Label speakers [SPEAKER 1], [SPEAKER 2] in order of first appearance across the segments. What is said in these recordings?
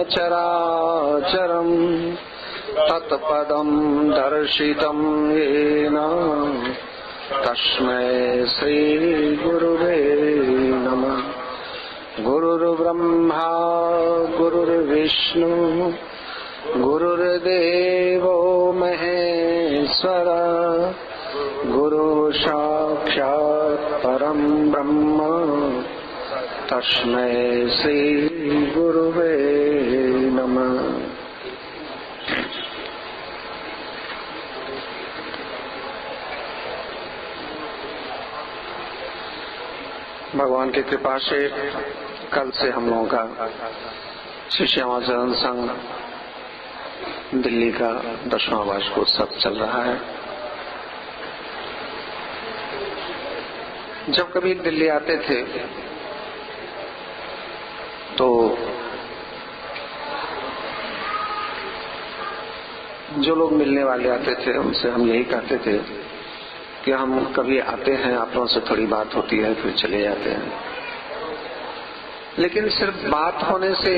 [SPEAKER 1] चराचरम् तत्पदं दर्शितं येन तस्मै श्री गुरुवे नमः। गुरुर्ब्रह्मा गुरुर्विष्णु गुरुर्देवो महेश्वर गुरु साक्षात् परम ब्रह्म तस्मै श्री गुरुवे नमः। भगवान की कृपा से कल से हम लोगों का श्री श्यामाचरण संघ दिल्ली का 10वां वार्षिकोत्सव चल रहा है। जब कभी दिल्ली आते थे तो जो लोग मिलने वाले आते थे उनसे हम यही कहते थे कि हम कभी आते हैं, आप लोगों से थोड़ी बात होती है, फिर चले जाते हैं। लेकिन सिर्फ बात होने से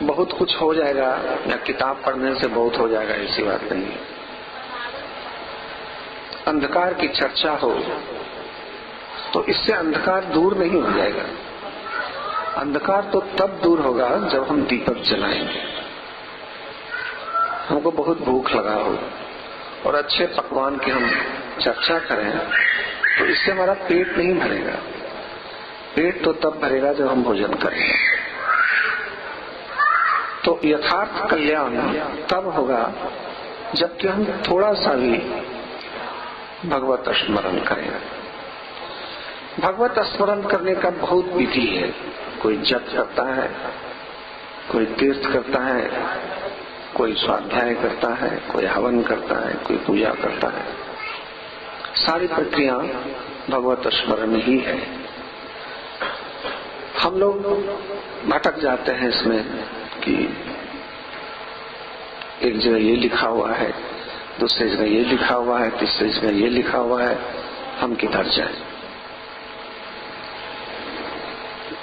[SPEAKER 1] बहुत कुछ हो जाएगा या किताब पढ़ने से बहुत हो जाएगा, ऐसी बात नहीं है। अंधकार की चर्चा हो तो इससे अंधकार दूर नहीं हो जाएगा। अंधकार तो तब दूर होगा जब हम दीपक जलाएंगे। हमको बहुत भूख लगा हो और अच्छे पकवान की हम चर्चा करें तो इससे हमारा पेट नहीं भरेगा। पेट तो तब भरेगा जब हम भोजन करेंगे। तो यथार्थ कल्याण तब होगा जबकि हम थोड़ा सा भी भगवत स्मरण करें। भगवत स्मरण करने का बहुत विधि है। कोई जप करता है, कोई तीर्थ करता है, कोई स्वाध्याय करता है, कोई हवन करता है, कोई पूजा करता है। सारी प्रक्रिया भगवत स्मरण ही है। हम लोग भटक जाते हैं इसमें कि एक जगह ये लिखा हुआ है, दूसरी जगह ये लिखा हुआ है, तीसरी जगह ये लिखा हुआ है, हम किधर जाएं?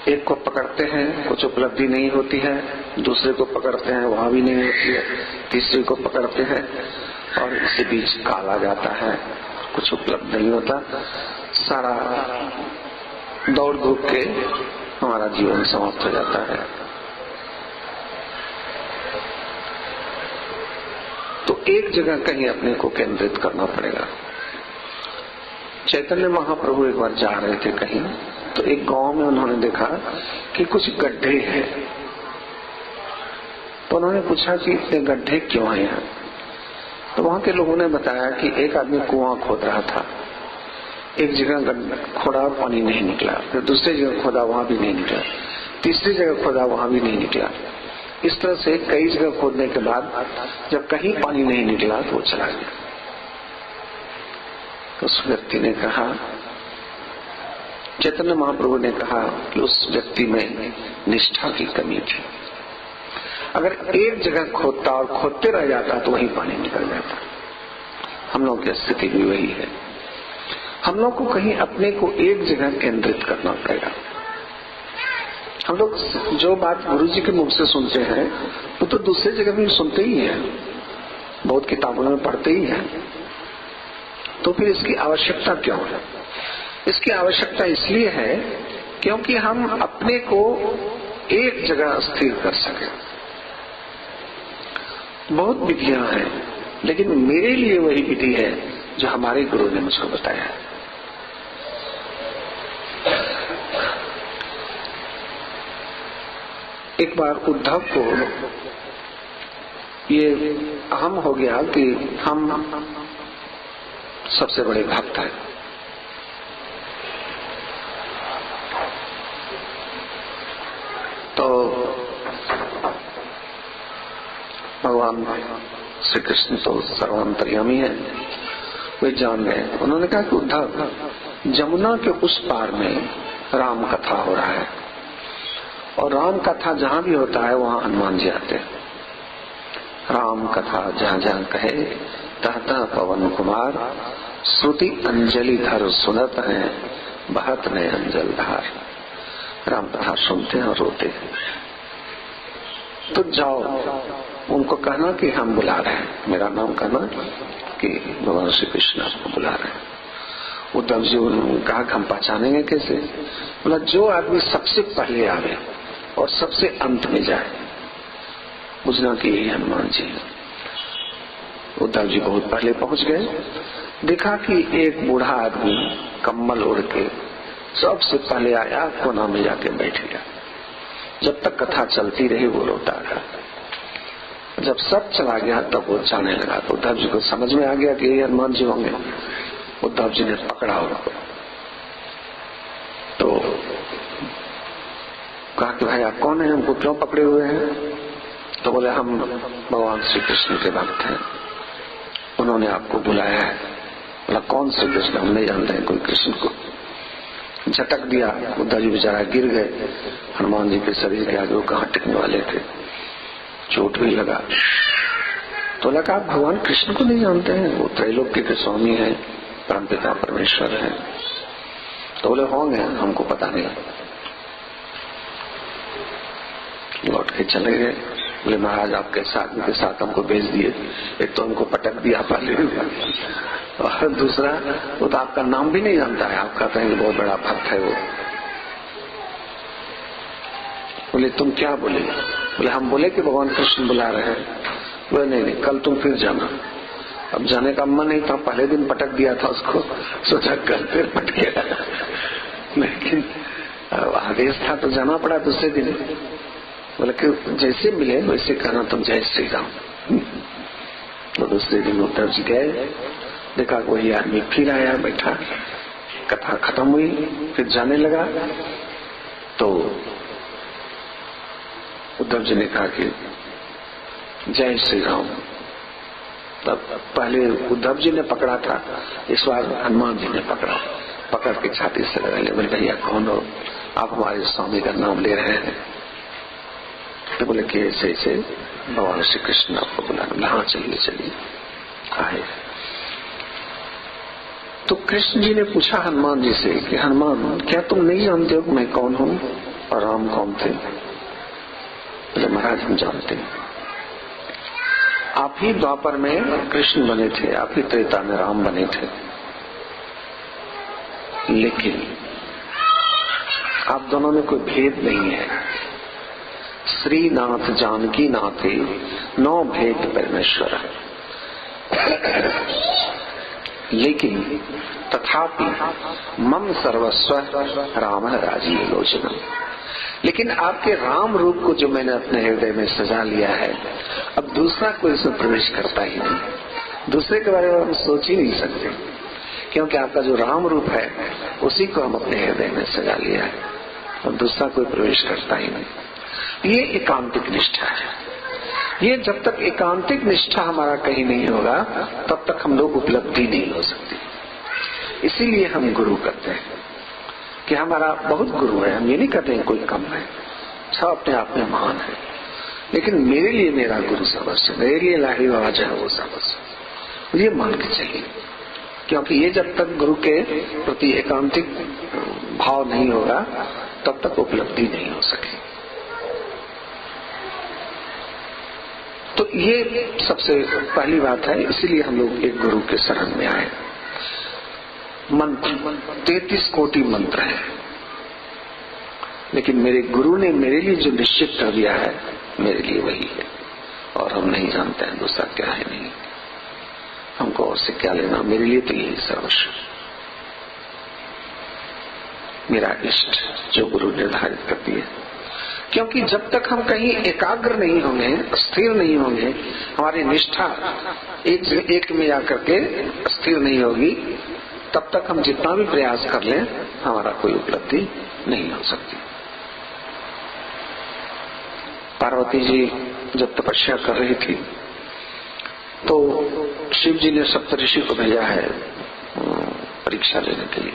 [SPEAKER 1] एक को पकड़ते हैं, कुछ उपलब्धि नहीं होती है, दूसरे को पकड़ते हैं, वहां भी नहीं होती है, तीसरे को पकड़ते हैं और इसी बीच काल आ जाता है, कुछ उपलब्ध नहीं होता। सारा दौड़ धूप के हमारा जीवन समाप्त हो जाता है। तो एक जगह कहीं अपने को केंद्रित करना पड़ेगा। चैतन्य महाप्रभु एक बार जा रहे थे कहीं, तो एक गांव में उन्होंने देखा कि कुछ गड्ढे हैं। तो उन्होंने पूछा कि इतने गड्ढे क्यों हैं यहाँ? तो वहां के लोगों ने बताया कि एक आदमी कुआं खोद रहा था, एक जगह खोदा पानी नहीं निकला, फिर दूसरी जगह खोदा वहां भी नहीं निकला, तीसरी जगह खोदा वहां भी नहीं निकला। इस तरह से कई जगह खोदने के बाद जब कहीं पानी नहीं निकला तो वो चला गया। तो उस व्यक्ति ने कहा, चैतन्य महाप्रभु ने कहा कि उस व्यक्ति में निष्ठा की कमी थी। अगर एक जगह खोदता और खोदते रह जाता तो वहीं पानी निकल जाता। हम लोग की स्थिति भी वही है। हम लोग को कहीं अपने को एक जगह केंद्रित करना पड़ेगा। हम लोग जो बात गुरु जी के मुख से सुनते हैं वो तो दूसरी जगह भी सुनते ही हैं, बहुत किताबों में पढ़ते ही हैं। तो फिर इसकी आवश्यकता क्यों है? इसकी आवश्यकता इसलिए है क्योंकि हम अपने को एक जगह स्थिर कर सकें। बहुत विधियां हैं, लेकिन मेरे लिए वही विधि है जो हमारे गुरु ने मुझको बताया है। एक बार उद्धव को ये अहम हो गया कि हम सबसे बड़े भक्त हैं। तो भगवान श्री कृष्ण तो सर्वांतर्यामी है, वे जान गए। उन्होंने कहा कि उद्धव, जमुना के उस पार में राम कथा हो रहा है और राम कथा जहां भी होता है वहां हनुमान जी आते हैं। राम कथा जहां जहां कहे तह पवन कुमार, श्रुति अंजलि धर सुनत है, बहत ने अंजल धार। राम कथा सुनते हैं और रोते हैं। तो जाओ उनको कहना कि हम बुला रहे हैं, मेरा नाम कहना कि भगवान श्री कृष्ण आपको बुला रहे हैं। उद्धव जी उन्होंने कहा कि हम पहचानेंगे कैसे? बोला जो आदमी सबसे पहले आवे और सबसे अंत में जाए बुझना कि यही हनुमान जी है। उद्धव जी बहुत पहले पहुंच गए, देखा कि एक बूढ़ा आदमी कम्बल ओढ़ के सबसे पहले आया, कोना में जाके बैठ गया। जब तक कथा चलती रही वो रोता रहा। जब सब चला गया तब वो जाने लगा। तो उद्धव जी को समझ में आ गया कि ये हनुमान जी होंगे। उद्धव जी ने पकड़ा उनको, तो कहा कि भाई आप कौन है, हमको क्यों पकड़े हुए हैं? तो बोले हम भगवान श्री कृष्ण के भक्त हैं, उन्होंने आपको बुलाया है। बोला कौन श्री कृष्ण? हम नहीं जानते हैं कोई कृष्ण को। झटक दिया, उद्धव जी बेचारा गिर गए। हनुमान जी के शरीर के आगे वो कहाँ टिकने वाले थे, चोट भी लगा। तो लगा आप भगवान कृष्ण को नहीं जानते हैं? वो त्रैलोक्य के स्वामी हैं, परमपिता परमेश्वर है। तो बोले होंगे, हमको पता नहीं। लौट के चले गए। बोले महाराज आपके साथ के साथ हमको भेज दिए, एक तो हमको पटक दिया पहले और दूसरा वो तो आपका नाम भी नहीं जानता है, आप कहते हैं बहुत बड़ा भक्त है वो। बोले तुम क्या बोले? बोले हम बोले कि भगवान कृष्ण बुला रहे हैं। बोले नहीं, कल तुम फिर जाना। अब जाने का मन नहीं था, पहले दिन पटक दिया था उसको, सोचा कल फिर पट गया, लेकिन आदेश था तो जाना पड़ा दूसरे दिन। बोले कि जैसे मिले वैसे कहना तुम जय श्री राम। तो दूसरे दिन उद्धव जी गए, देखा वही आदमी फिर आया, बैठा, कथा खत्म हुई, फिर जाने लगा। तो उद्धव जी ने कहा कि जय श्री राम। तब पहले उद्धव जी ने पकड़ा था, इस बार हनुमान जी ने पकड़ा, पकड़ के छाती से लगा ले। बोले भैया कौन हो आप? हमारे स्वामी का नाम ले रहे हैं। तो बोले कि ऐसे ऐसे भगवान श्री कृष्ण आपको बुलाना। हाँ चलिए चलिए आए। तो कृष्ण जी ने पूछा हनुमान जी से कि हनुमान क्या तुम नहीं जानते हो कि मैं कौन हूँ और राम कौन थे? बोले महाराज हम जानते हैं, आप ही द्वापर में कृष्ण बने थे, आप ही त्रेता में राम बने थे, लेकिन आप दोनों में कोई भेद नहीं है। श्रीनाथ जानकी नाथे नौ भेद परमेश्वर। लेकिन तथापि मम सर्वस्व राम राजीव लोचनम। लेकिन आपके राम रूप को जो मैंने अपने हृदय में सजा लिया है, अब दूसरा कोई इसमें प्रवेश करता ही नहीं। दूसरे के बारे में हम सोच ही नहीं सकते, क्योंकि आपका जो राम रूप है उसी को हम अपने हृदय में सजा लिया है, और दूसरा कोई प्रवेश करता ही नहीं। ये एकांतिक निष्ठा है। ये जब तक एकांतिक निष्ठा हमारा कहीं नहीं होगा तब तक हम लोग उपलब्धि नहीं हो सकती। इसीलिए हम गुरु करते हैं कि हमारा बहुत गुरु है। हम ये नहीं कहते हैं कोई कम है, सब अपने आप में महान है, लेकिन मेरे लिए मेरा गुरु सर्वस्व, मेरे लिए लाही बाबा जो है वो सर्वस्व, ये मान के चलिए। क्योंकि ये जब तक गुरु के प्रति एकांतिक भाव नहीं होगा तब तक उपलब्धि नहीं हो सके। तो ये सबसे पहली बात है, इसीलिए हम लोग एक गुरु के शरण में आए। मंत्र 33 कोटि मंत्र है, लेकिन मेरे गुरु ने मेरे लिए जो निश्चित कर दिया है मेरे लिए वही है, और हम नहीं जानते हैं दूसरा क्या है। नहीं, हमको और से क्या लेना, मेरे लिए तो यही सर्वस्व, मेरा इष्ट जो गुरु निर्धारित करती है। क्योंकि जब तक हम कहीं एकाग्र नहीं होंगे, स्थिर नहीं होंगे, हमारी निष्ठा एक में आकर के स्थिर नहीं होगी, तब तक हम जितना भी प्रयास कर लें हमारा कोई उपलब्धि नहीं हो सकती। पार्वती जी जब तपस्या कर रही थी तो शिव जी ने सप्तऋषि को भेजा है परीक्षा लेने के लिए।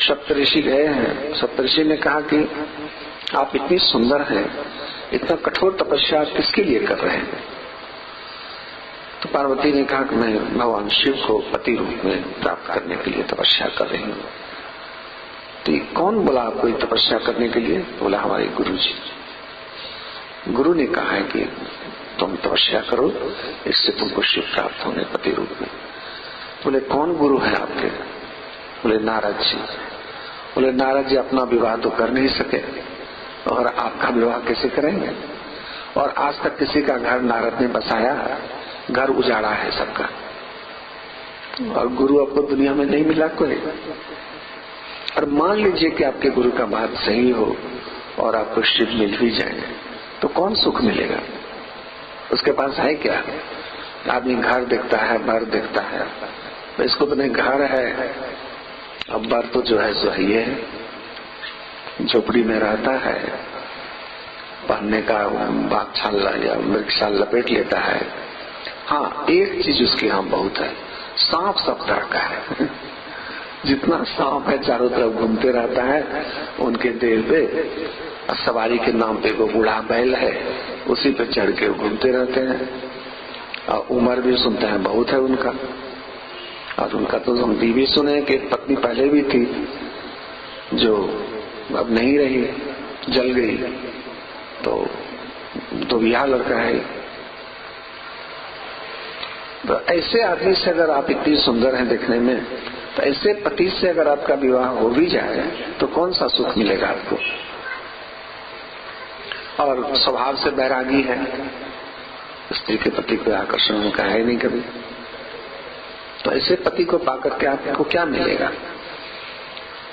[SPEAKER 1] सप्तऋषि गए हैं। सप्तऋषि ने कहा कि आप इतनी सुंदर हैं, इतना कठोर तपस्या किसके लिए कर रहे हैं? तो पार्वती ने कहा कि मैं भगवान शिव को पति रूप में प्राप्त करने के लिए तपस्या कर रही हूँ। तो कौन बोला आपको तपस्या करने के लिए? बोला हमारे गुरु जी। गुरु ने कहा है कि तुम तपस्या करो, इससे तुमको शिव प्राप्त होंगे पति रूप में। बोले कौन गुरु है आपके? बोले नारद जी। बोले नारद जी अपना विवाह तो कर नहीं सके और आपका विवाह कैसे करेंगे? और आज तक किसी का घर नारद ने बसाया? घर उजाड़ा है सबका। और गुरु आपको दुनिया में नहीं मिला कोई। और मान लीजिए कि आपके गुरु का बात सही हो और आपको शिव मिल भी जाए तो कौन सुख मिलेगा? उसके पास है क्या? आदमी घर देखता है, बर देखता है, तो इसको तो नहीं घर है, अब बर तो जो है सो ये झोपड़ी में रहता है, पहनने का बाग छाल या मृग छाल लपेट लेता है। हाँ, एक चीज उसके यहाँ बहुत है, सांप सब तरह का है। जितना सांप है चारों तरफ घूमते रहता है उनके देह पे। सवारी के नाम पे वो बूढ़ा बैल है, उसी पे चढ़ के घूमते रहते हैं। और उम्र भी सुनते हैं बहुत है उनका। और उनका तो हम भी सुने कि एक पत्नी पहले भी थी जो अब नहीं रही, जल गई, तो बिहार लड़का है। तो ऐसे आदमी से अगर आप इतनी सुंदर हैं देखने में, तो ऐसे पति से अगर आपका विवाह हो भी जाए तो कौन सा सुख मिलेगा आपको? और स्वभाव से बैरागी है, स्त्री के पति को आकर्षण उनका है नहीं कभी, तो ऐसे पति को पाकर के आपको क्या मिलेगा?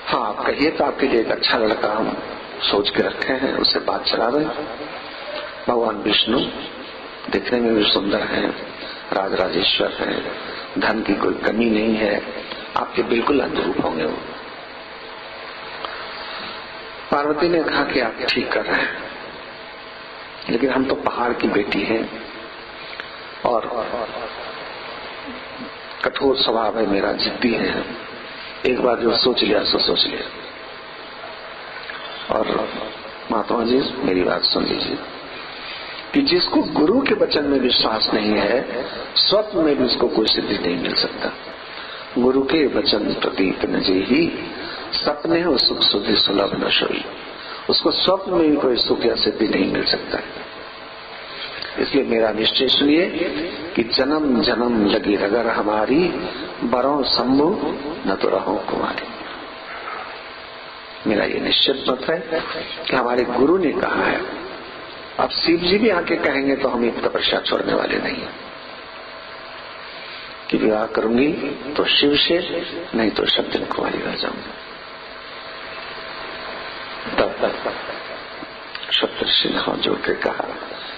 [SPEAKER 1] हाँ, आप कहिए तो आपके लिए एक अच्छा लड़का हम सोच के रखे हैं, उससे बात चला रहे। भगवान विष्णु दिखने में भी सुंदर हैं, राजराजेश्वर हैं, धन की कोई कमी नहीं है, आपके बिल्कुल अनुरूप होंगे वो। पार्वती ने कहा कि आप ठीक कर रहे हैं, लेकिन हम तो पहाड़ की बेटी हैं और कठोर स्वभाव है मेरा, जिद्दी है, एक बार जो सोच लिया सो सोच लिया। और महात्मा जी मेरी बात सुन लीजिए कि जिसको गुरु के वचन में विश्वास नहीं है, स्वप्न में भी उसको कोई सिद्धि नहीं मिल सकता। गुरु के वचन प्रतीत न जेहि, सपने हो सुख सुधि सुलभ न सोई। उसको स्वप्न में भी कोई सुख या सिद्धि नहीं मिल सकता है। इसलिए मेरा निश्चय सुनिए कि जन्म जन्म लगी रगर हमारी, बरों शंभु न तो रहो कुमारी। मेरा ये निश्चित मत है कि हमारे गुरु ने कहा है। अब शिव जी भी आके कहेंगे तो हम एक तपस्या छोड़ने वाले नहीं है कि विवाह करूंगी तो शिव से, नहीं तो शब्द कुमारी रह जाऊंगी। तब सप्तर्षि ने हाथ जोड़ के कहा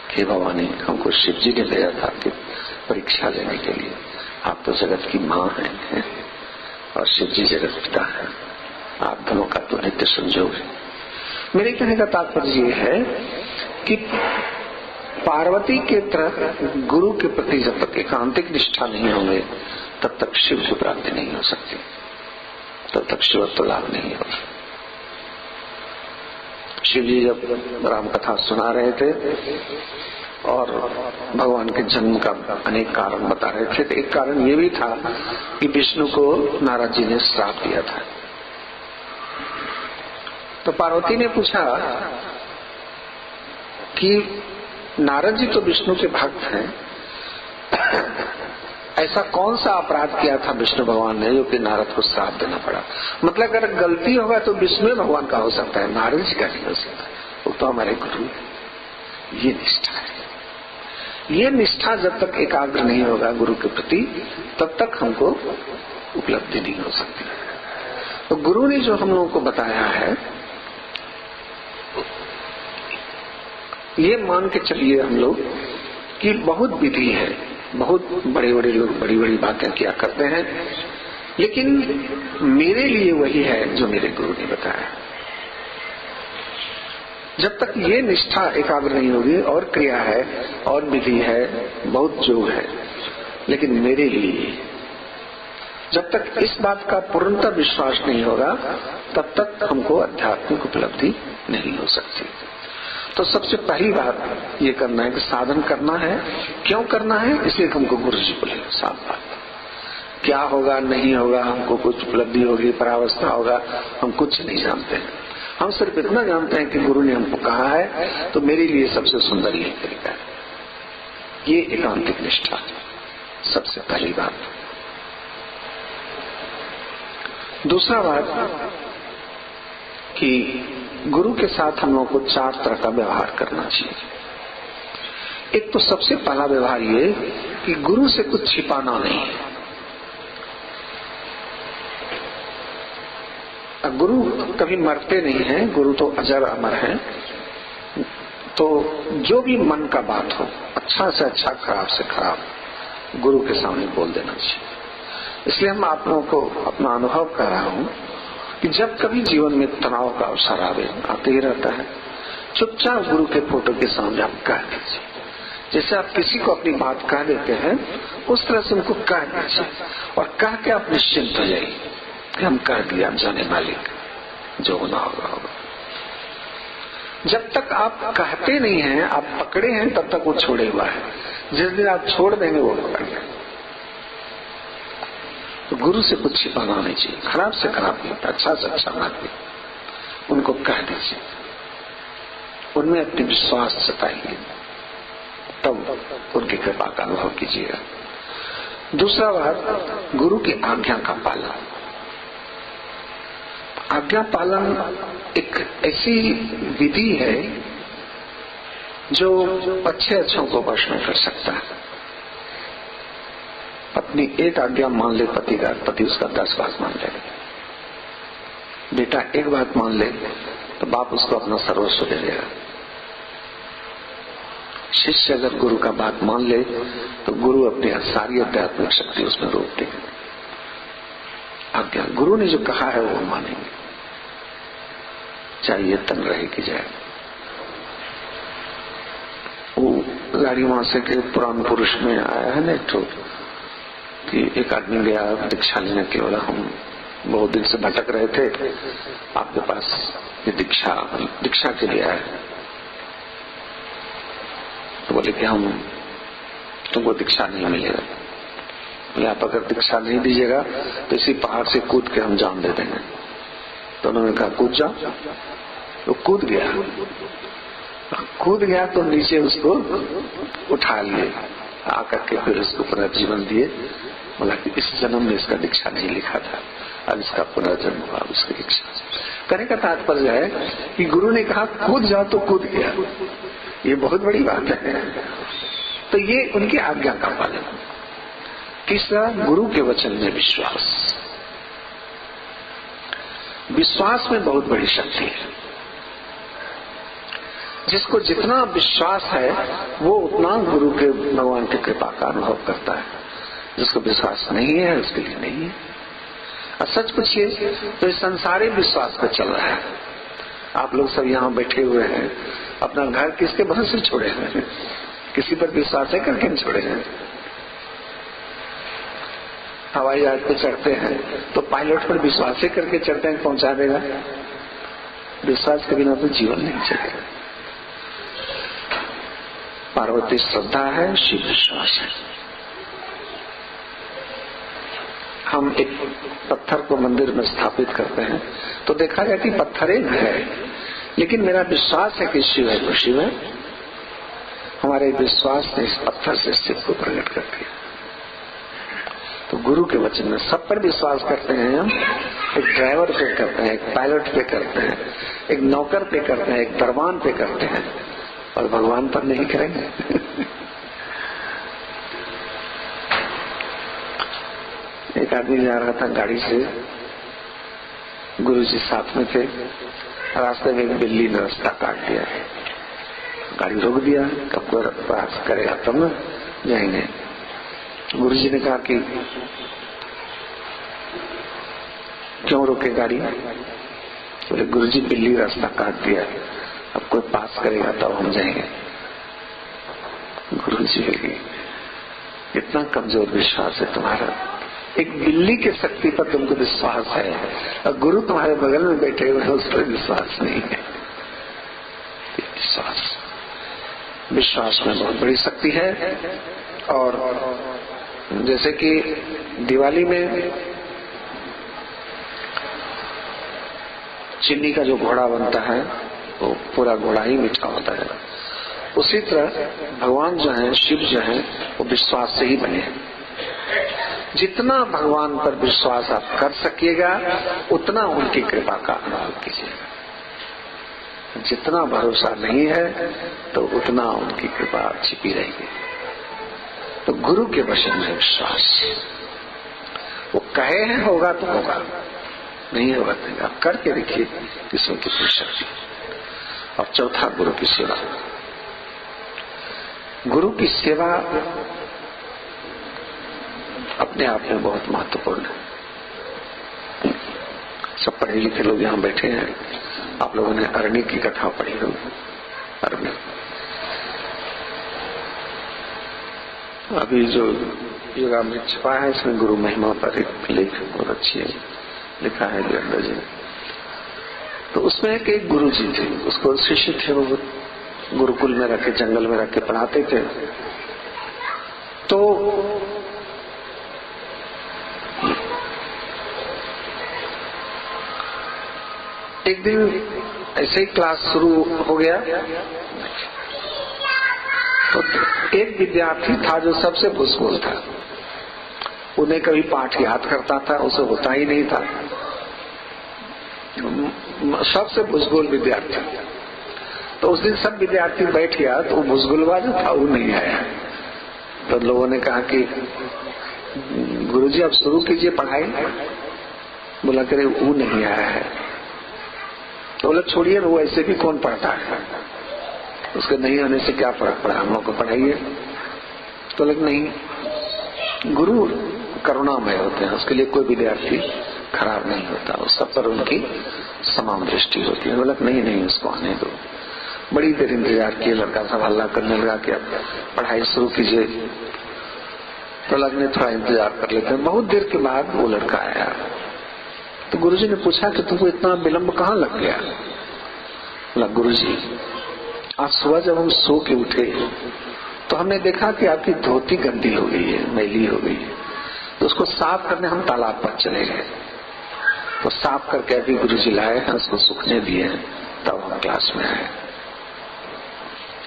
[SPEAKER 1] कि भवानी, हमको शिव जी ने भेजा था आपकी परीक्षा लेने के लिए। आप तो जगत की माँ हैं और शिव जी जगत पिता है, आप दोनों का तो नित्य संजोग है। मेरे कहने का तात्पर्य ये है कि पार्वती के तरफ गुरु के प्रति जब तक एकांतिक निष्ठा नहीं होंगे तब तक शिव की प्राप्ति नहीं हो सकती, तब तक शिवत्व लाभ नहीं होगा। शिव जी जब राम कथा सुना रहे थे और भगवान के जन्म का अनेक कारण बता रहे थे, तो एक कारण ये भी था कि विष्णु को नारद जी ने श्राप दिया था। तो पार्वती ने पूछा कि नारद जी तो विष्णु के भक्त हैं, ऐसा कौन सा अपराध किया था विष्णु भगवान ने जो कि नारद को श्राप देना पड़ा? मतलब अगर गलती होगा तो विष्णु भगवान का हो सकता है, नारद जी का नहीं हो सकता। वो तो हमारे गुरु है। ये निष्ठा है। ये निष्ठा जब तक एकाग्र नहीं होगा गुरु के प्रति तब तक हमको उपलब्धि नहीं हो सकती। तो गुरु ने जो हम लोगों को बताया है, ये मान के चलिए हम लोग कि बहुत विधि है, बहुत बड़े बड़े लोग बड़ी बड़ी बातें किया करते हैं, लेकिन मेरे लिए वही है जो मेरे गुरु ने बताया। जब तक ये निष्ठा एकाग्र नहीं होगी, और क्रिया है और विधि है, बहुत योग है, लेकिन मेरे लिए जब तक इस बात का पूर्णतः विश्वास नहीं होगा तब तक हमको आध्यात्मिक उपलब्धि नहीं हो सकती। तो सबसे पहली बात ये करना है कि साधन करना है। क्यों करना है? इसलिए हमको गुरु जी बोले साफ बात। क्या होगा नहीं होगा, हमको कुछ उपलब्धि होगी, परावस्था होगा, हम कुछ नहीं जानते हैं। हम सिर्फ इतना जानते हैं कि गुरु ने हमको कहा है तो मेरे लिए सबसे सुंदर यही तरीका है। ये एकांतिक निष्ठा सबसे पहली बात। दूसरा बात कि गुरु के साथ हम लोगों को 4 तरह का व्यवहार करना चाहिए। एक तो सबसे पहला व्यवहार ये कि गुरु से कुछ छिपाना नहीं है। गुरु कभी मरते नहीं हैं, गुरु तो अजर अमर हैं। तो जो भी मन का बात हो, अच्छा से अच्छा, खराब से खराब, गुरु के सामने बोल देना चाहिए। इसलिए हम आप लोगों को अपना अनुभव कर रहा हूं कि जब कभी जीवन में तनाव का अवसर आते ही रहता है, चुपचाप गुरु के फोटो के सामने आप कह दीजिए। जैसे आप किसी को अपनी बात कह देते हैं, उस तरह से उनको कह दीजिए और कह के आप निश्चिंत हो जाइए कि हम कह दिया, जाने मालिक, जो होना होगा। जब तक आप कहते नहीं हैं, आप पकड़े हैं, तब तक वो छोड़े हुआ है। जिस दिन आप छोड़ देंगे वो पकड़ गया। तो गुरु से कुछ छिपाना नहीं चाहिए, खराब से खराब नहीं, अच्छा से अच्छा बात भी उनको कह दीजिए, उनमें अपनी विश्वास जताइए, तब उनकी कृपा का अनुभव कीजिएगा। दूसरा बात, गुरु की आज्ञा का पालन। आज्ञा पालन एक ऐसी विधि है जो अच्छे अच्छों को वश में कर सकता है। पत्नी एक आज्ञा मान ले पति का, पति उसका 10 बात मान ले। बेटा एक बात मान ले तो बाप उसको अपना सर्वस्व दे देगा। शिष्य अगर गुरु का बात मान ले तो गुरु अपनी सारी आध्यात्मिक शक्ति उसमें रोक देगा। आज्ञा, गुरु ने जो कहा है वो मानेंगे, चाहे ये तन रहे कि जाए। वो गाड़ी वहां से के पुराण पुरुष में आया है ना, तो कि एक आदमी गया दीक्षा लेने, केवल हम बहुत दिन से भटक रहे थे, आपके पास ये दीक्षा के लिए आए। तो बोले कि हम तुमको दीक्षा नहीं मिलेगा, बोले आप अगर दीक्षा नहीं दीजिएगा तो इसी पहाड़ से कूद के हम जान दे देंगे। तो उन्होंने कहा कूद जाओ। तो कूद गया तो नीचे उसको उठा लिए, आकर के फिर उसको पुनर्जीवन दिए। बोला कि इस जन्म में इसका दीक्षा नहीं लिखा था, अब इसका पुनर्जन्म हुआ, उसकी दीक्षा। कहने का तात्पर्य है कि गुरु ने कहा कूद जाओ तो कूद गया, ये बहुत बड़ी बात है। तो ये उनकी आज्ञा का पालन। तीसरा, गुरु के वचन में विश्वास। विश्वास में बहुत बड़ी शक्ति है। जिसको जितना विश्वास है वो उतना गुरु के, भगवान की कृपा का अनुभव करता है। जिसको विश्वास नहीं है उसके लिए नहीं है। और सच पूछिए तो इस संसारी विश्वास पे चल रहा है। आप लोग सब यहाँ बैठे हुए हैं, अपना घर किसके भरोसे छोड़े हैं? किसी पर विश्वास है करके छोड़े हैं। हवाई जहाज पे चढ़ते हैं तो पायलट पर विश्वास ही करके चढ़ते हैं, पहुंचा देगा। विश्वास के बिना तो जीवन नहीं चलेगा। पार्वती श्रद्धा है, शिव विश्वास है। हम एक पत्थर को मंदिर में स्थापित करते हैं तो देखा जाए कि पत्थर एक है, लेकिन मेरा विश्वास है कि शिव है तो शिव है। हमारे विश्वास ने इस पत्थर से शिव को प्रकट कर दिया। तो गुरु के वचन में सब पर विश्वास करते हैं हम। एक ड्राइवर पे करते हैं, एक पायलट पे करते हैं, एक नौकर पे करते हैं, एक दरबान पे करते हैं, और भगवान पर नहीं करेंगे। एक आदमी जा रहा था गाड़ी से, गुरु जी साथ में थे। रास्ते में एक बिल्ली ने रास्ता काट दिया, गाड़ी रोक दिया। कब प्रयास करेगा तब न जाएंगे। गुरु जी ने कहा कि क्यों रोके गाड़ी? बोले गुरु जी बिल्ली रास्ता काट दिया, अब कोई पास करेगा तब हम जाएंगे। गुरु जी इतना कमजोर विश्वास है तुम्हारा। एक बिल्ली की शक्ति पर तुमको विश्वास है और गुरु तुम्हारे बगल में बैठे हुए हैं, उस पर विश्वास नहीं है। विश्वास में बहुत बड़ी शक्ति है। और जैसे कि दिवाली में चीनी का जो घोड़ा बनता है वो पूरा घोड़ा ही मीठा होता है। उसी तरह भगवान जो है, शिव जो है, वो विश्वास से ही बने हैं। जितना भगवान पर विश्वास आप कर सकिएगा उतना उनकी कृपा का अनुभव कीजिएगा। जितना भरोसा नहीं है तो उतना उनकी कृपा छिपी रहेगी। तो गुरु के वचन में विश्वास, वो कहे हैं होगा तो होगा, नहीं होगा नहीं। आप करके देखिए किसमें कितनी शक्ति। और चौथा, गुरु की सेवा। गुरु की सेवा अपने आप में बहुत महत्वपूर्ण है। सब पढ़े लिखे लोग यहाँ बैठे हैं, आप लोगों ने अरण्य की कथा पढ़ी होगी। अरण्य अभी जो योगा में छपा है, इसमें गुरु महिमा पर एक लेख बहुत अच्छी है, लिखा है वीरेंद्र जी ने। तो उसमें एक गुरु जी थे, उसको शिष्य थे, वो गुरुकुल में रख के, जंगल में रख के पढ़ाते थे। तो एक दिन ऐसे ही क्लास शुरू हो गया, तो एक विद्यार्थी था जो सबसे बुजगुल था। उन्हें कभी पाठ याद करता था, उसे होता ही नहीं था, सबसे बुजगुल विद्यार्थी। तो उस दिन सब विद्यार्थी बैठ गया, तो वो बुजगुलवा जो था वो नहीं आया। तो लोगों ने कहा कि गुरुजी आप शुरू कीजिए पढ़ाई। बोला करे वो नहीं आया है। तो बोला छोड़िए, वो ऐसे भी कौन पढ़ता है, उसके नहीं आने से क्या फर्क पड़ा, हम लोग को पढ़ाइए। तो लेकिन नहीं, गुरु करुणामय होते हैं, उसके लिए कोई विद्यार्थी खराब नहीं होता, उस सब पर उनकी समान दृष्टि होती है। बोला नहीं नहीं, उसको आने दो। बड़ी देर इंतजार किए, लड़का सब हल्ला करने लगा कि अब पढ़ाई शुरू कीजिए। तो लगने थोड़ा इंतजार कर लेते हैं। बहुत देर के बाद वो लड़का आया। तो गुरुजी ने पूछा कि तुमको इतना विलंब कहाँ लग गया। बोला गुरुजी, आज सुबह जब हम सो के उठे तो हमने देखा कि आपकी धोती गंदी हो गई है, मैली हो गई है। तो उसको साफ करने हम तालाब पर चले गए। तो साफ करके अभी गुरुजी लाए हैं, उसको सूखने दिए हैं, तब हम क्लास में आए।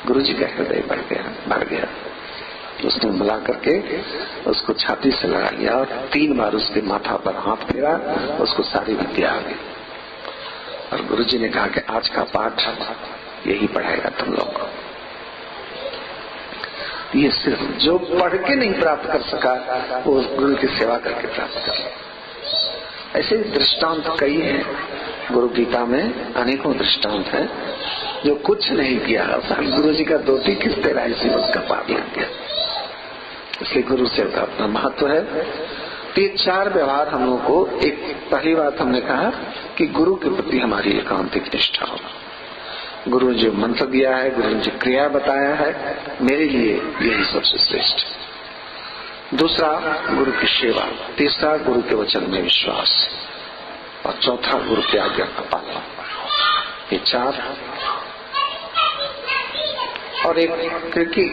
[SPEAKER 1] गुरुजी का हृदय भर गया। उसने बुला करके उसको छाती से लगा लिया और 3 बार उसके माथा पर हाथ फेरा, उसको सारी विद्या आ गई। और गुरुजी ने कहा कि आज का पाठ यही पढ़ाएगा तुम लोग को। ये सिर्फ जो पढ़ के नहीं प्राप्त कर सका वो गुरु की सेवा करके प्राप्त कर। ऐसे दृष्टांत कई हैं गुरु गीता में, अनेकों दृष्टांत हैं। जो कुछ नहीं किया, गुरु जी का धोती किस तरह इसी उसका पार लग गया। इसलिए गुरु सेवा का अपना महत्व है। तो ये 4 व्यवहार हम लोगों को, एक पहली बात हमने कहा कि गुरु के प्रति हमारी एकांतिक निष्ठा हो। गुरु ने जो मंत्र दिया है, गुरु ने जो क्रिया बताया है, मेरे लिए यही सबसे श्रेष्ठ। दूसरा, गुरु की सेवा। तीसरा, गुरु के वचन में विश्वास। और चौथा, गुरु की आज्ञा का पालन। ये 4। और एक, क्योंकि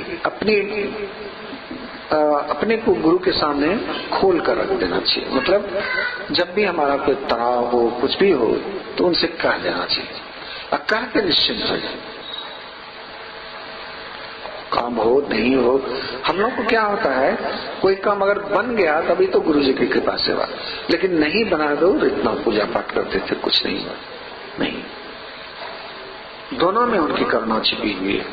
[SPEAKER 1] अपने को गुरु के सामने खोल कर रख देना चाहिए। मतलब जब भी हमारा कोई तनाव हो, कुछ भी हो, तो उनसे कह देना चाहिए। और कह के निश्चिंत हो जाए, काम हो नहीं हो। हम लोग को क्या होता है, कोई काम अगर बन गया तभी तो गुरु जी की कृपा सेवा, लेकिन नहीं बना दो, इतना पूजा पाठ करते थे, कुछ नहीं हुआ। नहीं, दोनों में उनकी करुणा छिपी हुई है।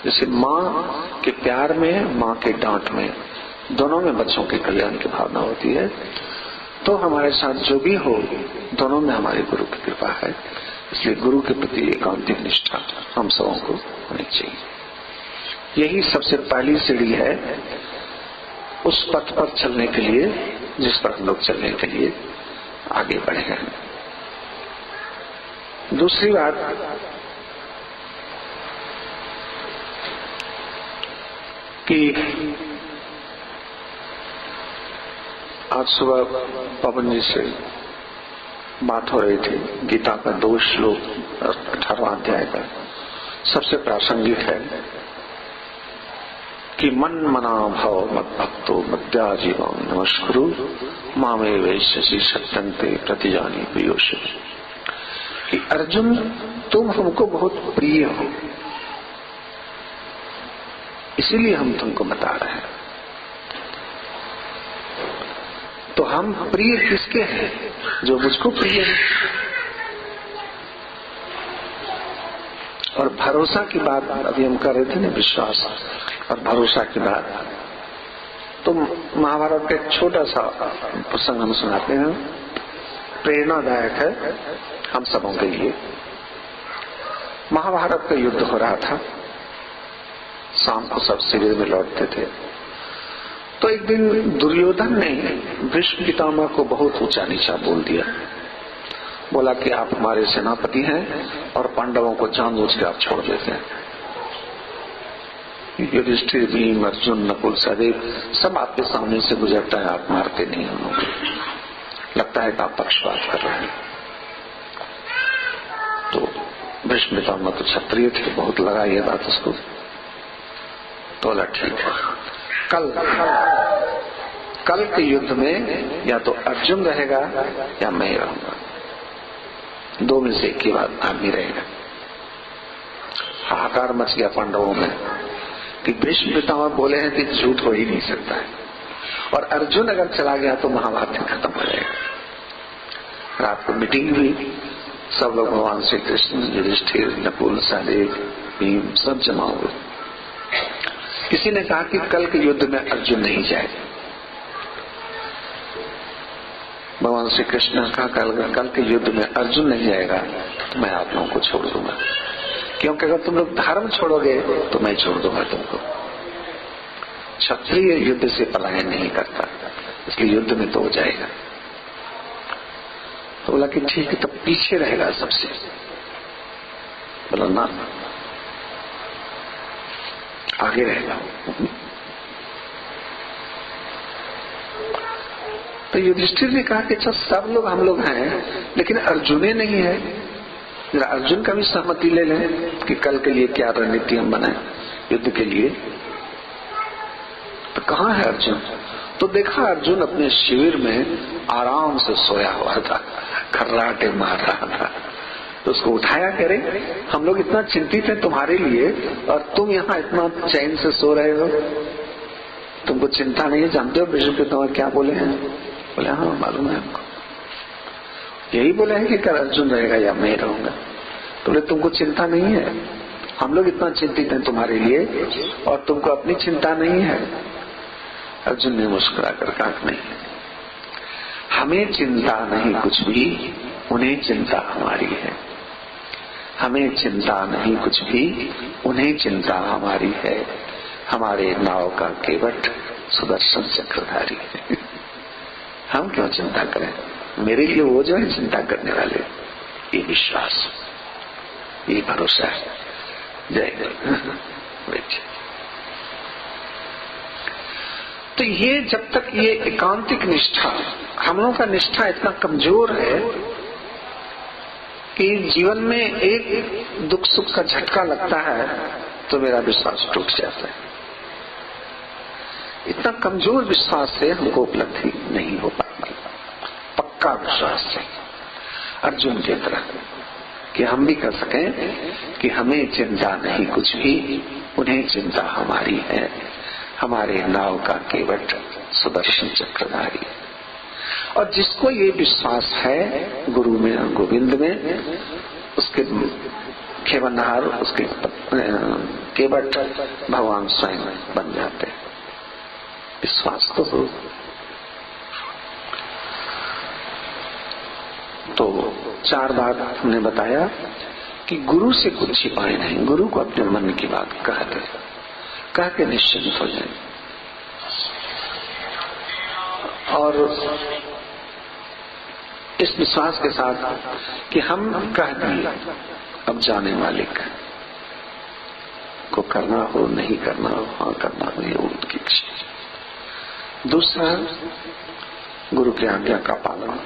[SPEAKER 1] जैसे माँ के प्यार में, माँ के डांट में, दोनों में बच्चों के कल्याण की भावना होती है। तो हमारे साथ जो भी हो, दोनों में हमारे गुरु की कृपा है। इसलिए गुरु के प्रति एकांतिक निष्ठा हम सबों को होनी चाहिए। यही सबसे पहली सीढ़ी है उस पथ पर चलने के लिए जिस पर हम लोग चलने के लिए आगे बढ़े हैं। दूसरी बात, कि आज सुबह पवन जी से बात हो रही थी, गीता का 2 श्लोक 18वां अध्याय का सबसे प्रासंगिक है कि मन मना भव मत भक्तो मद्या जीवम नमस्कुरु मामे वैश्यसी सत्यंते प्रतिजानी प्रियोषि। कि अर्जुन तुम हमको बहुत प्रिय हो, इसीलिए हम तुमको बता रहे हैं। तो हम प्रिय किसके हैं? जो मुझको प्रिय है। और भरोसा की बात अभी हम कर रहे थे ना, विश्वास और भरोसा की बात। तो महाभारत का एक छोटा सा प्रसंग हम सुनाते हैं, प्रेरणादायक है हम सबों के लिए। महाभारत का युद्ध हो रहा था, शाम को सब शिविर में लौटते थे। तो एक दिन दुर्योधन ने भीष्म पितामह को बहुत ऊंचा नीचा बोल दिया। बोला कि आप हमारे सेनापति हैं और पांडवों को जानबूझ के आप छोड़ देते हैं। युधिष्ठिर, भीम, अर्जुन, नकुल, सहदेव सब आपके सामने से गुजरता है, आप मारते नहीं हो, लगता है कि आप पक्षपात कर रहे हैं। तो भीष्म पितामह तो क्षत्रिय थे, बहुत लगा ये बात उसको। तो बोला ठीक है, कल के युद्ध में या तो अर्जुन रहेगा या मैं रहूंगा, दो में से एक ही बात आदमी रहेगा। हाहाकार मच गया पांडवों में कि भीष्म पितामह बोले हैं कि झूठ हो ही नहीं सकता है, और अर्जुन अगर चला गया तो महाभारत खत्म हो जाएगा। रात को मीटिंग हुई, सब लोग भगवान श्री कृष्ण, युधिष्ठिर, नकुल, सहदेव, भीम सब जमा हुए। किसी ने कहा कि कल के युद्ध में अर्जुन नहीं जाएगा। भगवान श्री कृष्ण ने कहा कल के युद्ध में अर्जुन नहीं जाएगा तो मैं आप लोगों को छोड़ दूंगा, क्योंकि अगर तुम लोग धर्म छोड़ोगे तो मैं छोड़ दूंगा तुमको। क्षत्रिय युद्ध से पलायन नहीं करता, इसलिए युद्ध में तो हो जाएगा। तो बोला कि ठीक है, तब पीछे रहेगा सबसे। बोला ना, आगे रहेगा। तो युधिष्ठिर ने कहा कि अच्छा सब लोग हम लोग हैं, लेकिन अर्जुन ही नहीं है, जरा अर्जुन का भी सहमति ले लें कि कल के लिए क्या रणनीति हम बनाए युद्ध के लिए। तो कहाँ है अर्जुन? तो देखा अर्जुन अपने शिविर में आराम से सोया हुआ था, खर्राटे मार रहा था। तो उसको उठाया, कह रहे हम लोग इतना चिंतित हैं तुम्हारे लिए और तुम यहाँ इतना चैन से सो रहे हो, तुमको चिंता नहीं है? जानते हो भीष्म पितामह क्या बोले हैं? बोले हाँ मालूम है हमको, यही बोले हैं कि कल अर्जुन रहेगा या मैं रहूंगा। तो बोले तुमको चिंता नहीं है? हम लोग इतना चिंतित हैं तुम्हारे लिए और तुमको अपनी चिंता नहीं है? अर्जुन ने मुस्कुरा कर कहा नहीं, हमें चिंता नहीं कुछ भी, उन्हें चिंता हमारी है। हमें चिंता नहीं कुछ भी, उन्हें चिंता हमारी है। हमारे नाव का केवट सुदर्शन चक्रधारी है। हम क्यों चिंता करें? मेरे लिए वो जो है चिंता करने वाले। ये विश्वास, ये भरोसा है। जय जय। तो ये जब तक ये एकांतिक निष्ठा, हम लोगों का निष्ठा इतना कमजोर है कि जीवन में एक दुख सुख का झटका लगता है तो मेरा विश्वास टूट जाता है। इतना कमजोर विश्वास से हमको उपलब्धि नहीं हो पाती। पक्का विश्वास से अर्जुन की तरह कि हम भी कर सकें कि हमें चिंता नहीं कुछ भी, उन्हें चिंता हमारी है। हमारे नाव का केवट सुदर्शन चक्रधारी। और जिसको ये विश्वास है गुरु में, गोविंद में, उसके खेवनहार, उसके केवट भगवान स्वयं बन जाते हैं। विश्वास तो हो। तो 4 बार हमने बताया कि गुरु से कुछ छिपाए नहीं, गुरु को अपने मन की बात कह के निश्चिंत हो जाए। और इस विश्वास के साथ कि हम कह दिए, अब जाने मालिक को करना हो नहीं करना हो, हाँ करना हो, ये उनकी इच्छा। दूसरा, गुरु की आज्ञा का पालन।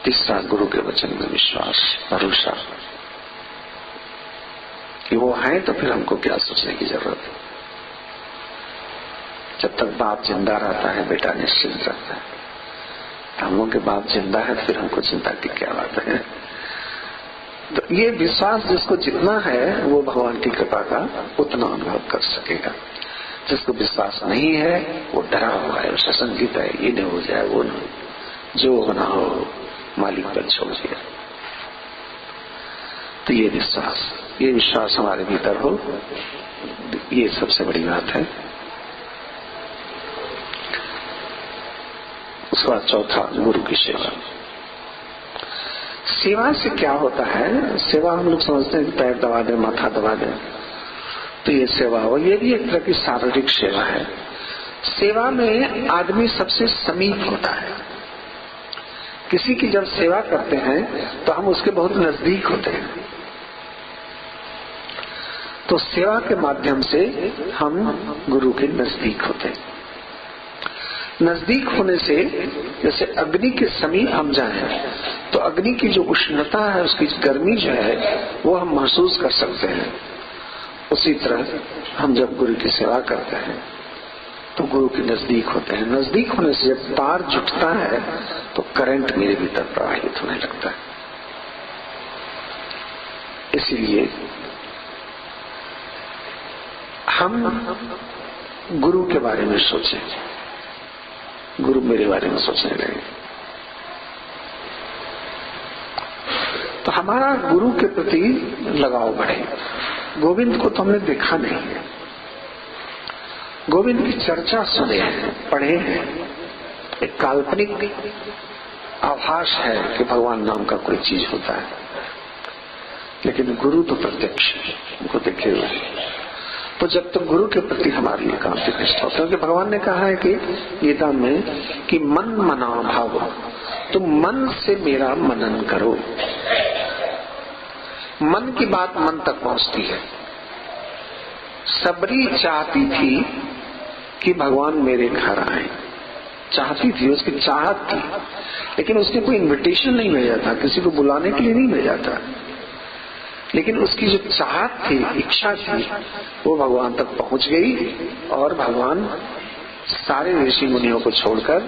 [SPEAKER 1] तीसरा, गुरु के वचन में विश्वास, भरोसा कि वो है तो फिर हमको क्या सोचने की जरूरत है। जब तक बाप जिंदा रहता है बेटा निश्चिंत रहता है। हम लोग के बाप जिंदा है तो फिर हमको चिंता की क्या बात है। तो ये विश्वास जिसको जितना है वो भगवान की कृपा का उतना अनुभव कर सकेगा। जिसको विश्वास नहीं है वो डरा हुआ है, सशंकित है, ये नहीं हो जाए, वो नहीं, जो होना हो मालिक पर छोड़ दिया। तो ये विश्वास हमारे भीतर हो, ये सबसे बड़ी बात है। उसके बाद चौथा, गुरु की सेवा। सेवा से क्या होता है? सेवा हम लोग समझते हैं कि पैर दबा दे, माथा दबा दे, तो ये सेवा हो। ये भी एक तरह की शारीरिक सेवा है। सेवा में आदमी सबसे समीप होता है। किसी की जब सेवा करते हैं तो हम उसके बहुत नजदीक होते हैं। तो सेवा के माध्यम से हम गुरु के नजदीक होते हैं। नजदीक होने से जैसे अग्नि के समीप हम जाएं तो अग्नि की जो उष्णता है, उसकी गर्मी जो है वो हम महसूस कर सकते हैं। उसी तरह हम जब गुरु की सेवा करते हैं तो गुरु के नजदीक होते हैं। नजदीक होने से जब तार जुटता है तो करंट मेरे भीतर प्रवाहित होने लगता है। इसीलिए हम गुरु के बारे में सोचें, गुरु मेरे बारे में सोचने लगे तो हमारा गुरु के प्रति लगाव बढ़े। गोविंद को तो हमने देखा नहीं है, गोविंद की चर्चा सुने हैं, पढ़े हैं, एक काल्पनिक आभास है कि भगवान नाम का कोई चीज होता है, लेकिन गुरु तो प्रत्यक्ष उनको देखे हुए। तो जब तक गुरु के प्रति हमारी एकांतिक निष्ठा, क्योंकि भगवान ने कहा है कि गीता में कि मन मना भाव, तुम मन से मेरा मनन करो। मन की बात मन तक पहुंचती है। सबरी चाहती थी कि भगवान मेरे घर आए, चाहती थी, उसकी चाहत थी, लेकिन उसने कोई इनविटेशन नहीं भेजा था, किसी को बुलाने के लिए नहीं भेजा था, लेकिन उसकी जो चाहत थी, इच्छा थी, वो भगवान तक पहुंच गई और भगवान सारे ऋषि मुनियों को छोड़कर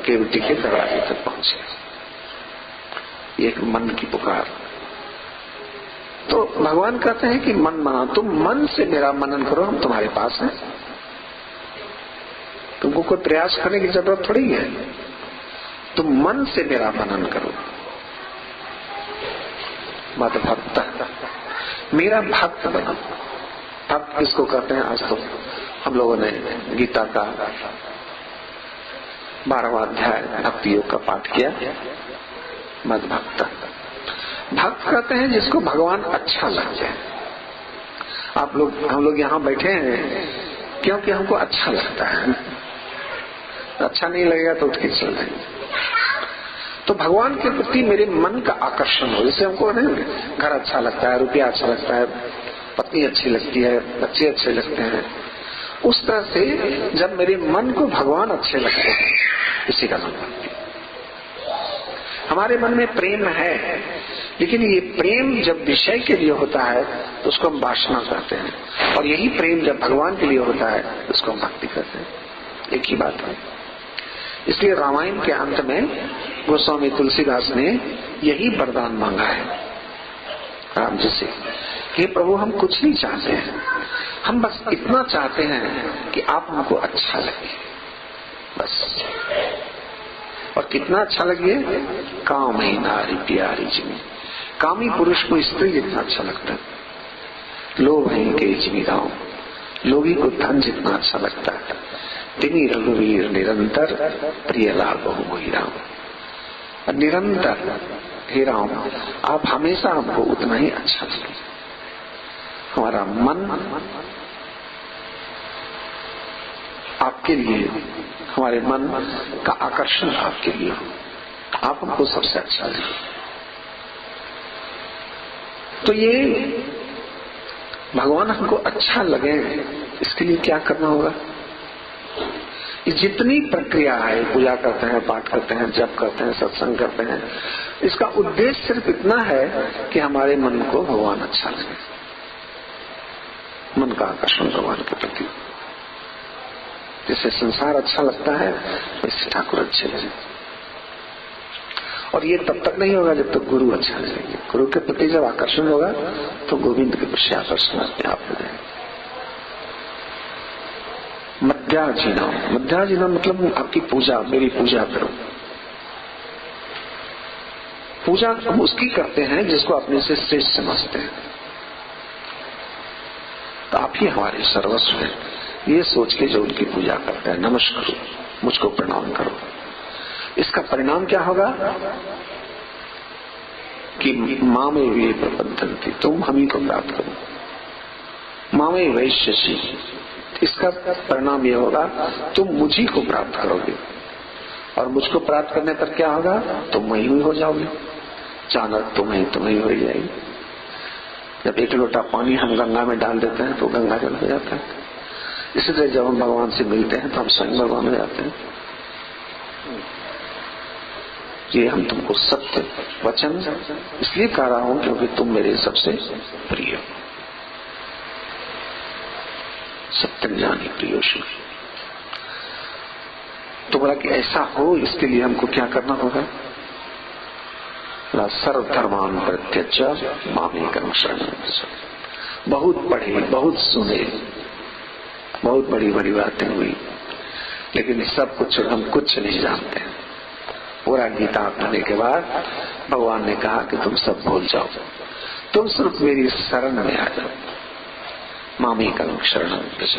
[SPEAKER 1] केवटी के दरवाजे तक पहुंचे। एक मन की पुकार। तो भगवान कहते हैं कि मन मना, तुम मन से मेरा मनन करो, हम तुम्हारे पास हैं, तुमको कोई प्रयास करने की जरूरत थोड़ी है, तुम मन से मेरा मनन करो। मत भक्त, मेरा भक्त बनो। भक्त किसको कहते हैं? आज तो हम लोगों ने गीता का 12वां अध्याय भक्ति योग का पाठ किया। मत भक्त, भक्त कहते हैं जिसको भगवान अच्छा लग जाए। हम लोग यहाँ बैठे हैं क्योंकि हमको अच्छा लगता है, अच्छा नहीं लगेगा तो उठ के चल जाएंगे। तो भगवान के प्रति मेरे मन का आकर्षण हो, जैसे हमको नहीं घर अच्छा लगता है, रुपया अच्छा लगता है, पत्नी अच्छी लगती है, बच्चे अच्छे लगते हैं, उस तरह से जब मेरे मन को भगवान अच्छे लगते हैं, इसी का नाम भक्ति। हमारे मन में प्रेम है, लेकिन ये प्रेम जब विषय के लिए होता है तो उसको हम वासना कहते हैं, और यही प्रेम जब भगवान के लिए होता है तो उसको हम भक्ति कहते हैं। एक ही बात है। इसलिए रामायण के अंत में गोस्वामी तुलसीदास ने यही वरदान मांगा है राम जी से कि प्रभु हम कुछ नहीं चाहते हैं, हम बस इतना चाहते हैं कि आप हमको अच्छा लगे, बस। और कितना अच्छा लगे? काम ही नारी प्यारी जिमी, कामी पुरुष को स्त्री जितना अच्छा लगता है, लोभ है के जिमी राम, लोभी को धन जितना अच्छा लगता है, तिमी रघुवीर निरंतर प्रिय लाभ हो ही राम। निरंतर हे राम आप हमेशा हमको उतना ही अच्छा लगे, हमारा मन आपके लिए, हमारे मन का आकर्षण आपके लिए हो, आप हमको सबसे अच्छा लगे। तो ये भगवान हमको अच्छा लगे, इसके लिए क्या करना होगा? जितनी प्रक्रिया है, पूजा करते हैं, पाठ करते हैं, जप करते हैं, सत्संग करते हैं, इसका उद्देश्य सिर्फ इतना है कि हमारे मन को भगवान अच्छा लगे, मन का आकर्षण भगवान के प्रति। जैसे संसार अच्छा लगता है वैसे ठाकुर अच्छे लगे। और ये तब तक नहीं होगा जब तक गुरु अच्छा लगेगा। गुरु के प्रति जब आकर्षण होगा तो गोविंद के प्रति आकर्षण अपने आप हो जाएगा। मध्याजीना मतलब आपकी पूजा, मेरी पूजा करो। पूजा हम उसकी करते हैं जिसको अपने से श्रेष्ठ समझते हैं। तो आप ही हमारे सर्वस्व हैं, ये सोच के जो उनकी पूजा करते हैं, नमस्कार मुझको प्रणाम करो। इसका परिणाम क्या होगा कि मामे वे प्रबंधन्ति, तुम हम ही को प्राप्त करो। मामे वैश्यसी, इसका परिणाम यह होगा तुम मुझी को प्राप्त करोगे। और मुझको प्राप्त करने पर क्या होगा, तुम वही हो जाओगे। चाणक तुम्हें हो जाएगी। जब एक लोटा पानी हम गंगा में डाल देते हैं तो गंगा जल हो जाता है। इसी तरह जब हम भगवान से मिलते हैं तो हम स्वयं भगवान हो जाते हैं। ये हम तुमको सत्य वचन इसलिए कह रहा हूं क्योंकि तुम मेरे सबसे प्रिय हो। सत्यम जानी प्रियोषु। तो बोला कि ऐसा हो, इसके लिए हमको क्या करना होगा? सर्वधर्मान परित्यज्य मामेकं शरणं व्रज। बहुत पढ़े, बहुत सुने, बहुत बड़ी बड़ी बातें हुई, लेकिन सब कुछ हम कुछ नहीं जानते। पूरा गीता पढ़ने के बाद भगवान ने कहा कि तुम सब भूल जाओ, तुम सिर्फ मेरी शरण में आ जाओ। मामेकं शरणं व्रज,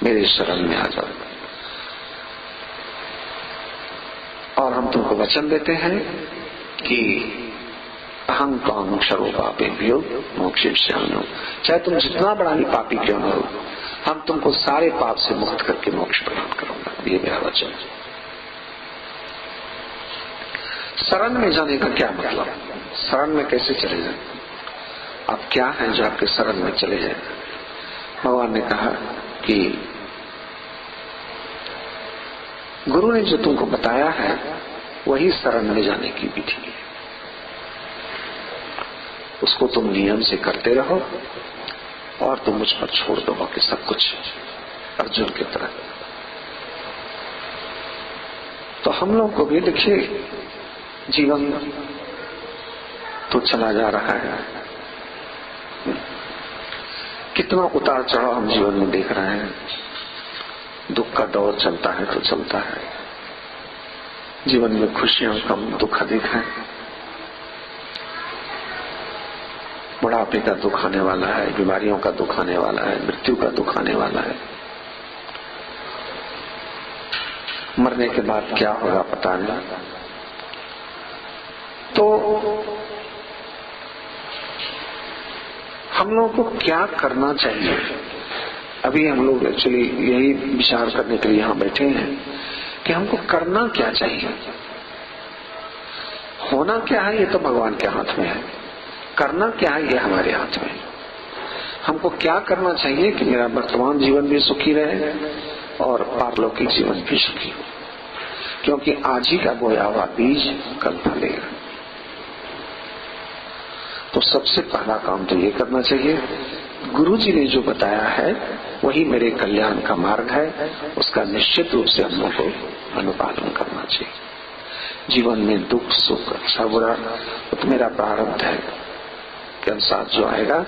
[SPEAKER 1] मेरे शरण में आ जाओ। और हम तुमको वचन देते हैं कि अहं त्वां क्षरो पापेभ्यो मोक्षयिष्यामि। चाहे तुम जितना बड़ा ही पापी क्यों न हो, हम तुमको सारे पाप से मुक्त करके मोक्ष प्रदान करूंगा। ये मेरा वचन। शरण में जाने का क्या मतलब? शरण में कैसे चले जाए? आप क्या हैं जो आपके शरण में चले जाए? भगवान ने कहा कि गुरु ने जो तुमको बताया है वही शरण में जाने की विधि है। उसको तुम नियम से करते रहो और तुम मुझ पर छोड़ दो बाकी सब कुछ, अर्जुन की तरह। तो हम लोग को भी देखिए, जीवन तो चला जा रहा है, कितना उतार चढ़ाव हम जीवन में देख रहे हैं। दुख का दौर चलता है तो चलता है, जीवन में खुशियां कम, दुख अधिक है। बुढ़ापे का दुख आने वाला है, बीमारियों का दुख आने वाला है, मृत्यु का दुख आने वाला है। मरने के बाद क्या होगा पता नहीं। तो हम लोगों को क्या करना चाहिए? अभी हम लोग एक्चुअली यही विचार करने के लिए यहाँ बैठे हैं कि हमको करना क्या चाहिए। होना क्या है ये तो भगवान के हाथ में है, करना क्या है ये हमारे हाथ में। हमको क्या करना चाहिए कि मेरा वर्तमान जीवन भी सुखी रहे और पारलौकिक जीवन भी सुखी हो, क्योंकि आज ही का बोया हुआ बीज कल फलेगा। तो सबसे पहला काम तो ये करना चाहिए, गुरु जी ने जो बताया है वही मेरे कल्याण का मार्ग है, उसका निश्चित रूप से हम लोग को अनुपालन करना चाहिए। जीवन में दुख सुख अच्छा बुरा तो मेरा प्रारब्ध है के अनुसार जो आएगा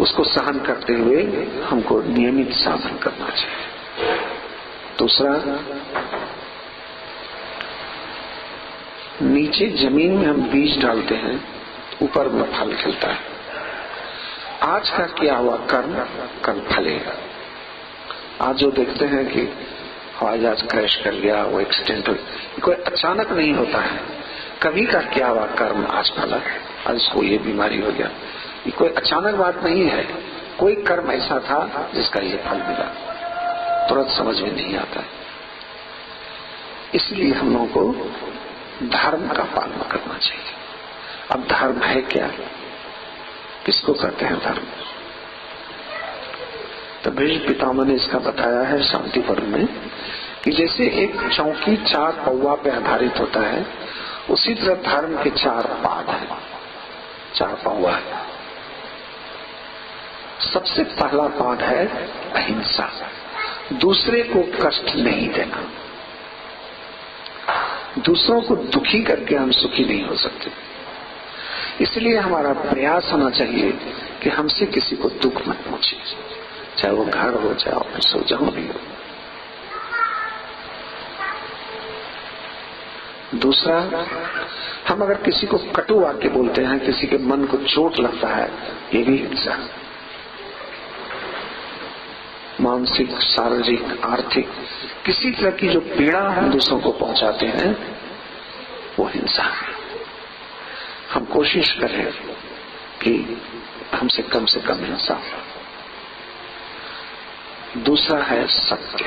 [SPEAKER 1] उसको सहन करते हुए हमको नियमित साधन करना चाहिए। दूसरा, नीचे जमीन में हम बीज डालते हैं, ऊपर में फल खिलता है। आज का किया हुआ कर्म कल फलेगा। आज जो देखते हैं कि हवाई जहाज क्रैश कर गया, वो एक्सीडेंट हो, कोई अचानक नहीं होता है। कभी का किया हुआ कर्म आज फला, आज इसको ये बीमारी हो गया, ये कोई अचानक बात नहीं है। कोई कर्म ऐसा था जिसका ये फल मिला, तुरंत समझ में नहीं आता है। इसलिए हम लोगों को धर्म का पालन करना चाहिए। अब धर्म है क्या, किसको कहते हैं धर्म? तो भीष्म पितामह ने इसका बताया है शांति पर्व में कि जैसे एक चौकी 4 पौवा पे आधारित होता है, उसी तरह धर्म के 4 पाद हैं, 4 पौवा है। सबसे पहला पाद है अहिंसा, दूसरे को कष्ट नहीं देना। दूसरों को दुखी करके हम सुखी नहीं हो सकते। इसलिए हमारा प्रयास होना चाहिए कि हमसे किसी को दुख मत पहुंचे, चाहे वो घर हो, चाहे ऑफिस हो, जहां भी हो। दूसरा, हम अगर किसी को कटु वाक्य बोलते हैं, किसी के मन को चोट लगता है, ये भी हिंसा। मानसिक, शारीरिक, आर्थिक किसी तरह की जो पीड़ा हम दूसरों को पहुंचाते हैं वो हिंसा है। हम कोशिश करें कि हमसे कम हिंसा हो। दूसरा है सत्य।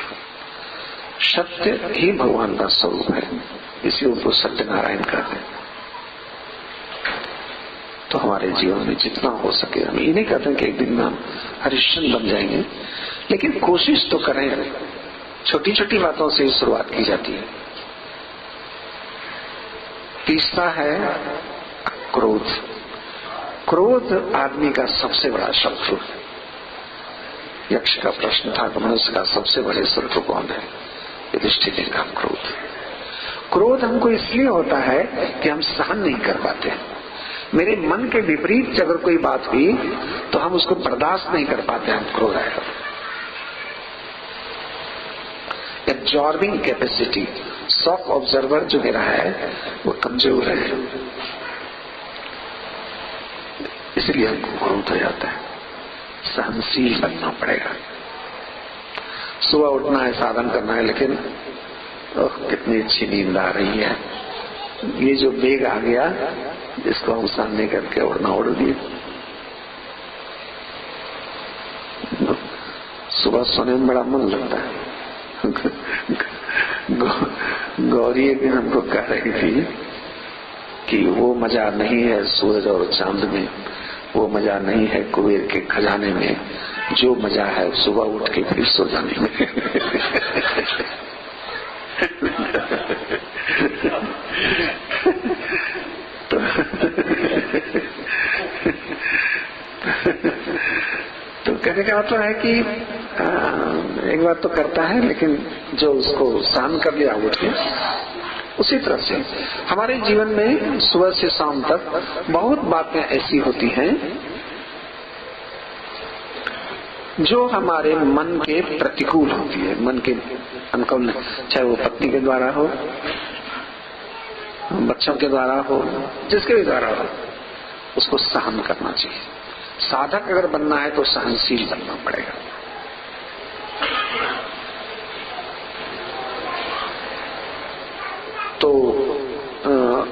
[SPEAKER 1] सत्य ही भगवान का स्वरूप है, इसलिए उनको सत्यनारायण कहते हैं। तो हमारे जीवन में जितना हो सके, हम ये नहीं कहते हैं कि एक दिन में हम हरिश्चंद्र बन जाएंगे, लेकिन कोशिश तो करें। छोटी छोटी बातों से ही शुरुआत की जाती है। तीसरा है क्रोध। क्रोध आदमी का सबसे बड़ा शत्रु है। यक्ष का प्रश्न था कि मनुष्य का सबसे बड़े शत्रु कौन है? युधिष्ठिर ने कहा क्रोध। क्रोध हमको इसलिए होता है कि हम सहन नहीं कर पाते। मेरे मन के विपरीत अगर कोई बात हुई तो हम उसको बर्दाश्त नहीं कर पाते, हम क्रोध आएगा। एब्जॉर्बिंग कैपेसिटी, शॉक ऑब्जर्वर जो मेरा है वो कमजोर है, इसलिए हमको क्रोध हो जाता है। सहनशील बनना पड़ेगा। सुबह उठना है, साधन करना है, लेकिन कितनी अच्छी नींद आ रही है, ये जो बेग आ गया इसको हम सामने करके उड़ना उड़ दिए। सुबह सोने में बड़ा मन लगता है। गौरी एक दिन हमको कह रही थी कि वो मजा नहीं है सूरज और चांद में, वो मजा नहीं है कुबेर के खजाने में, जो मजा है सुबह उठ के फिर सो जाने में। तो कहने का मतलब है कि एक बात तो करता है, लेकिन जो उसको सहन कर लिया उठ के, उसी तरह से हमारे जीवन में सुबह से शाम तक बहुत बातें ऐसी होती हैं जो हमारे मन के प्रतिकूल होती है, मन के अनुकूल, चाहे वो पत्नी के द्वारा हो, बच्चों के द्वारा हो, जिसके भी द्वारा हो, उसको सहन करना चाहिए। साधक अगर बनना है तो सहनशील बनना पड़ेगा। तो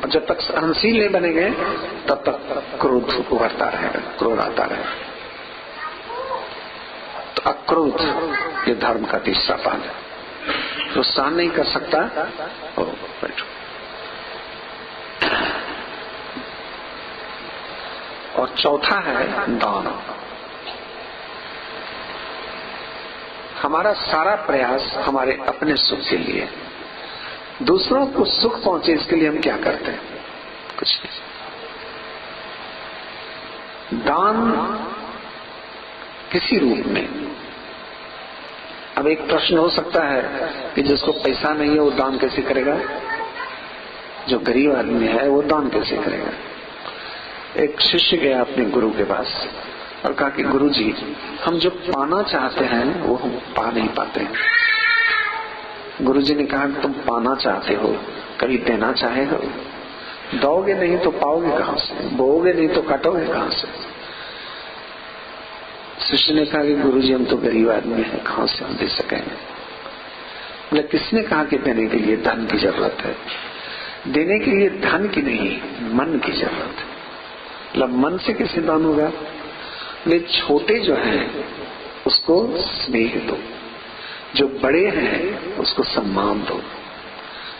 [SPEAKER 1] जब तक सहनशील नहीं बनेंगे तब तक क्रोध उभरता रहेगा, क्रोध आता रहेगा। तो अक्रोध ये धर्म का तीसरा पाल है। जो सहन नहीं कर सकता बैठो। और चौथा है दान। हमारा सारा प्रयास हमारे अपने सुख के लिए, दूसरों को सुख पहुंचे इसके लिए हम क्या करते हैं? कुछ नहीं। दान किसी रूप में। अब एक प्रश्न हो सकता है कि जिसको पैसा नहीं है वो दान कैसे करेगा? जो गरीब आदमी है वो दान कैसे करेगा? एक शिष्य गया अपने गुरु के पास और कहा कि गुरु जी, हम जो पाना चाहते हैं वो हम पा नहीं पाते। गुरु जी ने कहा कि तुम पाना चाहते हो, कभी देना चाहे हो? दोगे नहीं तो पाओगे कहां से? बोओगे नहीं तो काटोगे कहां से? शिष्य ने कहा कि गुरु जी, हम तो गरीब आदमी हैं, कहां से हम दे सकेंगे? बोले किसने कहा कि देने के लिए धन की जरूरत है? देने के लिए धन की नहीं, मन की जरूरत है। मतलब मन से कैसे दान होगा? ले छोटे जो हैं उसको स्नेह दो, जो बड़े हैं उसको सम्मान दो,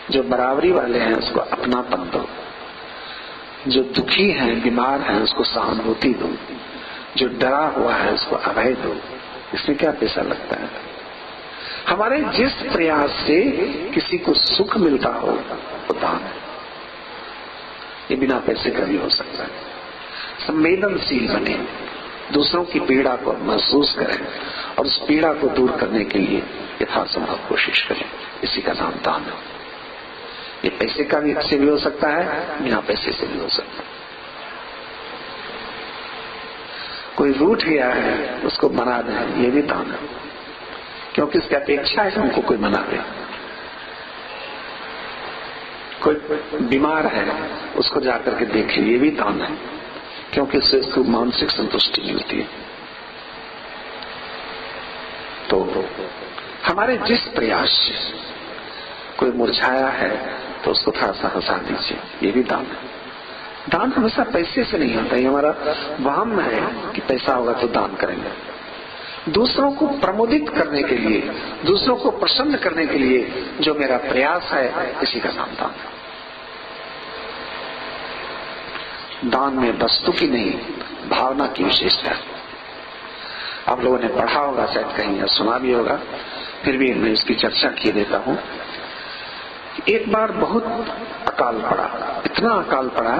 [SPEAKER 1] जो बराबरी वाले हैं उसको अपनापन दो, जो दुखी हैं, बीमार हैं उसको सहानुभूति दो, जो डरा हुआ है उसको अभय दो। इसमें क्या पैसा लगता है? हमारे जिस प्रयास से किसी को सुख मिलता हो वो दान है। ये बिना पैसे का भी हो सकता है। संवेदनशील बने, दूसरों की पीड़ा को महसूस करें और उस पीड़ा को दूर करने के लिए यथासंभव कोशिश करें। इसी का नाम दान है। ये पैसे का भी से भी हो सकता है, बिना पैसे से भी हो सकता है। कोई रूठ गया है, उसको मना दें, ये भी दान है, क्योंकि उसकी अपेक्षा है कि हमको कोई मना दे। कोई बीमार है, उसको जाकर के देखे, ये भी दान है, क्योंकि उससे उसको मानसिक संतुष्टि मिलती है। तो हमारे जिस प्रयास से कोई मुरझाया है तो उसको थोड़ा सा हंसा दीजिए, ये भी दान है। दान हमेशा पैसे से नहीं होता, ये हमारा वहम है कि पैसा होगा तो दान करेंगे। दूसरों को प्रमोदित करने के लिए, दूसरों को प्रसन्न करने के लिए जो मेरा प्रयास है, इसी का नाम दान है। दान में वस्तु की नहीं, भावना की विशेषता है। आप लोगों ने पढ़ा होगा शायद कहीं या सुना भी होगा, फिर भी मैं इसकी चर्चा किए देता हूँ। एक बार बहुत अकाल पड़ा, इतना अकाल पड़ा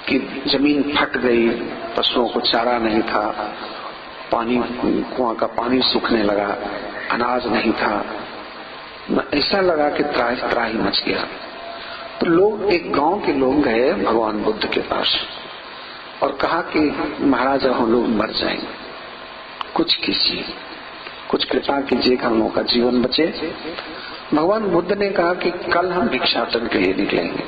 [SPEAKER 1] कि जमीन फट गई, पशुओं को चारा नहीं था, पानी, कुआं का पानी सूखने लगा, अनाज नहीं था, ऐसा लगा कि त्राही त्राही मच गया। तो लोग, एक गांव के लोग गए भगवान बुद्ध के पास और कहा कि महाराज हम लोग मर जाएंगे, कुछ कीजिए, कुछ कृपा कीजिए कि हम लोगों का जीवन बचे। भगवान बुद्ध ने कहा कि कल हम भिक्षाटन के लिए निकलेंगे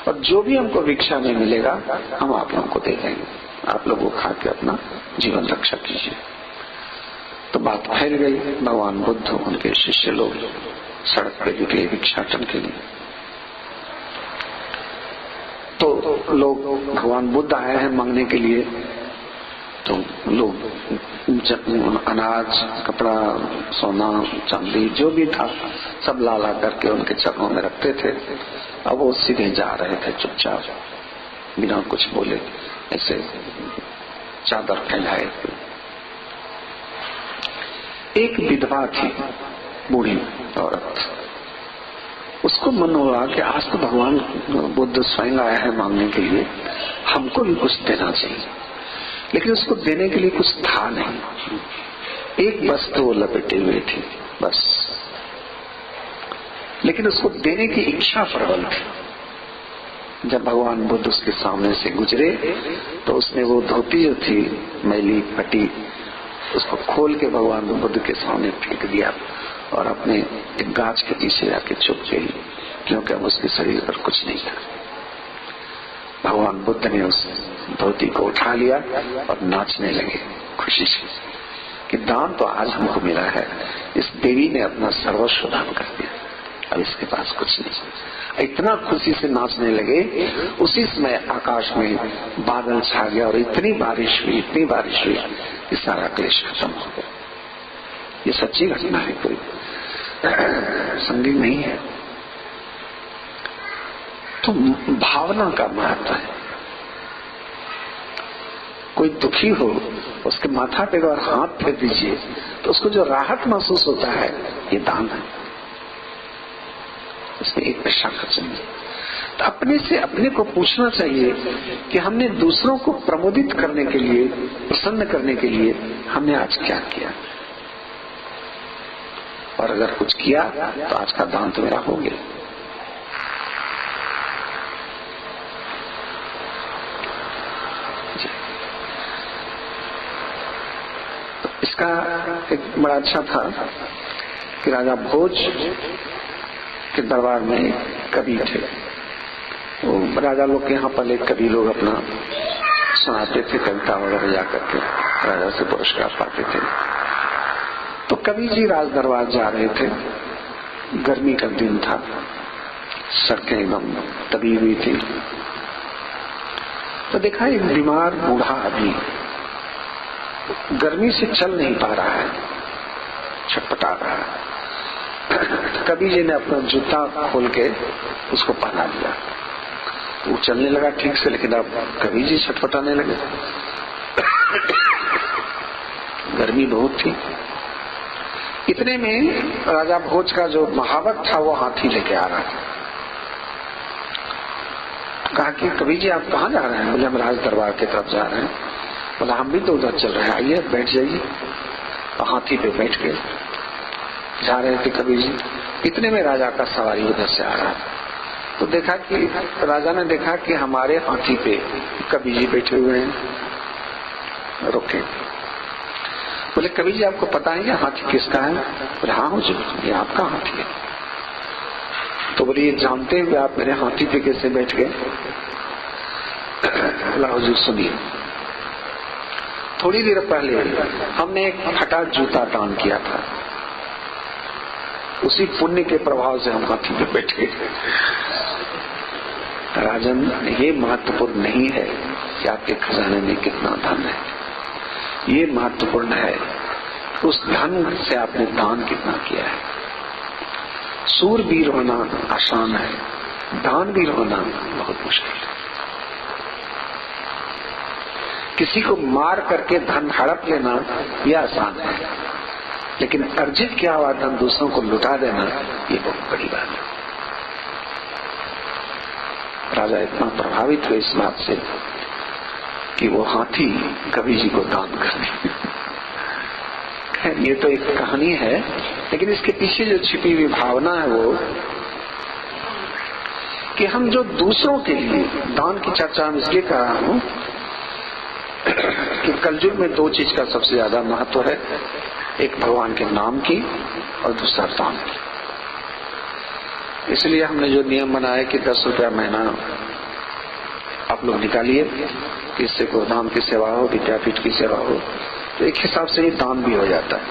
[SPEAKER 1] और जो भी हमको भिक्षा में मिलेगा हम आप लोगों को दे देंगे, आप लोग वो खा के अपना जीवन रक्षा कीजिए। तो बात फैल गई, भगवान बुद्ध, उनके शिष्य लोग सड़क पे निकले भिक्षाटन के लिए। तो लोग, भगवान बुद्ध आए हैं मांगने के लिए, तो लोग अनाज, कपड़ा, सोना, चांदी जो भी था सब ला ला करके उनके चरणों में रखते थे। अब वो सीधे जा रहे थे चुपचाप, बिना कुछ बोले, ऐसे चादर फैलाए। एक विधवा थी, बूढ़ी औरत, उसको मन हुआ कि आज तो भगवान बुद्ध स्वयं आया है मांगने के लिए, हमको भी कुछ देना चाहिए। लेकिन उसको देने के लिए कुछ था नहीं, एक वस्तु वो लपेटे हुए थी बस, लेकिन उसको देने की इच्छा प्रबल थी। जब भगवान बुद्ध उसके सामने से गुजरे तो उसने वो धोती जो थी मैली फटी, उसको खोल के भगवान बुद्ध के सामने फेंक दिया और अपने एक गाछ के पीछे जाके छुप गई, क्योंकि अब उसके शरीर पर कुछ नहीं था। भगवान बुद्ध ने उस धोती को उठा लिया और नाचने लगे खुशी से कि दान तो आज हमको मिला है, इस देवी ने अपना सर्वस्व दान कर दिया, अब इसके पास कुछ नहीं। इतना खुशी से नाचने लगे, उसी समय आकाश में बादल छा गया और इतनी बारिश हुई, इतनी बारिश हुई कि सारा क्लेश खत्म हो गया। ये सच्ची घटना है, कोई संगीत नहीं है। तो भावना का महत्व है। कोई दुखी हो, उसके माथा पे अगर हाथ फेर दीजिए तो उसको जो राहत महसूस होता है, ये दान है। इसमें एक पैसा खर्च नहीं। तो अपने से अपने को पूछना चाहिए कि हमने दूसरों को प्रमोदित करने के लिए, प्रसन्न करने के लिए हमने आज क्या किया, और अगर कुछ किया तो आज का दान तो मेरा हो गया। इसका एक बड़ा अच्छा था कि राजा भोज के दरबार में कवि थे। वो राजा लोग के यहाँ पहले कवि लोग अपना सुनाते थे, कविता वगैरह जा करके राजा से पुरस्कार पाते थे। तो कवि जी राज दरबार जा रहे थे, गर्मी का दिन था, सड़कें एकदम तबी हुई थी। तो देखा एक बीमार बूढ़ा आदमी गर्मी से चल नहीं पा रहा है, छटपटा रहा है। कवि जी ने अपना जूता खोल के उसको पहना दिया, वो चलने लगा ठीक से, लेकिन अब कवि जी छटपटाने लगे। गर्मी बहुत थी। इतने में राजा भोज का जो महावत था वो हाथी लेके आ रहा था। कहा कि कवि जी आप कहाँ जा रहे हैं? बोले हम राज दरबार की तरफ जा रहे हैं। बोला हम भी तो उधर चल रहे हैं, आइए बैठ जाइए। तो हाथी पे बैठ के जा रहे थे कवि जी। इतने में राजा का सवारी उधर से आ रहा था। तो देखा कि राजा ने देखा कि हमारे हाथी पे कवि जी बैठे हुए हैं। रुके, बोले कवि जी आपको पता है ये हाथी किसका है? बोले हाँ हुजूर ये आपका हाथी है। तो बोले ये जानते हुए आप मेरे हाथी पे कैसे बैठ गए? बोला हुजूर सुनिए, थोड़ी देर पहले हमने एक फटा जूता दान किया था, उसी पुण्य के प्रभाव से हम हाथी पे बैठ गए। राजन, ये महत्वपूर्ण नहीं है कि आपके खजाने में कितना धन है, ये महत्वपूर्ण है उस धन से आपने दान कितना किया है। सूरवीर होना आसान है, दानवीर होना बहुत मुश्किल है। किसी को मार करके धन हड़प लेना यह आसान है, लेकिन अर्जित किया हुआ धन दूसरों को लुटा देना ये बहुत बड़ी बात है। राजा इतना प्रभावित हुए इस बात से कि वो हाथी कवि जी को दान करने। ये तो एक कहानी है, लेकिन इसके पीछे जो छिपी हुई भावना है वो कि हम जो दूसरों के लिए दान की चर्चा हम इसलिए कर रहा हूं कि कलयुग में दो चीज का सबसे ज्यादा महत्व है, एक भगवान के नाम की और दूसरा दान की। इसलिए हमने जो नियम बनाया कि 10 रुपया महीना आप लोग निकालिए कि इससे गोधाम की सेवा हो, विद्यापीठ की सेवा हो, तो एक हिसाब से ये दान भी हो जाता है।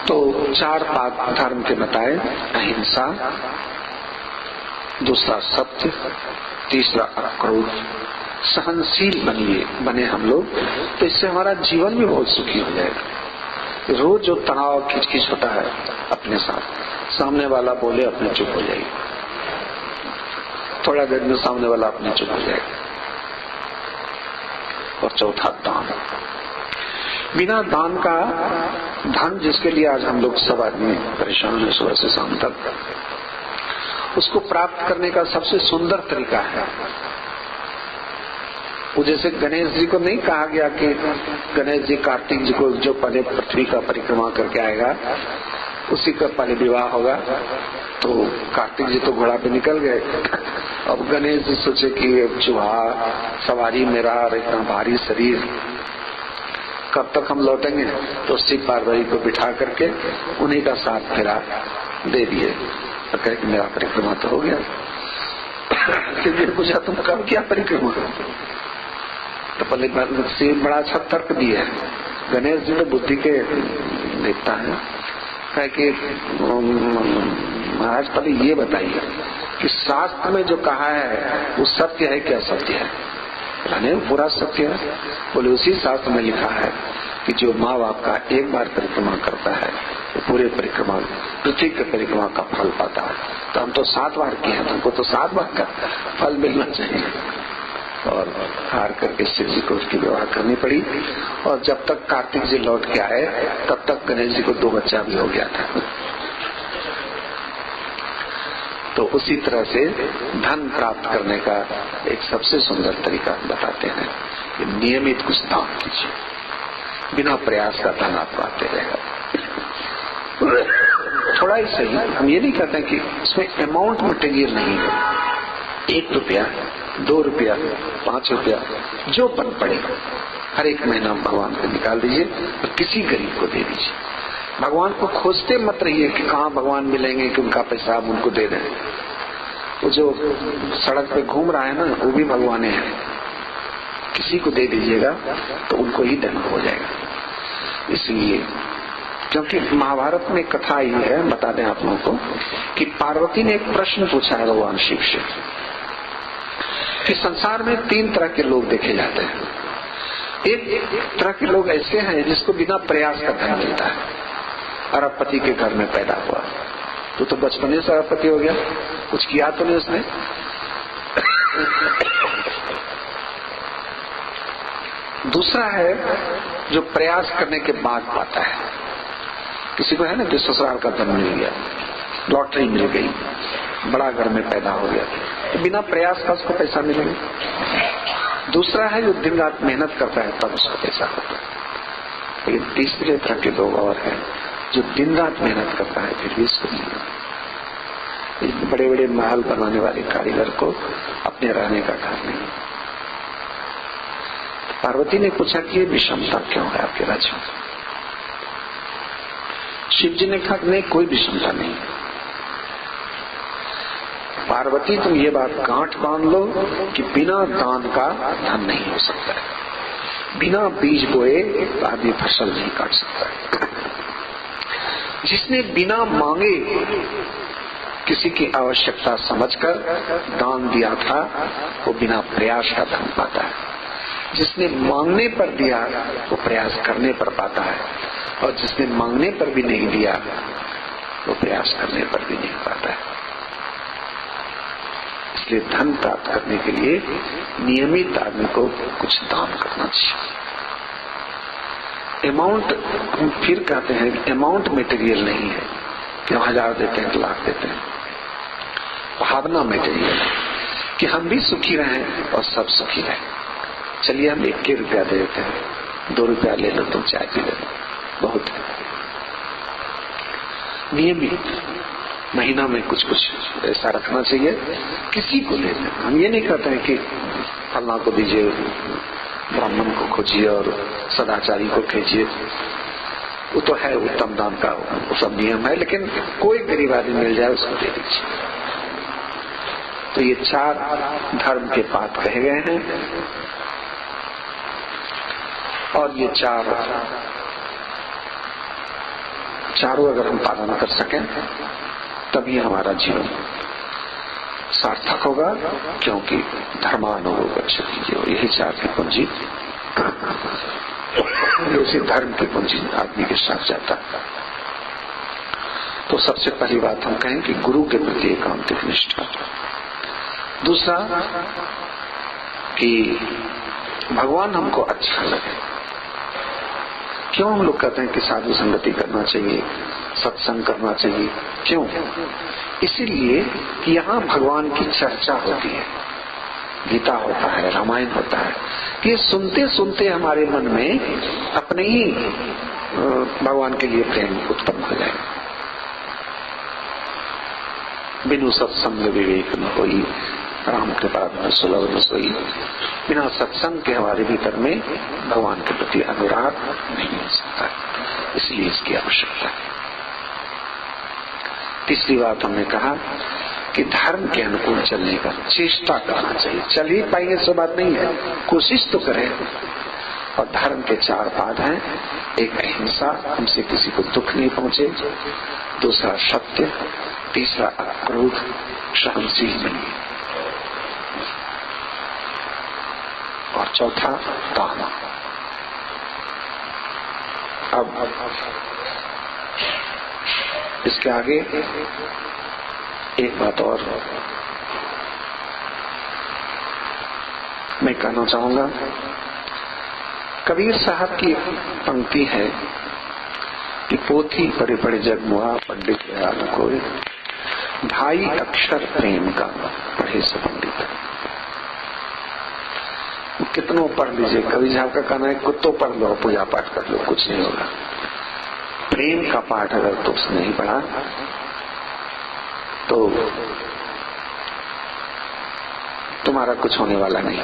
[SPEAKER 1] तो 4 पाद धर्म के बताए, अहिंसा, दूसरा सत्य, तीसरा अक्रोध, सहनशील बने हम लोग, तो इससे हमारा जीवन भी बहुत सुखी हो जाएगा। रोज जो तनाव खिचखिच होता है अपने साथ, सामने वाला बोले अपने चुप हो जाएगी, थोड़ा देर में सामने वाला अपने चुप हो जाएगा। और चौथा दान, बिना दान का धन जिसके लिए आज हम लोग सब आदमी परेशान है सुबह से शाम तक, उसको प्राप्त करने का सबसे सुंदर तरीका है वो, जैसे गणेश जी को नहीं कहा गया कि गणेश जी कार्तिक जी को जो पहले पृथ्वी का परिक्रमा करके आएगा उसी का पहले विवाह होगा। तो कार्तिक जी तो घोड़ा पे निकल गए, अब गणेश जी सोचे कि चूहा सवारी मेरा और इतना भारी शरीर कब तक हम लौटेंगे, तो शिव पार्वती को बिठा करके उन्हीं का साथ फेरा दे दिए और कहे कि मेरा परिक्रमा तो हो गया। फिर पूछा तुम कब किया परिक्रमा? तो पहले शिव बड़ा अच्छा तर्क दिया है, गणेश जी तो बुद्धि के देवता है, कहे कि महाराज पहले ये बताइए कि शास्त्र में जो कहा है वो सत्य है क्या असत्य है? यानी पूरा सत्य है। बोले उसी शास्त्र में लिखा है कि जो माँ बाप का एक बार परिक्रमा करता है वो पूरे परिक्रमा पृथ्वी के परिक्रमा का फल पाता है। तो हम तो 7 बार किए हैं, तुमको तो 7 बार का फल मिलना चाहिए। और हार करके शिव जी को उसकी व्यवहार करनी पड़ी, और जब तक कार्तिक जी लौट के आए तब तक गणेश जी को 2 बच्चा भी हो गया था। तो उसी तरह से धन प्राप्त करने का एक सबसे सुंदर तरीका बताते हैं कि नियमित कुछ दान कीजिए, बिना प्रयास का धन आप पाते रहेगा। थोड़ा ही सही, हम ये नहीं कहते कि इसमें अमाउंट मटेरियल नहीं है, 1 रुपया 2 रुपया 5 रुपया जो बन पड़ेगा हर एक महीना भगवान को निकाल दीजिए और किसी गरीब को दे दीजिए। भगवान को खोजते मत रहिए कि कहाँ भगवान मिलेंगे कि उनका पैसा आप उनको दे दें। वो जो सड़क पे घूम रहा है ना वो भी भगवान है, किसी को दे दीजिएगा तो उनको ही धन हो जाएगा। इसलिए क्योंकि महाभारत में कथा ये है, बता दें आप लोगों को, कि पार्वती ने एक प्रश्न पूछा है भगवान शिव से कि संसार में 3 तरह के लोग देखे जाते हैं। एक तरह के लोग ऐसे हैं जिसको बिना प्रयास का धन मिलता है, अरबपति के घर में पैदा हुआ, तो बचपने से अरबपति हो गया, कुछ किया तो नहीं उसने। दूसरा है जो प्रयास करने के बाद पाता है, किसी को है ना कि ससुराल का धन मिल गया, लॉटरी मिल गई, बड़ा घर में पैदा हो गया, तो बिना प्रयास का उसको पैसा मिलेगा। दूसरा है जो दिन रात मेहनत करता है तब उसको पैसा होता है। लेकिन तीसरे तरह के लोग और हैं जो दिन रात मेहनत करता है फिर भी इसको नहीं मिलता। बड़े बड़े महल बनाने वाले कारीगर को अपने रहने का घर नहीं। पार्वती ने पूछा कि ये विषमता क्यों है आपके राज्य में? शिव जी ने कहा नहीं, कोई विषमता नहीं। पार्वती तुम ये बात गांठ बांध लो कि बिना दान का धन नहीं हो सकता है, बिना बीज बोए आदमी फसल नहीं काट सकता है। जिसने बिना मांगे किसी की आवश्यकता समझकर दान दिया था वो बिना प्रयास का धन पाता है। जिसने मांगने पर दिया वो प्रयास करने पर पाता है, और जिसने मांगने पर भी नहीं दिया वो प्रयास करने पर भी नहीं पाता है। इसलिए धन प्राप्त करने के लिए नियमित आदमी को कुछ दान करना चाहिए। अमाउंट, हम फिर कहते हैं कि अमाउंट मटेरियल नहीं है कि हम 1000 देते हैं, 1 लाख देते हैं। भावना मटेरियल है कि हम भी सुखी रहें और सब सुखी रहें। चलिए हम 1 रुपया दे देते हैं, 2 रुपया ले लो, तुम चाय पी लो, बहुत है। नियमित महीना में कुछ कुछ ऐसा रखना चाहिए, किसी को दे दें। हम ये नहीं कहते हैं कि फलना को दीजिए, ब्राह्मण को खोजिए और सदाचारी को खींचिए, वो तो है उत्तम दान का वो सब नियम है, लेकिन कोई गरीब आदमी मिल जाए उसको दे दीजिए। तो ये 4 धर्म के पाठ कहे गए हैं, और ये चारों अगर हम पालन कर सकें तभी हमारा जीवन सार्थक होगा, क्योंकि धर्मानुगो गच्छति, यही 4 की पूंजी, उसी धर्म की पूंजी आदमी के साथ जाता है। तो सबसे पहली बात हम कहें कि गुरु के प्रति एकांतिक निष्ठा। दूसरा कि भगवान हमको अच्छा लगे। क्यों हम लोग कहते हैं कि साधु संगति करना चाहिए, सत्संग करना चाहिए? क्यों? इसीलिए कि यहाँ भगवान की चर्चा होती है, गीता होता है, रामायण होता है, कि सुनते सुनते हमारे मन में अपने ही भगवान के लिए प्रेम उत्पन्न हो जाए। बिनु सत्संग विवेक न होई, राम के बाद में सुलभ न सोई। बिना सत्संग के हमारे भीतर में भगवान के प्रति अनुराग नहीं हो सकता, इसलिए इसकी आवश्यकता है। तीसरी बात हमने कहा कि धर्म के अनुकूल चलने का चेष्टा करना चाहिए। चल ही पाएंगे सो बात नहीं है, कोशिश तो करें। और धर्म के 4 पाद हैं। एक अहिंसा, हमसे किसी को दुख नहीं पहुंचे। दूसरा सत्य, तीसरा अक्रोध, सहनशील बनिए, और चौथा दान। अब इसके आगे एक बात और मैं कहना चाहूंगा। कबीर साहब की पंक्ति है कि पोथी पढ़े पढ़े जग मुआ, पंडित दयाल कोय, ढाई अक्षर प्रेम का पढ़े से पंडित। कितनों पढ़ लीजिए, कवि साहब का कहना है कुत्तों पढ़ लो, पूजा पाठ कर लो, कुछ नहीं होगा। प्रेम का पाठ अगर तुमने नहीं पढ़ा तो तुम्हारा कुछ होने वाला नहीं।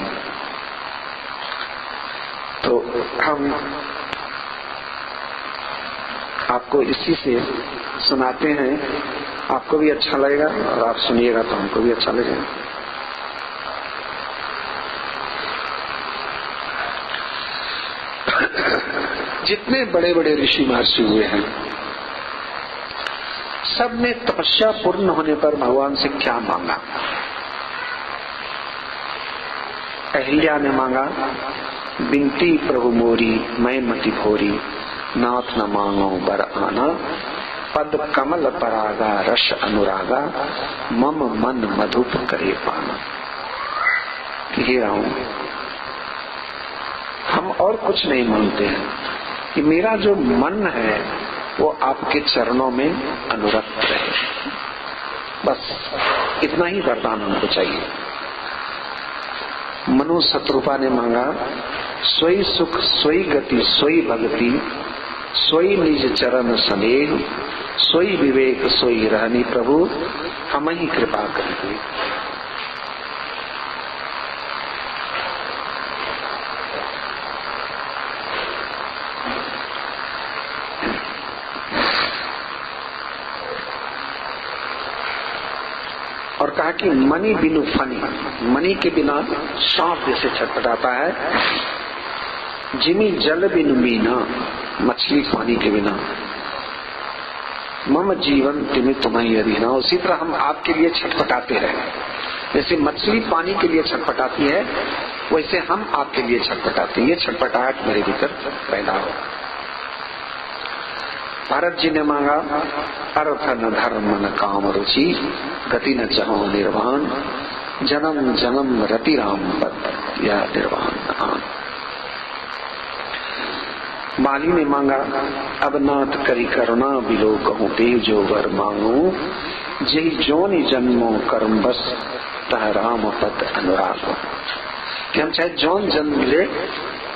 [SPEAKER 1] तो हम आपको इसी से सुनाते हैं, आपको भी अच्छा लगेगा और आप सुनिएगा तो हमको भी अच्छा लगेगा। जितने बड़े बड़े ऋषि महर्षि हुए हैं, सब ने तपस्या पूर्ण होने पर भगवान से क्या मांगा? अहिल्या ने मांगा, बिनती प्रभु मोरी मैं मति भोरी, नाथ न मांगो बर आना, पद कमल परागा रस अनुरागा, मम मन मधुप करे पाना। हे राम, हम और कुछ नहीं मांगते हैं कि मेरा जो मन है वो आपके चरणों में अनुरक्त रहे, बस इतना ही वरदान हमको चाहिए। मनु शत्रुपा ने मांगा, सोई सुख सोई गति सोई भगति, सोई निज चरण स्नेह, सोई विवेक सोई रहनी प्रभु, हम ही कृपा करेंगे। और कहा कि मणि बिनु फनी, मणि के बिना सांप जैसे छटपटाता है, जिमी जल बिनु मीना, मछली पानी के बिना, मम जीवन तिमि तुम्हें अधीना। उसी तरह हम आपके लिए छटपटाते रहे, जैसे मछली पानी के लिए छटपटाती है वैसे हम आपके लिए छटपटाते हैं। ये छटपटाहट मेरे भीतर पैदा हो। भारत जी ने मांगा अर्थ न धर्म न काम रुचि, गति न चाहो निर्वाण, जन्म जन्म रति राम पद या निर्वाण आन। माली ने मांगा अब नाथ करी करुणा बिलो कहूँ देव जो वर मांगू, जय जोनि जन्मो कर्म बस तह राम पद अनुराग। कि हम चाहे जौन जन्म मिले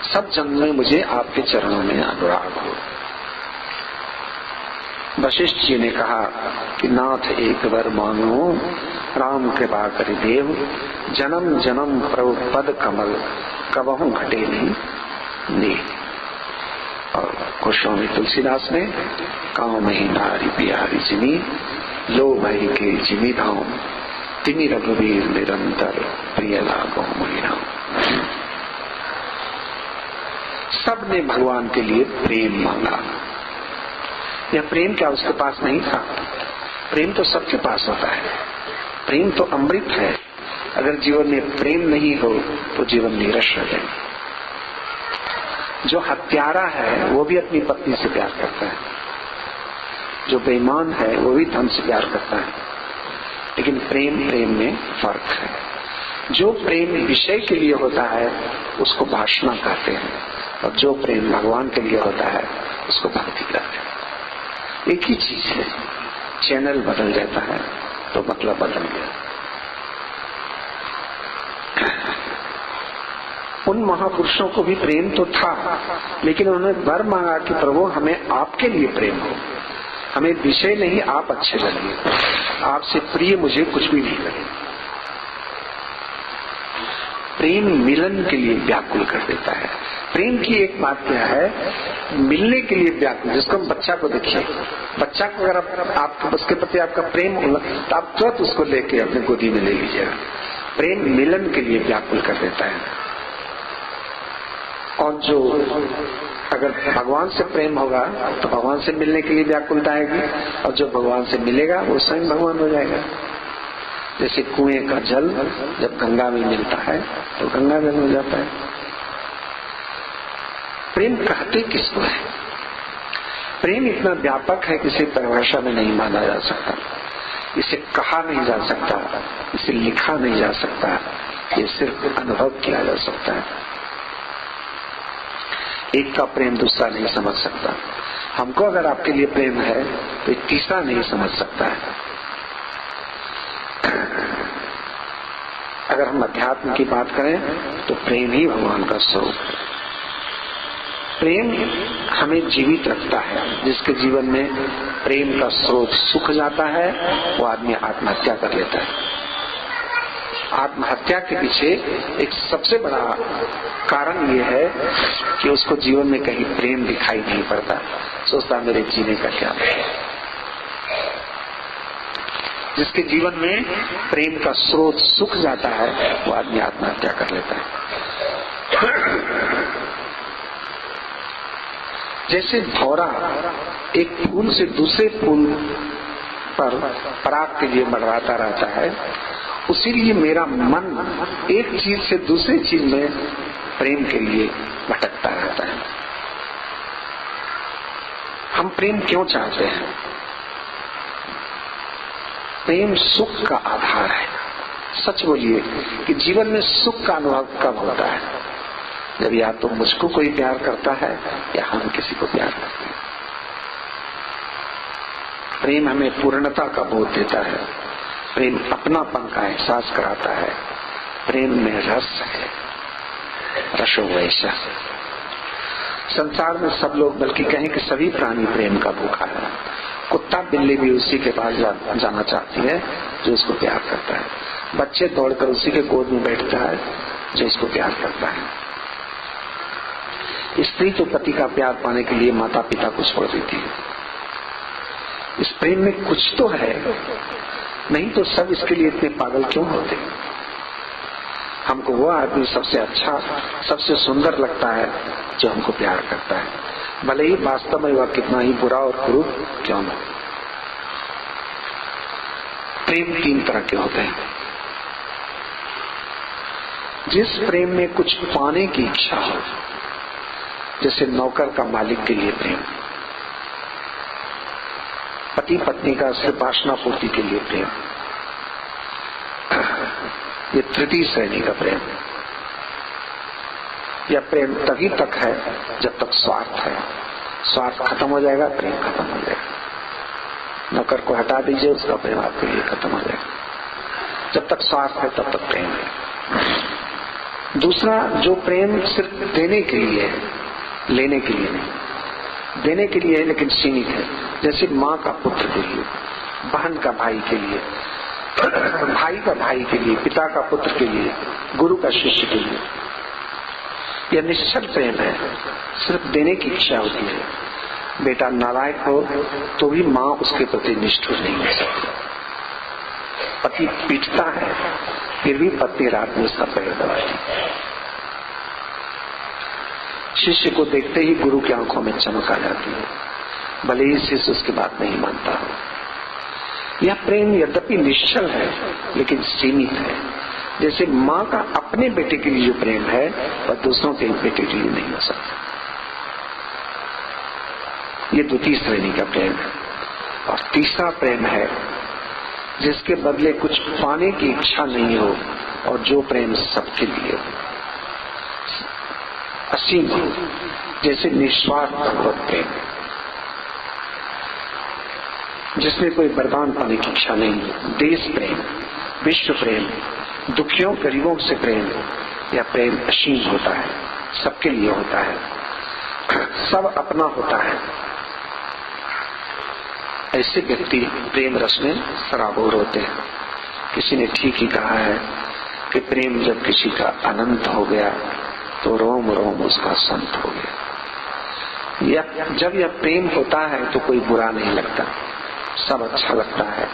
[SPEAKER 1] सब जन्म में मुझे आपके चरणों में अनुराग हो। वशिष्ठ जी ने कहा कि नाथ एक वर मांगो, राम कृपा करि देव, जन्म जन्म प्रभु पद कमल कबहू घटे नहीं। और गोस्वामी तुलसीदास ने काव मही नारी बिहारी जिमी, लो भई के जिमी धाम, तिमी रघुवीर निरंतर प्रिय लागो मोहि राम। सब ने भगवान के लिए प्रेम मांगा। यह प्रेम क्या उसके पास नहीं था? प्रेम तो सबके पास होता है। प्रेम तो अमृत है। अगर जीवन में प्रेम नहीं हो तो जीवन नीरस हो जाए। जो हत्यारा है वो भी अपनी पत्नी से प्यार करता है, जो बेईमान है वो भी धन से प्यार करता है, लेकिन प्रेम में फर्क है। जो प्रेम विषय के लिए होता है उसको वासना कहते हैं, और जो प्रेम भगवान के लिए होता है उसको भक्ति कहते हैं। एक ही चीज है, चैनल बदल जाता है तो मतलब बदल गया। उन महापुरुषों को भी प्रेम तो था, लेकिन उन्होंने वर मांगा कि प्रभु हमें आपके लिए प्रेम हो, हमें विषय नहीं आप अच्छे लगे, आपसे प्रिय मुझे कुछ भी नहीं लगे। प्रेम मिलन के लिए व्याकुल कर देता है। प्रेम की एक बात क्या है, मिलने के लिए व्याकुल। जिसको हम बच्चा को देखिए, बच्चा को अगर आपको उसके प्रति आपका प्रेम होगा तो आप तुरंत उसको लेके अपने गोदी में ले लीजिएगा। प्रेम मिलन के लिए व्याकुल कर देता है। और जो अगर भगवान से प्रेम होगा तो भगवान से मिलने के लिए व्याकुलता आएगी, और जो भगवान से मिलेगा वो स्वयं भगवान हो जाएगा। जैसे कुएं का जल जब गंगा में मिलता है तो गंगा जल हो जाता है। प्रेम कहते किसको है? प्रेम इतना व्यापक है कि इसे परिभाषा में नहीं माना जा सकता, इसे कहा नहीं जा सकता, इसे लिखा नहीं जा सकता, ये सिर्फ अनुभव किया जा सकता है। एक का प्रेम दूसरा नहीं समझ सकता। हमको अगर आपके लिए प्रेम है तो एक तीसरा नहीं समझ सकता है। अगर हम अध्यात्म की बात करें तो प्रेम ही भगवान का स्वरूप है। प्रेम हमें जीवित रखता है। जिसके जीवन में प्रेम का स्रोत सूख जाता है वो आदमी आत्महत्या कर लेता है। आत्महत्या के पीछे एक सबसे बड़ा कारण ये है कि उसको जीवन में कहीं प्रेम दिखाई नहीं पड़ता। सोचता मेरे जीने का क्या मतलब। जिसके जीवन में प्रेम का स्रोत सूख जाता है वो आदमी आत्महत्या कर लेता है। जैसे भौरा एक फूल से दूसरे फूल पर पराग के लिए मंडराता रहता है, उसीलिए मेरा मन एक चीज से दूसरी चीज में प्रेम के लिए भटकता रहता है। हम प्रेम क्यों चाहते हैं? प्रेम सुख का आधार है। सच बोलिए कि जीवन में सुख का अनुभव कब होता है? जब या तो मुझको कोई प्यार करता है या हम किसी को प्यार करते हैं। प्रेम हमें पूर्णता का बोध देता है। प्रेम अपनापन का एहसास कराता है। प्रेम में रस है, रसो वैसा। संसार में सब लोग, बल्कि कहें कि सभी प्राणी प्रेम का भूखा है। कुत्ता बिल्ली भी उसी के पास जाना चाहती है जो इसको प्यार करता है। बच्चे दौड़कर उसी के गोद में बैठता है जो इसको प्यार करता है। स्त्री तो पति का प्यार पाने के लिए माता पिता को छोड़ देती है। इस प्रेम में कुछ तो है, नहीं तो सब इसके लिए इतने पागल क्यों होते। हमको वो आदमी सबसे अच्छा, सबसे सुंदर लगता है जो हमको प्यार करता है, भले ही वास्तव में वह कितना ही बुरा और क्रूर क्यों न। प्रेम 3 तरह के होते हैं। जिस प्रेम में कुछ पाने की इच्छा हो, जैसे नौकर का मालिक के लिए प्रेम, पति पत्नी का सिर्फ वासना पूर्ति के लिए प्रेम, ये तृतीय श्रेणी का प्रेम। यह प्रेम तभी तक है जब तक स्वार्थ है। स्वार्थ खत्म हो जाएगा, प्रेम खत्म हो जाएगा। नौकर को हटा दीजिए, उसका प्रेम आपके लिए खत्म हो जाएगा। जब तक स्वार्थ है तब तक प्रेम है। दूसरा, जो प्रेम सिर्फ देने के लिए है, लेने के लिए नहीं। देने के लिए है लेकिन सीमित है, जैसे माँ का पुत्र के लिए, बहन का भाई के लिए, भाई का भाई के लिए, पिता का पुत्र के लिए, गुरु का शिष्य के लिए। यह निश्चल प्रेम है, सिर्फ देने की इच्छा होती है। बेटा नालायक हो तो भी माँ उसके प्रति निष्ठुर नहीं हो सकती। पति पीटता है फिर भी पत्नी रात में उसका पैर दबाती है। शिष्य को देखते ही गुरु की आंखों में चमक आ जाती है, भले ही शिष्य उसकी बात नहीं मानता हो। यह प्रेम यद्यपि निश्चल है लेकिन सीमित है। जैसे माँ का अपने बेटे के लिए जो प्रेम है वह दूसरों के बेटे के लिए नहीं हो सकता। ये द्वितीय श्रेणी का प्रेम है। और तीसरा प्रेम है जिसके बदले कुछ पाने की इच्छा नहीं हो और जो प्रेम सबके लिए हो, असीम हो, जैसे निस्वार्थ भगवत प्रेम, जिसमें कोई वरदान पाने की इच्छा नहीं। देश प्रेम, विश्व प्रेम, दुखियों गरीबों से प्रेम, यह प्रेम असीम होता है, सबके लिए होता है, सब अपना होता है। ऐसे व्यक्ति प्रेम रस में सराबोर होते हैं। किसी ने ठीक ही कहा है कि प्रेम जब किसी का अनंत हो गया तो रोम रोम उसका संत हो गया। जब यह प्रेम होता है तो कोई बुरा नहीं लगता, सब अच्छा लगता है।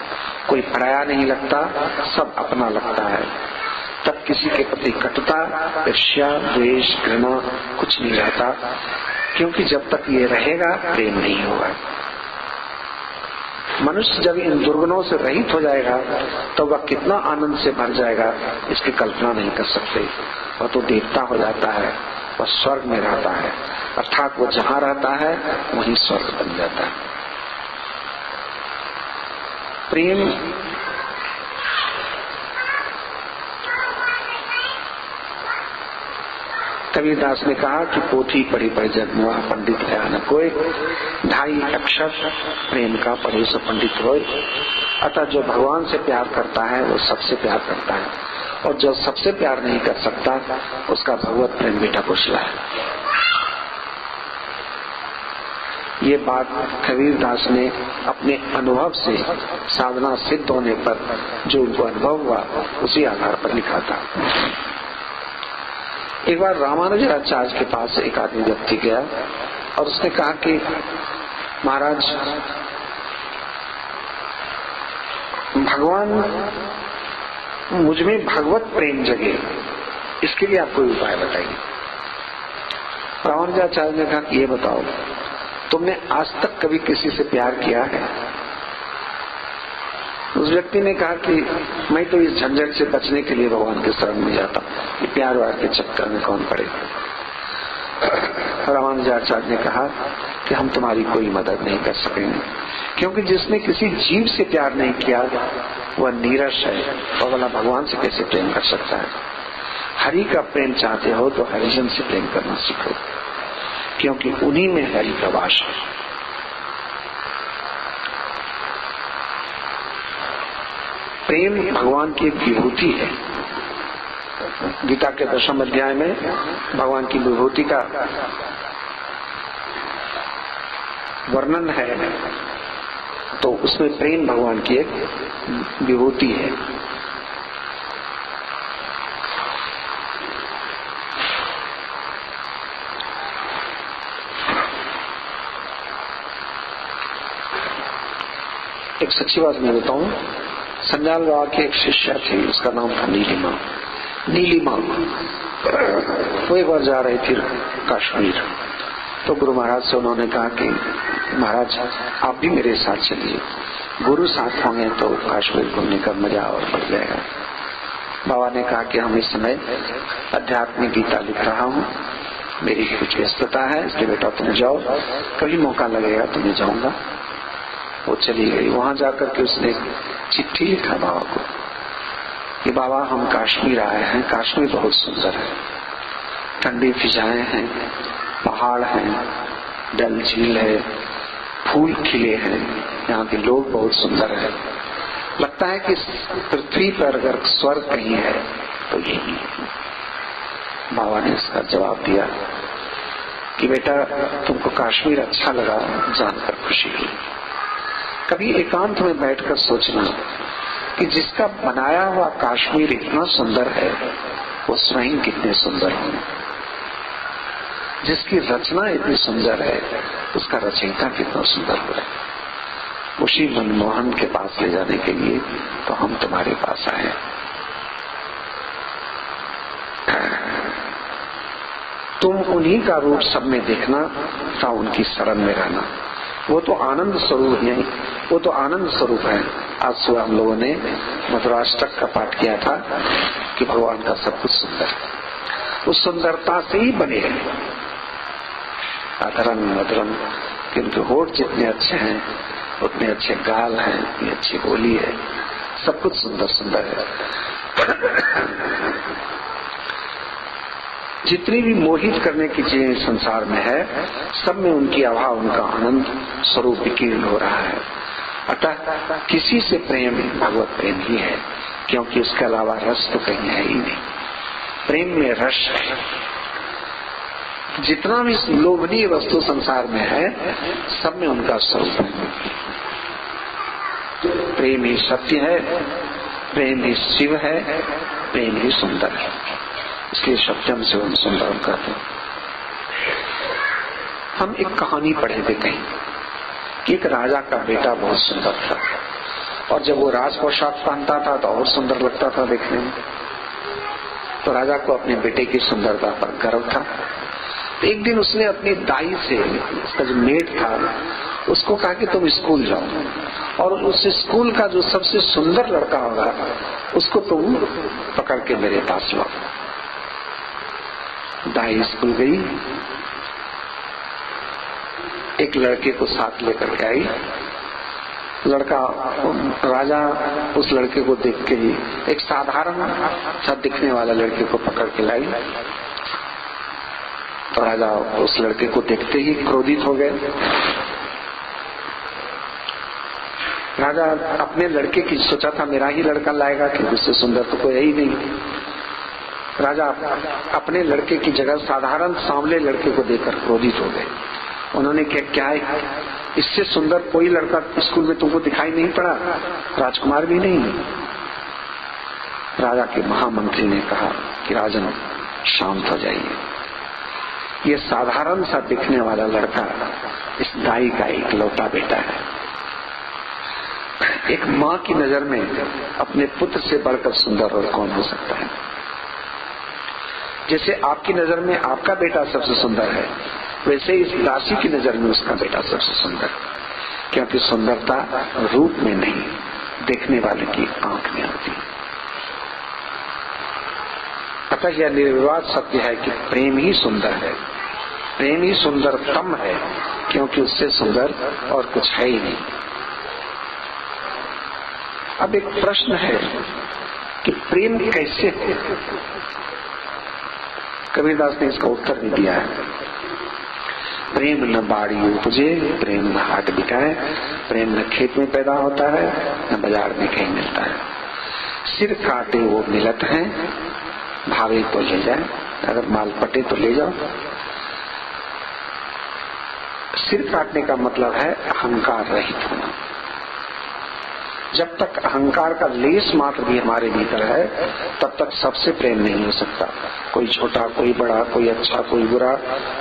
[SPEAKER 1] कोई पराया नहीं लगता, सब अपना लगता है। तब किसी के प्रति कटुता, ईर्ष्या, द्वेष, घृणा कुछ नहीं रहता, क्योंकि जब तक ये रहेगा प्रेम नहीं होगा। मनुष्य जब इन दुर्गुणों से रहित हो जाएगा तो वह कितना आनंद से भर जाएगा इसकी कल्पना नहीं कर सकते। वह तो देवता हो जाता है, वह स्वर्ग में रहता है, अर्थात वो जहाँ रहता है वहीं स्वर्ग बन जाता है। प्रेम कबीरदास ने कहा कि पोथी पढ़ी पढ़ जग मुआ, पंडित भया न कोई। 2.5 अक्षर प्रेम का पढ़े सो पंडित होय। अतः जो भगवान से प्यार करता है वो सबसे प्यार करता है, और जो सबसे प्यार नहीं कर सकता उसका भगवत प्रेम बेटा पुछला है। ये बात कबीरदास ने अपने अनुभव से साधना सिद्ध होने पर जो उनको अनुभव हुआ उसी आधार पर लिखा था। एक बार रामानुजाचार्य के पास एक आदमी व्यक्ति गया और उसने कहा कि महाराज, भगवान मुझ में भगवत प्रेम जगे, इसके लिए आप कोई उपाय बताइए। रामानुजाचार्य ने कहा कि ये बताओ, तुमने आज तक कभी किसी से प्यार किया है? उस व्यक्ति ने कहा कि मैं तो इस झंझट से बचने के लिए भगवान के शरण में जाता हूँ, ये प्यार वार के चक्कर में कौन पड़े। रामानुजाचार्य ने कहा कि हम तुम्हारी कोई मदद नहीं कर सकेंगे, क्योंकि जिसने किसी जीव से प्यार नहीं किया वह नीरस है, और वाला भगवान से कैसे प्रेम कर सकता है। हरि का प्रेम चाहते हो तो हरिजन से प्रेम करना सीखो, क्योंकि उन्हीं में हरि का वास है। प्रेम भगवान की एक विभूति है। गीता के 10वें अध्याय में भगवान की विभूति का वर्णन है तो उसमें प्रेम भगवान की एक विभूति है। एक सच्ची बात मैं बताऊं, संजाल बाबा की एक शिष्या थी, उसका नाम था नीलिमा। वो एक बार जा रही थी कश्मीर, तो गुरु महाराज से उन्होंने कहा कि महाराज आप भी मेरे साथ चलिए, गुरु साथ होंगे तो कश्मीर घूमने का मजा और बढ़ जाएगा। बाबा ने कहा कि हम इस समय अध्यात्मिक गीता लिख रहा हूँ, मेरी कुछ व्यस्तता है, इसलिए बेटा तुम जाओ, कभी मौका लगेगा तो मैं जाऊंगा। वो चली गई। वहां जाकर के उसने चिट्ठी लिखा बाबा को कि बाबा हम कश्मीर आए हैं, कश्मीर बहुत सुंदर है, ठंडी फिजाएं हैं, पहाड़ हैं, डल झील है, फूल खिले हैं, यहाँ के लोग बहुत सुंदर है, लगता है कि पृथ्वी पर अगर स्वर्ग कहीं है तो यही है। बाबा ने इसका जवाब दिया कि बेटा तुमको कश्मीर अच्छा लगा, जानकर खुशी हुई। कभी एकांत में बैठकर सोचना कि जिसका बनाया हुआ कश्मीर इतना सुंदर है, वो स्वयं कितने सुंदर होंगे। जिसकी रचना इतनी सुंदर है, उसका रचयिता कितना सुंदर हो है। उसी मनमोहन के पास ले जाने के लिए तो हम तुम्हारे पास आए। तुम उन्हीं का रूप सब में देखना था, उनकी शरण में रहना। वो तो आनंद स्वरूप है, वो तो आनंद स्वरूप है। आज सुबह हम लोगों ने मधुराष्टक का पाठ किया था कि भगवान का सब कुछ सुंदर है, उस सुंदरता से ही बने हैं। अधरम मधुरम, कि उनके होठ जितने अच्छे हैं उतने अच्छे गाल हैं, उतनी अच्छी बोली है, सब कुछ सुंदर सुंदर है। जितनी भी मोहित करने की चीजें संसार में है, सब में उनकी आभा, उनका आनंद स्वरूप विकीर्ण हो रहा है। अतः किसी से प्रेम भगवत प्रेम ही है, क्योंकि इसके अलावा रस तो कहीं है ही नहीं। प्रेम में रस है। जितना भी लोभनीय वस्तु संसार में है, सब में उनका स्वरूप है। प्रेम ही सत्य है, प्रेम ही शिव है, प्रेम ही सुंदर है। इसलिए सत्यम से हम सुंदर कहते हैं। हम एक कहानी पढ़े थे कहीं कि एक राजा का बेटा बहुत सुंदर था, और जब वो राज पोशाक पहनता था तो और सुंदर लगता था देखने में। तो राजा को अपने बेटे की सुंदरता पर गर्व था। तो एक दिन उसने अपनी दाई से, उसका जो मेड था, उसको कहा कि तुम स्कूल जाओ और उस स्कूल का जो सबसे सुंदर लड़का होगा उसको तुम पकड़ के मेरे पास लाओ। दाई स्कूल गई, एक लड़के को साथ लेकर के आई। लड़का, राजा उस लड़के को देख के ही, एक साधारण सा दिखने वाला लड़के को पकड़ के लाई। तो राजा उस लड़के को देखते ही क्रोधित हो गए। राजा अपने लड़के की सोचा था मेरा ही लड़का लाएगा, कि उससे सुंदर तो कोई है ही नहीं। राजा अपने लड़के की जगह साधारण सांवले लड़के को देखकर क्रोधित हो गए। उन्होंने क्या है, इससे सुंदर कोई लड़का स्कूल में तुमको दिखाई नहीं पड़ा, राजकुमार भी नहीं। राजा के महामंत्री ने कहा कि राजन शांत हो जाइए, ये साधारण सा दिखने वाला लड़का इस दाई का इकलौता बेटा है। एक माँ की नजर में अपने पुत्र से बढ़कर सुंदर और कौन हो सकता है। जैसे आपकी नजर में आपका बेटा सबसे सुंदर है, वैसे इस दासी की नजर में उसका बेटा सबसे सुंदर है, क्योंकि सुंदरता रूप में नहीं, देखने वाले की आंख में आती है। अतः यह निर्विवाद सत्य है कि प्रेम ही सुंदर है, प्रेम ही सुंदरतम है, क्योंकि उससे सुंदर और कुछ है ही नहीं। अब एक प्रश्न है कि प्रेम कैसे हो। कबीरदास ने इसका उत्तर भी दिया है। प्रेम न बाड़ी उपजे, प्रेम न हाट बिकाए, प्रेम न खेत में पैदा होता है, न बाजार में कहीं मिलता है। सिर काटे वो मिलत है, भावे तो ले जाए, अगर माल पटे तो ले जाओ। सिर काटने का मतलब है अहंकार रहित होना। जब तक अहंकार का लेस मात्र भी हमारे भीतर है तब तक सबसे प्रेम नहीं हो सकता। कोई छोटा, कोई बड़ा, कोई अच्छा, कोई बुरा,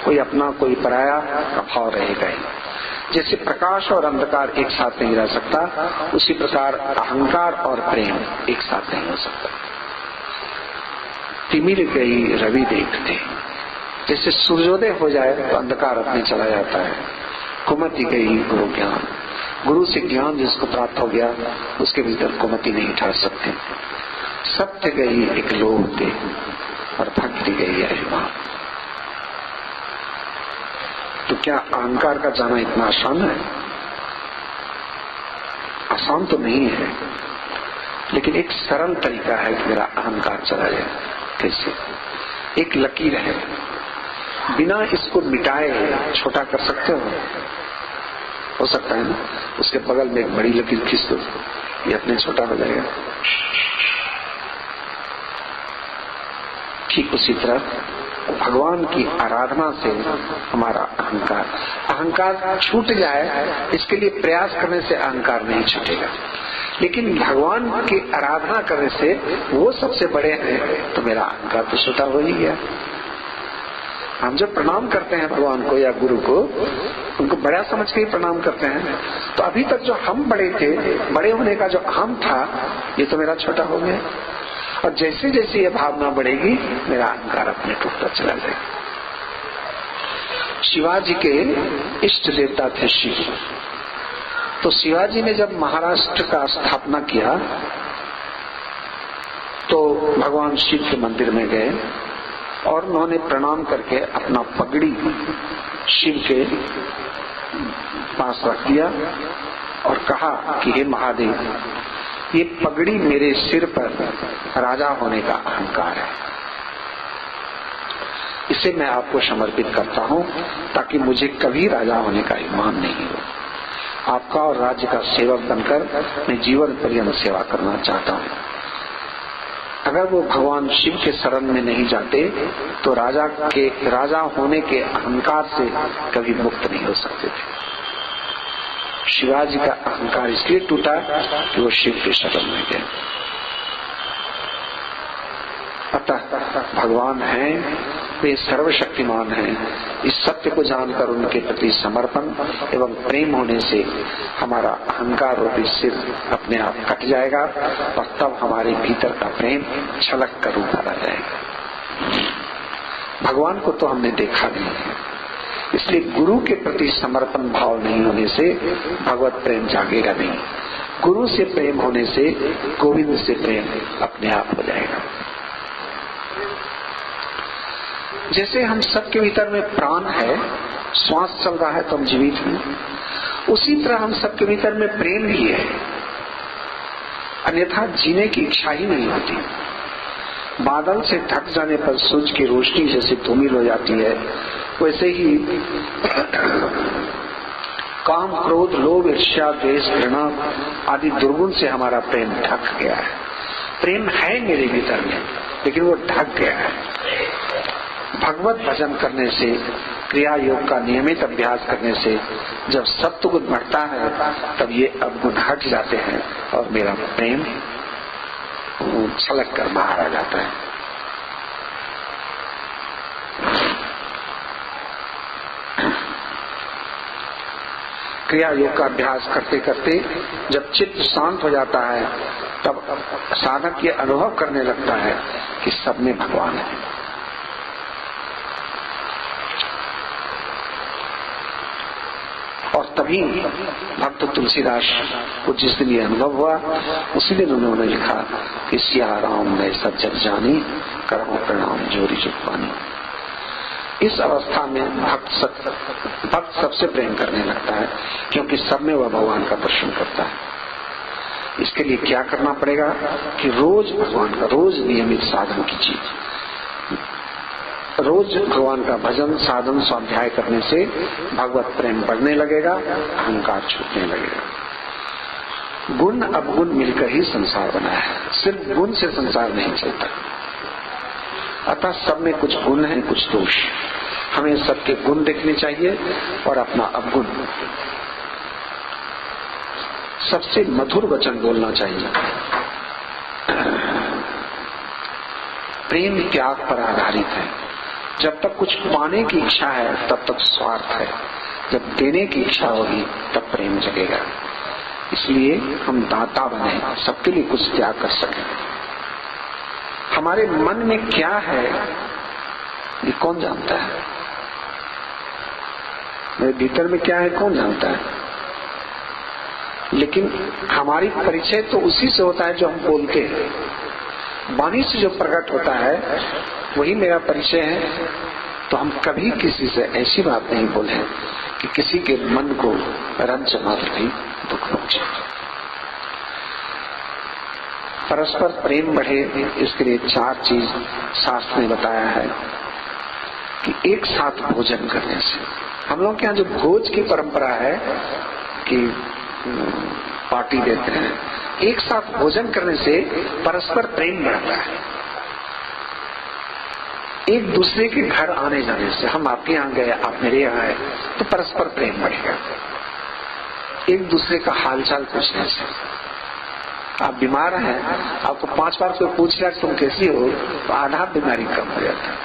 [SPEAKER 1] कोई अपना, कोई पराया का भाव रहेगा ही। जैसे प्रकाश और अंधकार एक साथ नहीं रह सकता, उसी प्रकार अहंकार और प्रेम एक साथ नहीं हो सकता। तिमिर गई रवि देखते, जैसे सूर्योदय हो जाए तो अंधकार अपने चला जाता है। कुमति गई गुरु ज्ञान, गुरु से ज्ञान जिसको प्राप्त हो गया उसके भीतर कुमति नहीं ठहर सकते। सत्य गई एक लोभ दे और भक्ति गई अभिमान। तो क्या अहंकार का जाना इतना आसान है? आसान तो नहीं है, लेकिन एक सरल तरीका है कि मेरा अहंकार चला जाए। कैसे? एक लकीर है, बिना इसको मिटाए छोटा कर सकते हो सकता है ना? उसके बगल में एक बड़ी लकीर खींच दो, ये अपने छोटा हो जाएगा। ठीक उसी तरह भगवान की आराधना से हमारा अहंकार छूट जाए, इसके लिए प्रयास करने से अहंकार नहीं छूटेगा। लेकिन भगवान की आराधना करने से वो सबसे बड़े हैं तो मेरा अहंकार तो छोटा हो ही गया। हम जब प्रणाम करते हैं भगवान को या गुरु को, उनको बड़ा समझ के ही प्रणाम करते हैं, तो अभी तक जो हम बड़े थे, बड़े होने का जो अहम था, ये तो मेरा छोटा हो गया। और जैसे जैसे ये भावना बढ़ेगी मेरा अहंकार अपने टूटता चला जाएगा। शिवाजी के इष्ट देवता थे शिव। तो शिवाजी ने जब महाराष्ट्र का स्थापना किया तो भगवान शिव के मंदिर में गए और उन्होंने प्रणाम करके अपना पगड़ी शिव के पास रख दिया और कहा कि हे महादेव, ये पगड़ी मेरे सिर पर राजा होने का अहंकार है, इसे मैं आपको समर्पित करता हूँ ताकि मुझे कभी राजा होने का ईमान नहीं हो। आपका और राज्य का सेवक बनकर मैं जीवन पर्यंत सेवा करना चाहता हूँ। अगर वो भगवान शिव के शरण में नहीं जाते तो राजा होने के अहंकार से कभी मुक्त नहीं हो सकते थे। शिवाजी का अहंकार इसलिए टूटा कि वो शिव के शरण में गए। अतः भगवान हैं, वे सर्वशक्तिमान हैं। इस सत्य को जानकर उनके प्रति समर्पण एवं प्रेम होने से हमारा अहंकार और सिर अपने आप कट जाएगा और तब हमारे भीतर का प्रेम छलक कर उभर आ जाएगा। भगवान को तो हमने देखा नहीं है, इसलिए गुरु के प्रति समर्पण भाव नहीं होने से भगवत प्रेम जागेगा नहीं। गुरु से प्रेम होने से गोविंद से प्रेम अपने आप हो जाएगा। जैसे हम सबके भीतर में प्राण है, श्वास चल रहा है तो हम जीवित हैं, उसी तरह हम सबके भीतर में प्रेम भी है, अन्यथा जीने की इच्छा ही नहीं होती। बादल से ढक जाने पर सूरज की रोशनी जैसे धूमिल हो जाती है, वैसे ही काम, क्रोध, लोभ, ईर्ष्या, द्वेष, घृणा आदि दुर्गुण से हमारा प्रेम ढक गया है। प्रेम है मेरे भीतर में, लेकिन वो ढक गया है। भगवत भजन करने से, क्रिया योग का नियमित अभ्यास करने से जब सत्वगुण बढ़ता है तब ये अवगुण हट जाते हैं और मेरा प्रेम छलक कर बाहर आ जाता है। क्रिया योग का अभ्यास करते करते जब चित्त शांत हो जाता है तब साधक ये अनुभव करने लगता है कि सब में भगवान है। और तभी भक्त तुलसीदास को जिस दिन ये अनुभव हुआ उसी दिन उन्होंने लिखा कि सिया राम ने सब जग जानी, करो प्रणाम जोरी जुगवानी। इस अवस्था में भक्त सबसे प्रेम करने लगता है, क्योंकि सब में वह भगवान का दर्शन करता है। इसके लिए क्या करना पड़ेगा कि रोज भगवान का, रोज नियमित साधन कीजिए। रोज भगवान का भजन, साधन, स्वाध्याय करने से भगवत प्रेम बढ़ने लगेगा, अहंकार छूटने लगेगा। गुण अवगुण मिलकर ही संसार बना है, सिर्फ गुण से संसार नहीं चलता। अतः सब में कुछ गुण है, कुछ दोष। हमें सबके गुण देखने चाहिए और अपना अवगुण। सबसे मधुर वचन बोलना चाहिए। प्रेम त्याग पर आधारित है। जब तक कुछ पाने की इच्छा है तब तक स्वार्थ है, जब देने की इच्छा होगी तब प्रेम जगेगा। इसलिए हम दाता बने, सबके लिए कुछ त्याग कर सकें। हमारे मन में क्या है ये कौन जानता है? मेरे भीतर में क्या है कौन जानता है? लेकिन हमारी परिचय तो उसी से होता है जो हम बोलते हैं। वाणी से जो प्रकट होता है वही मेरा परिचय है। तो हम कभी किसी से ऐसी बात नहीं बोले कि किसी के मन को रंज मात्र भी दुख पहुंचे। परस्पर प्रेम बढ़े, इसके लिए 4 चीज शास्त्र ने बताया है कि एक साथ भोजन करने से, हम लोग के यहाँ जो भोज की परंपरा है कि पार्टी देते हैं, एक साथ भोजन करने से परस्पर प्रेम बढ़ता है। एक दूसरे के घर आने जाने से, हम आपके यहाँ गए, आप मेरे यहाँ आए, तो परस्पर प्रेम बढ़ेगा। एक दूसरे का हालचाल पूछने से, आप बीमार हैं, आपको 5 बार कोई पूछ लिया तुम कैसी हो, तो आधा बीमारी कम हो जाता है।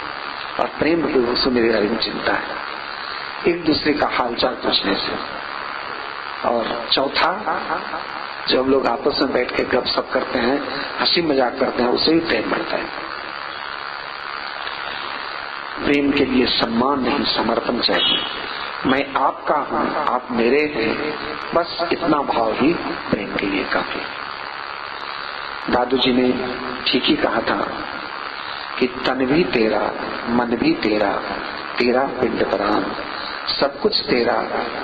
[SPEAKER 1] और प्रेम की उससे मेरे बारे में चिंता है, एक दूसरे का हालचाल पूछने से। और चौथा, जब हम लोग आपस में बैठ के गपशप करते हैं, हंसी मजाक करते हैं, उससे भी प्रेम बढ़ता है। प्रेम के लिए सम्मान नहीं, समर्पण चाहिए। मैं आपका हूं, आप मेरे हैं, बस इतना भाव ही प्रेम के लिए काफी। दादू जी ने ठीक ही कहा था कि तन भी तेरा, मन भी तेरा, तेरा पिंड प्राण, सब कुछ तेरा,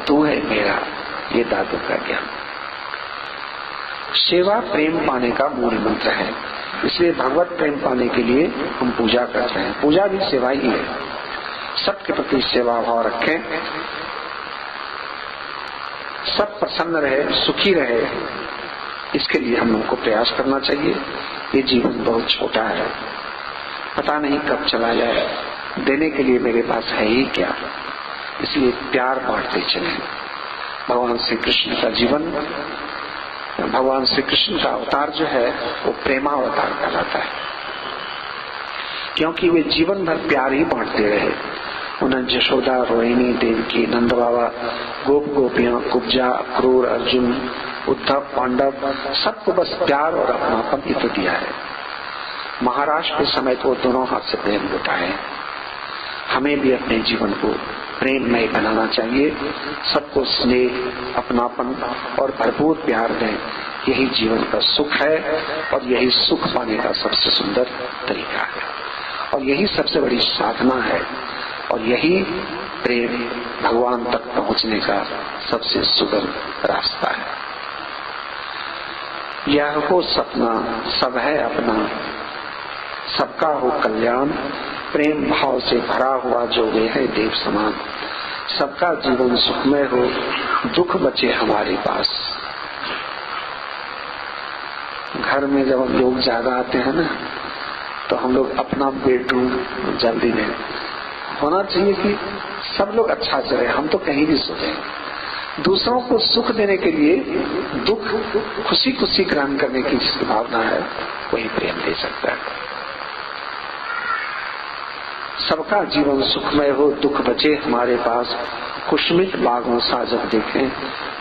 [SPEAKER 1] तू है मेरा, ये दादू का ज्ञान। सेवा प्रेम पाने का मूल मंत्र है। इसलिए भगवत प्रेम पाने के लिए हम पूजा करते हैं। पूजा भी सेवा ही है। सबके प्रति सेवा भाव रखें, सब प्रसन्न रहे, सुखी रहे, इसके लिए हम लोग को प्रयास करना चाहिए। ये जीवन बहुत छोटा है, पता नहीं कब चला जाए, देने के लिए मेरे पास है ही क्या। इसलिए प्यार बांटते चलें। भगवान श्री कृष्ण का जीवन, भगवान श्री कृष्ण का अवतार जो है वो प्रेमावतार कहलाता है, क्योंकि वे जीवन भर प्यार ही बांटते रहे। उन्हें यशोदा, रोहिणी, देवकी, नंद बाबा, गोप गोपियां, कुब्जा, अक्रूर, अर्जुन, उद्धव, पांडव, सबको बस प्यार और अपनापन ही तो दिया है। महाराज के समय तो दोनों हाथ से प्रेम लुटाए। हमें भी अपने जीवन को प्रेममय बनाना चाहिए। सबको स्नेह, अपनापन और भरपूर प्यार दें। यही जीवन का सुख है और यही सुख पाने का सबसे सुंदर तरीका है और यही सबसे बड़ी साधना है और यही प्रेम भगवान तक पहुंचने का सबसे सुगम रास्ता है। यह हो सपना सब है अपना, सबका हो कल्याण, प्रेम भाव से भरा हुआ जो वे है देव समान, सबका जीवन सुखमय हो, दुख बचे हमारे पास। घर में जब हम लोग ज्यादा आते हैं ना, तो हम लोग अपना बेडरूम जल्दी में होना चाहिए कि सब लोग अच्छा से रहे, हम तो कहीं भी सोते। दूसरों को सुख देने के लिए दुख खुशी खुशी ग्रहण करने की जिसकी भावना है वही प्रेम दे सकता है। सबका जीवन सुखमय हो, दुख बचे हमारे पास, खुशमित बागों सा जब देखें,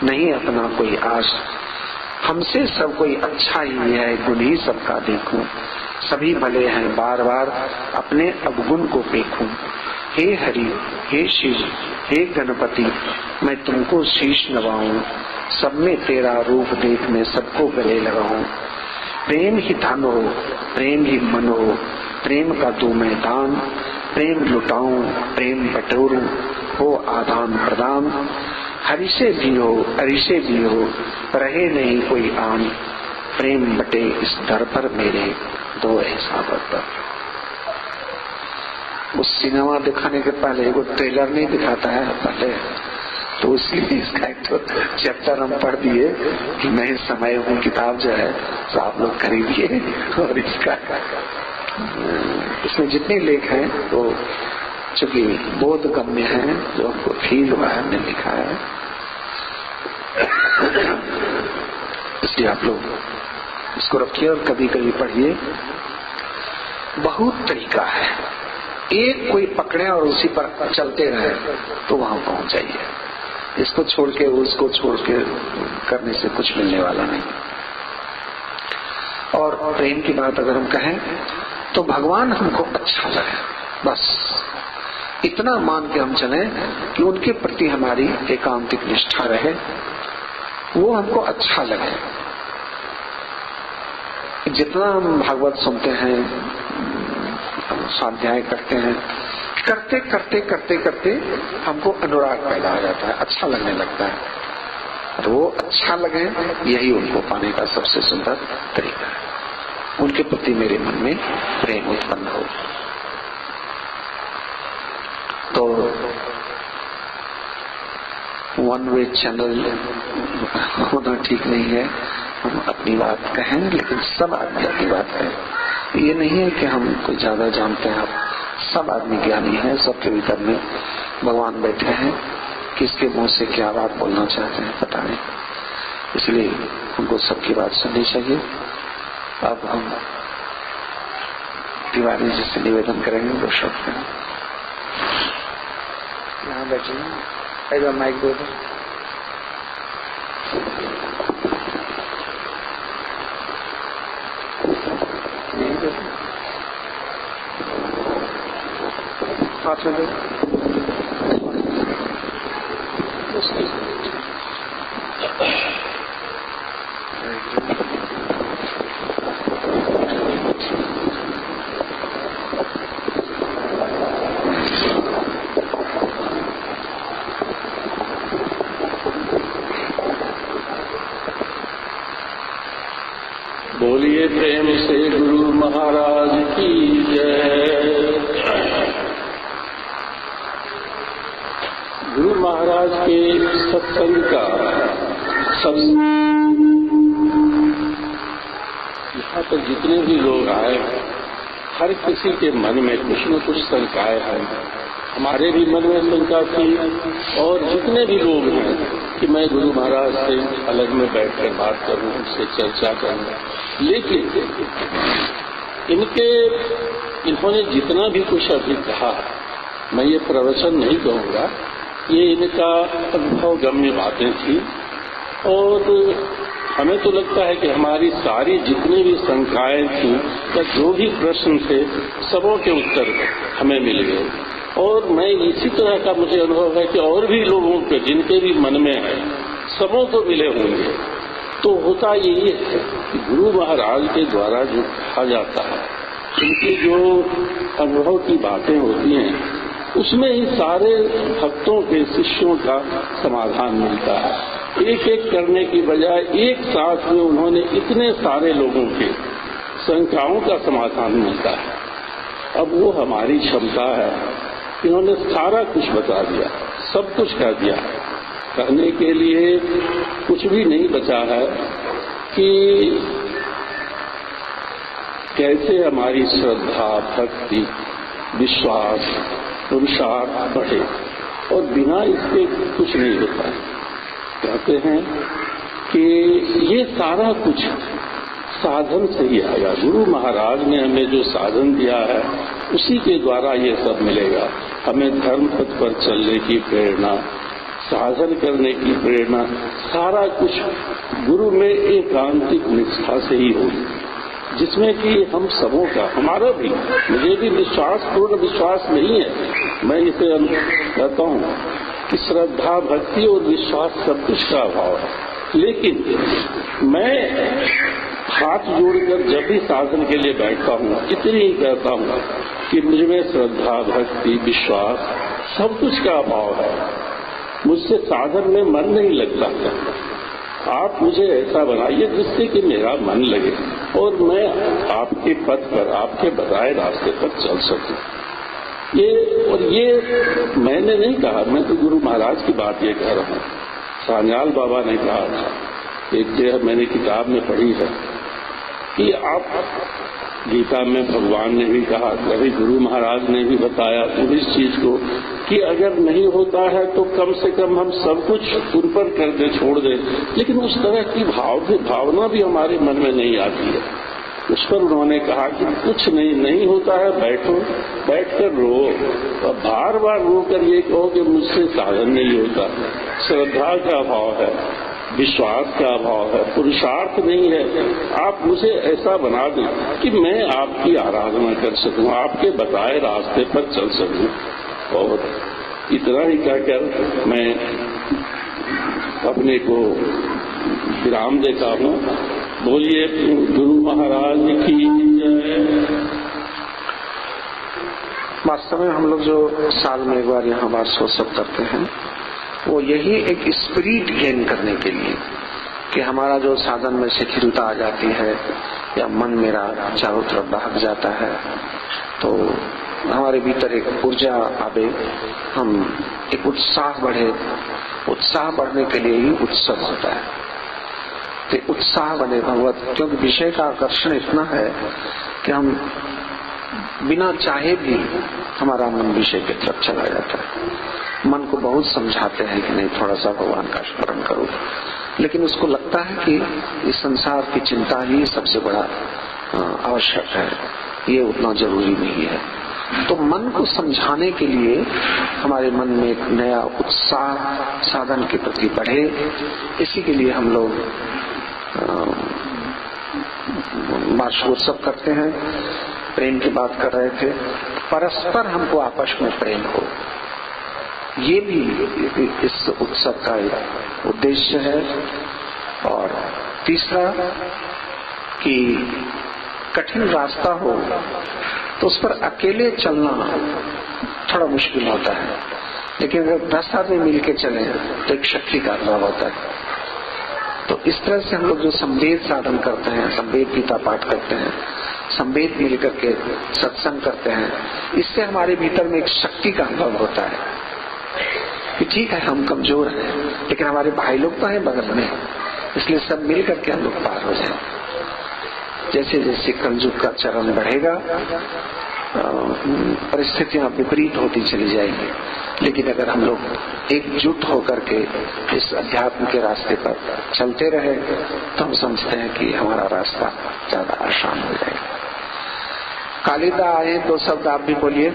[SPEAKER 1] नहीं अपना कोई आश, हमसे सब कोई अच्छा ही है, गुण ही सबका देखूं, सभी भले हैं बार बार, अपने अवगुण को देखूं। हे हरि, हे शिव, हे गणपति, मैं तुमको शीश नवाऊं, सब में तेरा रूप देख मैं सबको गले लगाऊं। प्रेम ही धन हो, प्रेम ही मन हो, प्रेम का दूं मैं दान, प्रेम लुटाऊं, प्रेम बटोरूं, हो आदान प्रदान। हरि से भी हो, हरि से भी हो, रहे नहीं कोई आन, प्रेम बटे इस दर पर मेरे, दो ऐसा बदतर। उस सिनेमा दिखाने के पहले वो ट्रेलर नहीं दिखाता है पहले, तो इसलिए इसका एक तो चैप्टर हम पढ़ दिए कि मैं समय हूँ किताब जो है तो आप लोग खरीदिए। और इसका इसमें जितने लेख हैं वो चूंकि बोध गम्य है, जो हमको फील हुआ है, हमने लिखा है, इसलिए आप लोग इसको रखिए और कभी कभी पढ़िए। बहुत तरीका है, एक कोई पकड़े और उसी पर चलते रहे तो वहां पहुंच जाइए। इसको छोड़ के उसको छोड़ के करने से कुछ मिलने वाला नहीं। और प्रेम की बात अगर हम कहें तो भगवान हमको अच्छा लगे, बस इतना मान के हम चलें कि उनके प्रति हमारी एकांतिक निष्ठा रहे, वो हमको अच्छा लगे। जितना हम भागवत सुनते हैं, स्वाध्याय करते हैं, करते करते करते करते हमको अनुराग पैदा हो जाता है, अच्छा लगने लगता है। और वो अच्छा लगे, यही उनको पाने का सबसे सुंदर तरीका है। उनके प्रति मेरे मन में प्रेम उत्पन्न हो। तो वन वे चैनल होना ठीक नहीं है। हम अपनी बात कहें, लेकिन सब आदमी अपनी बात कहें। ये नहीं है कि हम कोई ज्यादा जानते हैं, सब आदमी ज्ञानी है, सबके भीतर में भगवान बैठे हैं। किसके मुंह से क्या बात बोलना चाहते हैं पता नहीं, इसलिए हमको सबकी बात सुननी चाहिए। अब हम तिवारी जी से निवेदन करेंगे, दो शब्द में यहाँ बैठे, माइक दो। हाथ में दो।
[SPEAKER 2] बोलिए प्रेम से गुरु महाराज की जय। गुरु महाराज के सत्संग का सब यहाँ पर जितने भी लोग आए, हर किसी के मन में कुछ न कुछ शंकाएं हैं। हमारे भी मन में शंका थी, और जितने भी लोग हैं कि मैं गुरु महाराज से अलग में बैठकर बात करूं, उनसे चर्चा करूं। लेकिन इन्होंने जितना भी कुछ अभी कहा, मैं ये प्रवचन नहीं कहूँगा, ये इनका अनुभव गम्य बातें थी। और हमें तो लगता है कि हमारी सारी जितनी भी शंकाएं थी या जो भी प्रश्न थे, सबों के उत्तर हमें मिल गए। और मैं इसी तरह का मुझे अनुभव है कि और भी लोगों के जिनके भी मन में है, सबों को मिले होंगे। तो होता यही है कि गुरु महाराज के द्वारा जो कहा जाता है, उनकी जो अनुभव की बातें होती हैं, उसमें ही सारे भक्तों के, शिष्यों का समाधान मिलता है। एक एक करने की बजाय एक साथ में उन्होंने इतने सारे लोगों के शंकाओं का समाधान मिलता है। अब वो हमारी क्षमता है, इन्होंने सारा कुछ बता दिया, सब कुछ कह दिया। कहने के लिए कुछ भी नहीं बचा है कि कैसे हमारी श्रद्धा, भक्ति, विश्वास, पुरुषार्थ बढ़े, और बिना इसके कुछ नहीं होता। कहते हैं कि ये सारा कुछ साधन से ही आएगा। गुरु महाराज ने हमें जो साधन दिया है, उसी के द्वारा ये सब मिलेगा। हमें धर्म पथ पर चलने की प्रेरणा, साधन करने की प्रेरणा, सारा कुछ गुरु में एकांतिक निष्ठा से ही होगी, जिसमें कि हम सबों का, हमारा भी, मुझे भी पूर्ण विश्वास नहीं है। मैं इसे कहता हूँ कि श्रद्धा, भक्ति और विश्वास सब कुछ का अभाव है। लेकिन मैं हाथ जोड़कर जब भी साधन के लिए बैठता हूँ, इतनी ही कहता हूँ कि मुझमें श्रद्धा, भक्ति, विश्वास सब कुछ का अभाव है। मुझसे साधन में मन नहीं लगता। आप मुझे ऐसा बनाइए जिससे कि मेरा मन लगे और मैं आपके पथ पर, आपके बताए रास्ते पर चल सकूं। ये मैंने नहीं कहा, मैं तो गुरु महाराज की बात ये कह रहा हूँ। सान्याल बाबा ने कहा था, एक जगह मैंने किताब में पढ़ी है कि आप गीता में भगवान ने भी कहा, कभी गुरु महाराज ने भी बताया इस चीज को कि अगर नहीं होता है तो कम से कम हम सब कुछ ऊपर कर दे, छोड़ दे, लेकिन उस तरह की भावना भी हमारे मन में नहीं आती है। उस पर उन्होंने कहा कि कुछ नहीं होता है, बैठकर रो, और बार बार रो कर ये कहो कि मुझसे साधन नहीं होता। श्रद्धा का अभाव है, विश्वास का अभाव है, पुरुषार्थ नहीं है। आप मुझे ऐसा बना दें कि मैं आपकी आराधना कर सकूं, आपके बताए रास्ते पर चल सकूं। और इतना ही कहकर मैं अपने को विराम देता हूं। बोलिए गुरु महाराज की जय।
[SPEAKER 1] वास्तव में हम लोग जो साल में एक बार यहाँ वार्षिकोत्सव करते हैं, वो यही एक स्पिरिट गेन करने के लिए कि हमारा जो साधन में शिथिलता आ जाती है या मन मेरा चारों तरफ भाग जाता है, तो हमारे भीतर एक ऊर्जा आवे, हम एक उत्साह बढ़े। उत्साह बढ़ने के लिए ही उत्सव होता है, तो उत्साह बने भगवत, क्योंकि विषय का आकर्षण इतना है कि हम बिना चाहे भी हमारा मन विषय की तरफ चला जाता है। मन को बहुत समझाते हैं कि नहीं, थोड़ा सा भगवान का स्मरण करो, लेकिन उसको लगता है कि इस संसार की चिंता ही सबसे बड़ा आवश्यक है, ये उतना जरूरी नहीं है। तो मन को समझाने के लिए हमारे मन में एक नया उत्साह साधन के प्रति बढ़े, इसी के लिए हम लोग वार्षिकोत्सव करते हैं। प्रेम की बात कर रहे थे, परस्पर हमको आपस में प्रेम हो, ये भी इस उत्सव का उद्देश्य है। और तीसरा कि कठिन रास्ता हो तो उस पर अकेले चलना थोड़ा मुश्किल होता है, लेकिन अगर 10 आदमी मिलकर चले तो एक शक्ति का अनुभव होता है। तो इस तरह से हम लोग जो संवेद साधन करते हैं, संवेद गीता पाठ करते हैं, संवेद मिलकर के सत्संग करते हैं, इससे हमारे भीतर में एक शक्ति का अनुभव होता है कि ठीक है हम कमजोर हैं, लेकिन हमारे भाई लोग तो हैं बगल में, इसलिए सब मिल करके हम लोग पार हो जाए। जैसे जैसे कलयुग का चरण बढ़ेगा, परिस्थितियां विपरीत होती चली जाएंगी, लेकिन अगर हम लोग एकजुट होकर के इस अध्यात्म के रास्ते पर चलते रहे तो हम समझते हैं कि हमारा रास्ता ज्यादा आसान हो जाएगा। कालिदा आए 2 शब्द आप भी बोलिए।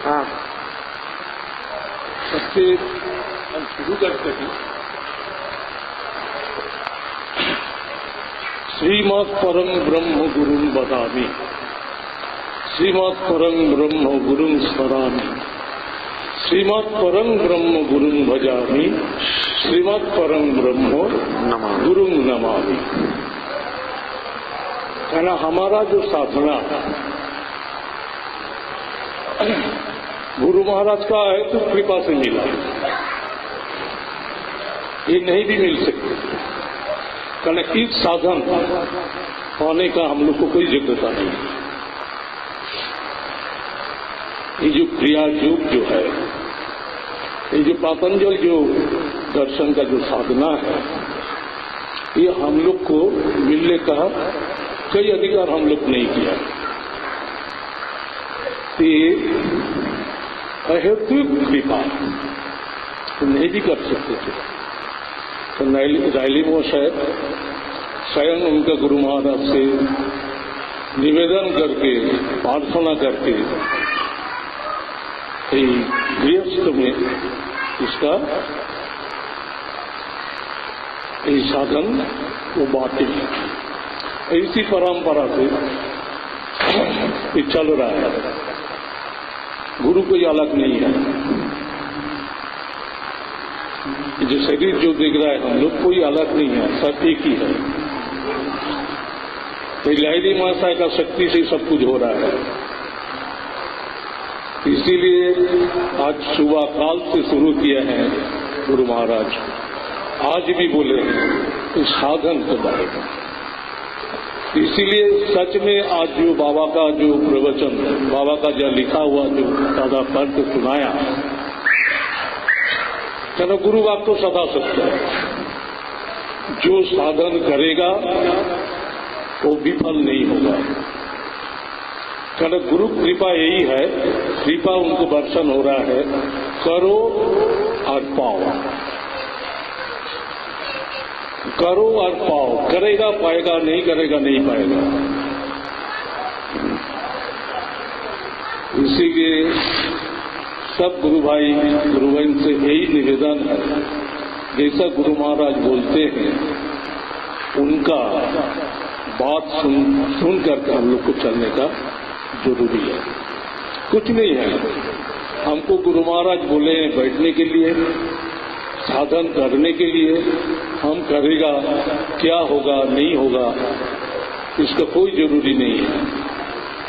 [SPEAKER 1] हाँ,
[SPEAKER 2] सबसे हम शुरू करते हैं। श्रीमत् परम ब्रह्म गुरुं वदामि, श्रीमत् परम ब्रह्म गुरुं स्मरामि, श्रीमत् परम ब्रह्म गुरुं भजामि, श्रीमत् परम ब्रह्म गुरुं नमामि। कहना हमारा जो साधना गुरु महाराज का है तो कृपा से मिला, ये नहीं भी मिल सकते। कलेक्टिव साधन पाने का हम लोग को कोई योग्यता नहीं। ये जो क्रिया योग जो है, ये जो पातंजल जो दर्शन का जो साधना है, ये हम लोग को मिलने का कोई अधिकार हम लोग नहीं किया। अहेतुक कृपा तो नहीं भी कर सकते थे। तो रायलीमो शायद स्वयं उनका गुरु महाराज से निवेदन करके, प्रार्थना करके गृहस्थ में इसका साधन वो बातें इसी परंपरा से चल रहा है। गुरु कोई अलग नहीं है। जो शरीर जो दिख रहा है हम लोग कोई अलग नहीं है, सब एक ही है। तो लहरी माता का शक्ति से सब कुछ हो रहा है। इसीलिए आज सुबह काल से शुरू किया है गुरु महाराज। आज भी बोले इस साधन के बारे में। इसीलिए सच में आज जो बाबा का जो प्रवचन, बाबा का जो लिखा हुआ जो दादा पढ़ के सुनाया, चलो गुरु बात तो सदा सत्य है। जो साधन करेगा वो विफल नहीं होगा। कारण गुरु कृपा यही है, कृपा उनको दर्शन हो रहा है, करो और पाओ, करो और पाओ। करेगा पाएगा, नहीं करेगा नहीं पाएगा। इसीलिए सब गुरु भाई गुरु बहन से यही निवेदन है, जैसा गुरु महाराज बोलते हैं उनका बात सुन करके हम लोग को चलने का जरूरी है। कुछ नहीं है, हमको गुरु महाराज बोले बैठने के लिए, साधन करने के लिए। हम करेगा क्या होगा नहीं होगा इसका कोई जरूरी नहीं है।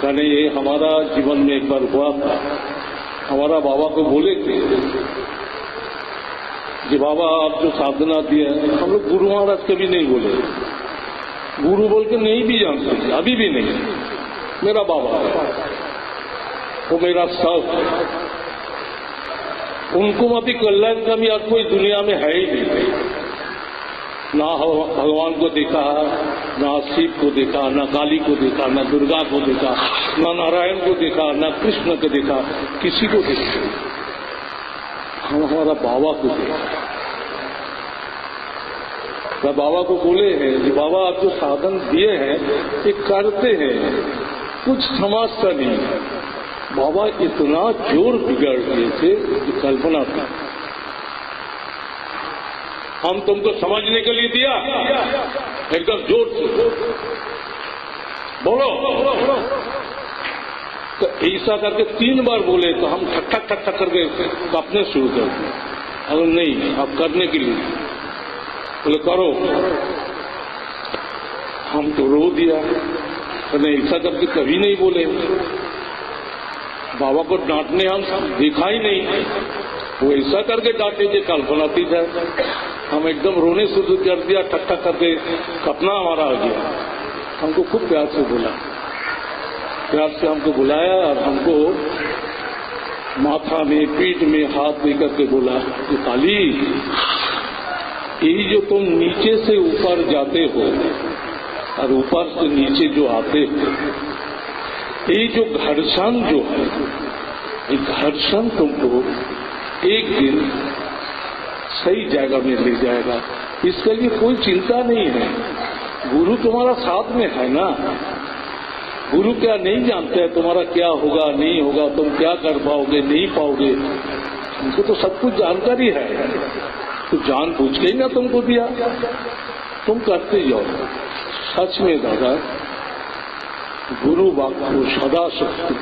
[SPEAKER 2] कारण ये हमारा जीवन में एक बार हुआ था। हमारा बाबा को बोले थे कि बाबा आप जो साधना दिया है, हम लोग गुरु महाराज कभी नहीं बोले। गुरु बोल के नहीं भी जानते, अभी भी नहीं। मेरा बाबा है, वो मेरा सब है। उनको अभी कल्याण का भी आज कोई दुनिया में है ही नहीं। ना भगवान को देखा, ना शिव को देखा, ना काली को देखा, ना दुर्गा को देखा, ना नारायण को देखा, ना कृष्ण को देखा, किसी को देखा। हम हमारा बाबा को देखा। बाबा को बोले हैं कि बाबा आप जो साधन दिए हैं ये करते हैं, कुछ समझता नहीं। बाबा इतना जोर बिगड़ दिए थे कि कल्पना था। हम तुमको समझने के लिए दिया, एकदम जोर से बोलो। तो ऐसा करके 3 बार बोले तो हम ठक ठक ठक ठक करके कांपने शुरू कर दिए। अगर नहीं आप करने के लिए बोले करो, हम तो रो दिया। तो ऐसा करके कभी नहीं बोले। बाबा को डांटने हम देखा ही नहीं, वो ऐसा करके डांटे कि कल्पनातीत है। हम एकदम रोने शुरू कर दिया, ठक ठक करके कपना हमारा आ गया। हमको खूब प्यार से बोला, प्यार से हमको बुलाया और हमको माथा में पीठ में हाथ दे करके बोला कि काली, ये जो तुम नीचे से ऊपर जाते हो और ऊपर से नीचे जो आते हो, ये जो घर्षण जो है, ये घर्षण तुमको एक दिन सही जगह में ले जाएगा। इसके लिए कोई चिंता नहीं है। गुरु तुम्हारा साथ में है ना। गुरु क्या नहीं जानते हैं तुम्हारा क्या होगा नहीं होगा, तुम क्या कर पाओगे नहीं पाओगे। उनको तो सब कुछ जानकारी है। तो जान पूछ के ही ना तुमको दिया, तुम करते जाओ। सच में दादा गुरु वाक्य सदा शक्ति,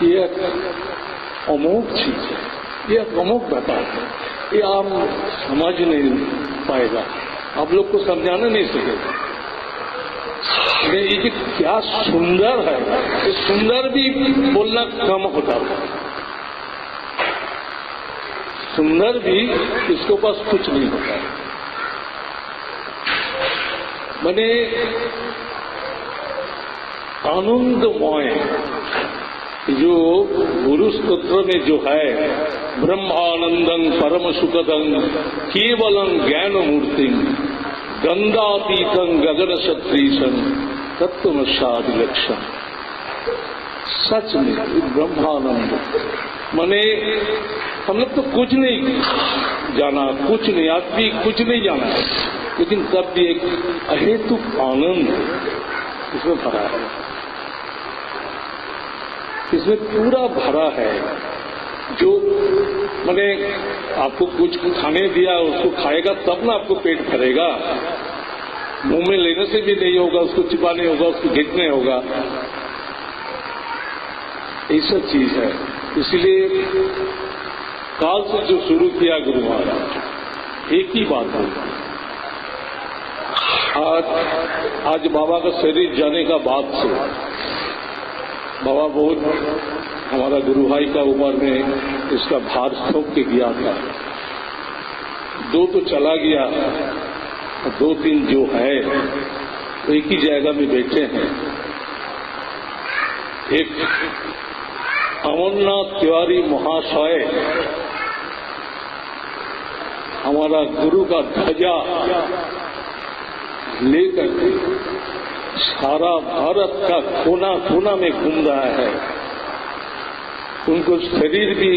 [SPEAKER 2] ये अमोघ चीज है, ये अमोघ बता है। ये आप समझ नहीं पाएगा, आप लोग को समझाना नहीं सकेगा। ये क्या सुंदर है, ये सुंदर भी बोलना कम होता है। सुंदर भी इसके पास कुछ नहीं होता है। मैंने आनंदमय जो गुरु स्तोत्र में जो है, ब्रह्मानंदं परम सुखदं केवलं ज्ञान मूर्ति गंगातीतं गगन सदृशं तत्वमसादि लक्षण। सच में ब्रह्मानंद माने हम लोग तो कुछ नहीं जाना, कुछ नहीं, आज भी कुछ नहीं जाना है, लेकिन तब भी एक अहेतुक आनंद इसमें भरा है, इसमें पूरा भरा है। जो मैंने आपको कुछ खाने दिया, उसको खाएगा तब ना आपको पेट भरेगा। मुंह में लेने से भी नहीं होगा, उसको चिपाने होगा, उसको घिसने होगा। ऐसा चीज है। इसलिए काल से जो शुरू किया गुरु महाराज, एक ही बात है। आज बाबा का शरीर जाने का बाद से बाबा बहुत हमारा गुरु भाई का ऊपर में इसका भार थोप के गया था। 2 तो चला गया, 2-3 जो है तो एक ही जगह में बैठे हैं। एक अमरनाथ तिवारी महाशय हमारा गुरु का ध्वजा लेकर के सारा भारत का कोना कोना में घूम रहा है। उनको शरीर भी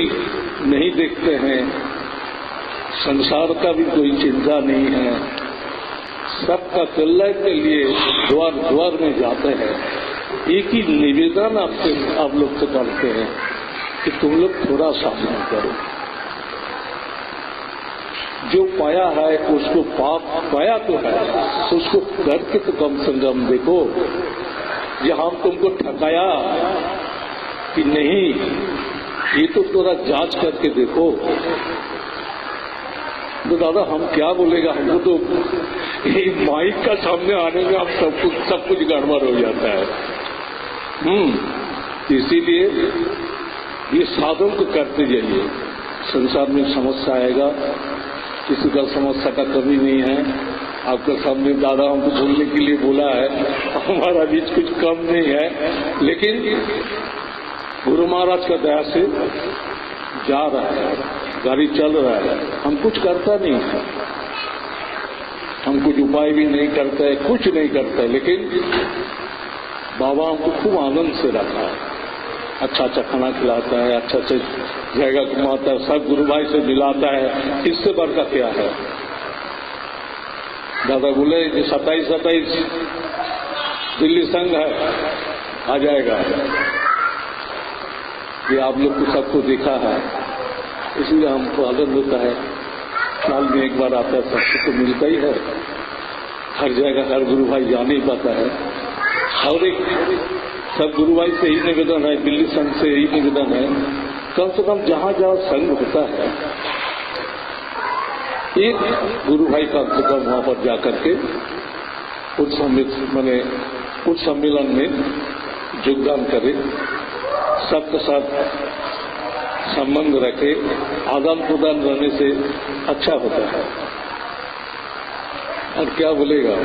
[SPEAKER 2] नहीं देखते हैं, संसार का भी कोई चिंता नहीं है, सबका कल्याण के लिए द्वार द्वार में जाते हैं। एक ही निवेदन आप लोग से करते हैं कि तुम लोग थोड़ा शासन करो, जो पाया है उसको पाया तो है, उसको करके तो कम से कम देखो। ये हम तुमको ठकाया कि नहीं, ये तो थोड़ा जांच करके देखो। तो दादा हम क्या बोलेगा, हमको तो माइक का सामने आने में हम सब कुछ गड़बड़ हो जाता है। इसीलिए ये साधन तो करते जाइए। संसार में समस्या आएगा, किसी का समस्या का कमी नहीं है। आपके सामने दादा हमको बोलने के लिए बोला है, हमारा बीच कुछ कम नहीं है, लेकिन गुरु महाराज का दया से जा रहा है, गाड़ी चल रहा है। हम कुछ करता नहीं है, हम कुछ उपाय भी नहीं करते हैं, कुछ नहीं करते, लेकिन बाबा हमको खूब आनंद से रखा है। अच्छा अच्छा खाना खिलाता है, अच्छा अच्छा जगह घुमाता है, सब गुरु भाई से मिलाता है। इससे बढ़कर क्या है? दादा बोले कि 27 दिल्ली संघ है, आ जाएगा। ये आप लोग को सबको देखा है, इसलिए हमको आनंद होता है। साल में एक बार आता है, सबको तो मिलता ही है। हर जगह हर गुरु भाई जा नहीं पाता है। और एक सब गुरु भाई से ही निवेदन है, दिल्ली संघ से यही निवेदन है, कम से कम जहां जहां संघ होता है एक गुरु भाई का कम वहां पर जाकर के उस सम्मेलन में योगदान करे, सबके साथ संबंध रखे, आदान प्रदान रहने से अच्छा होता है। और क्या बोलेगा,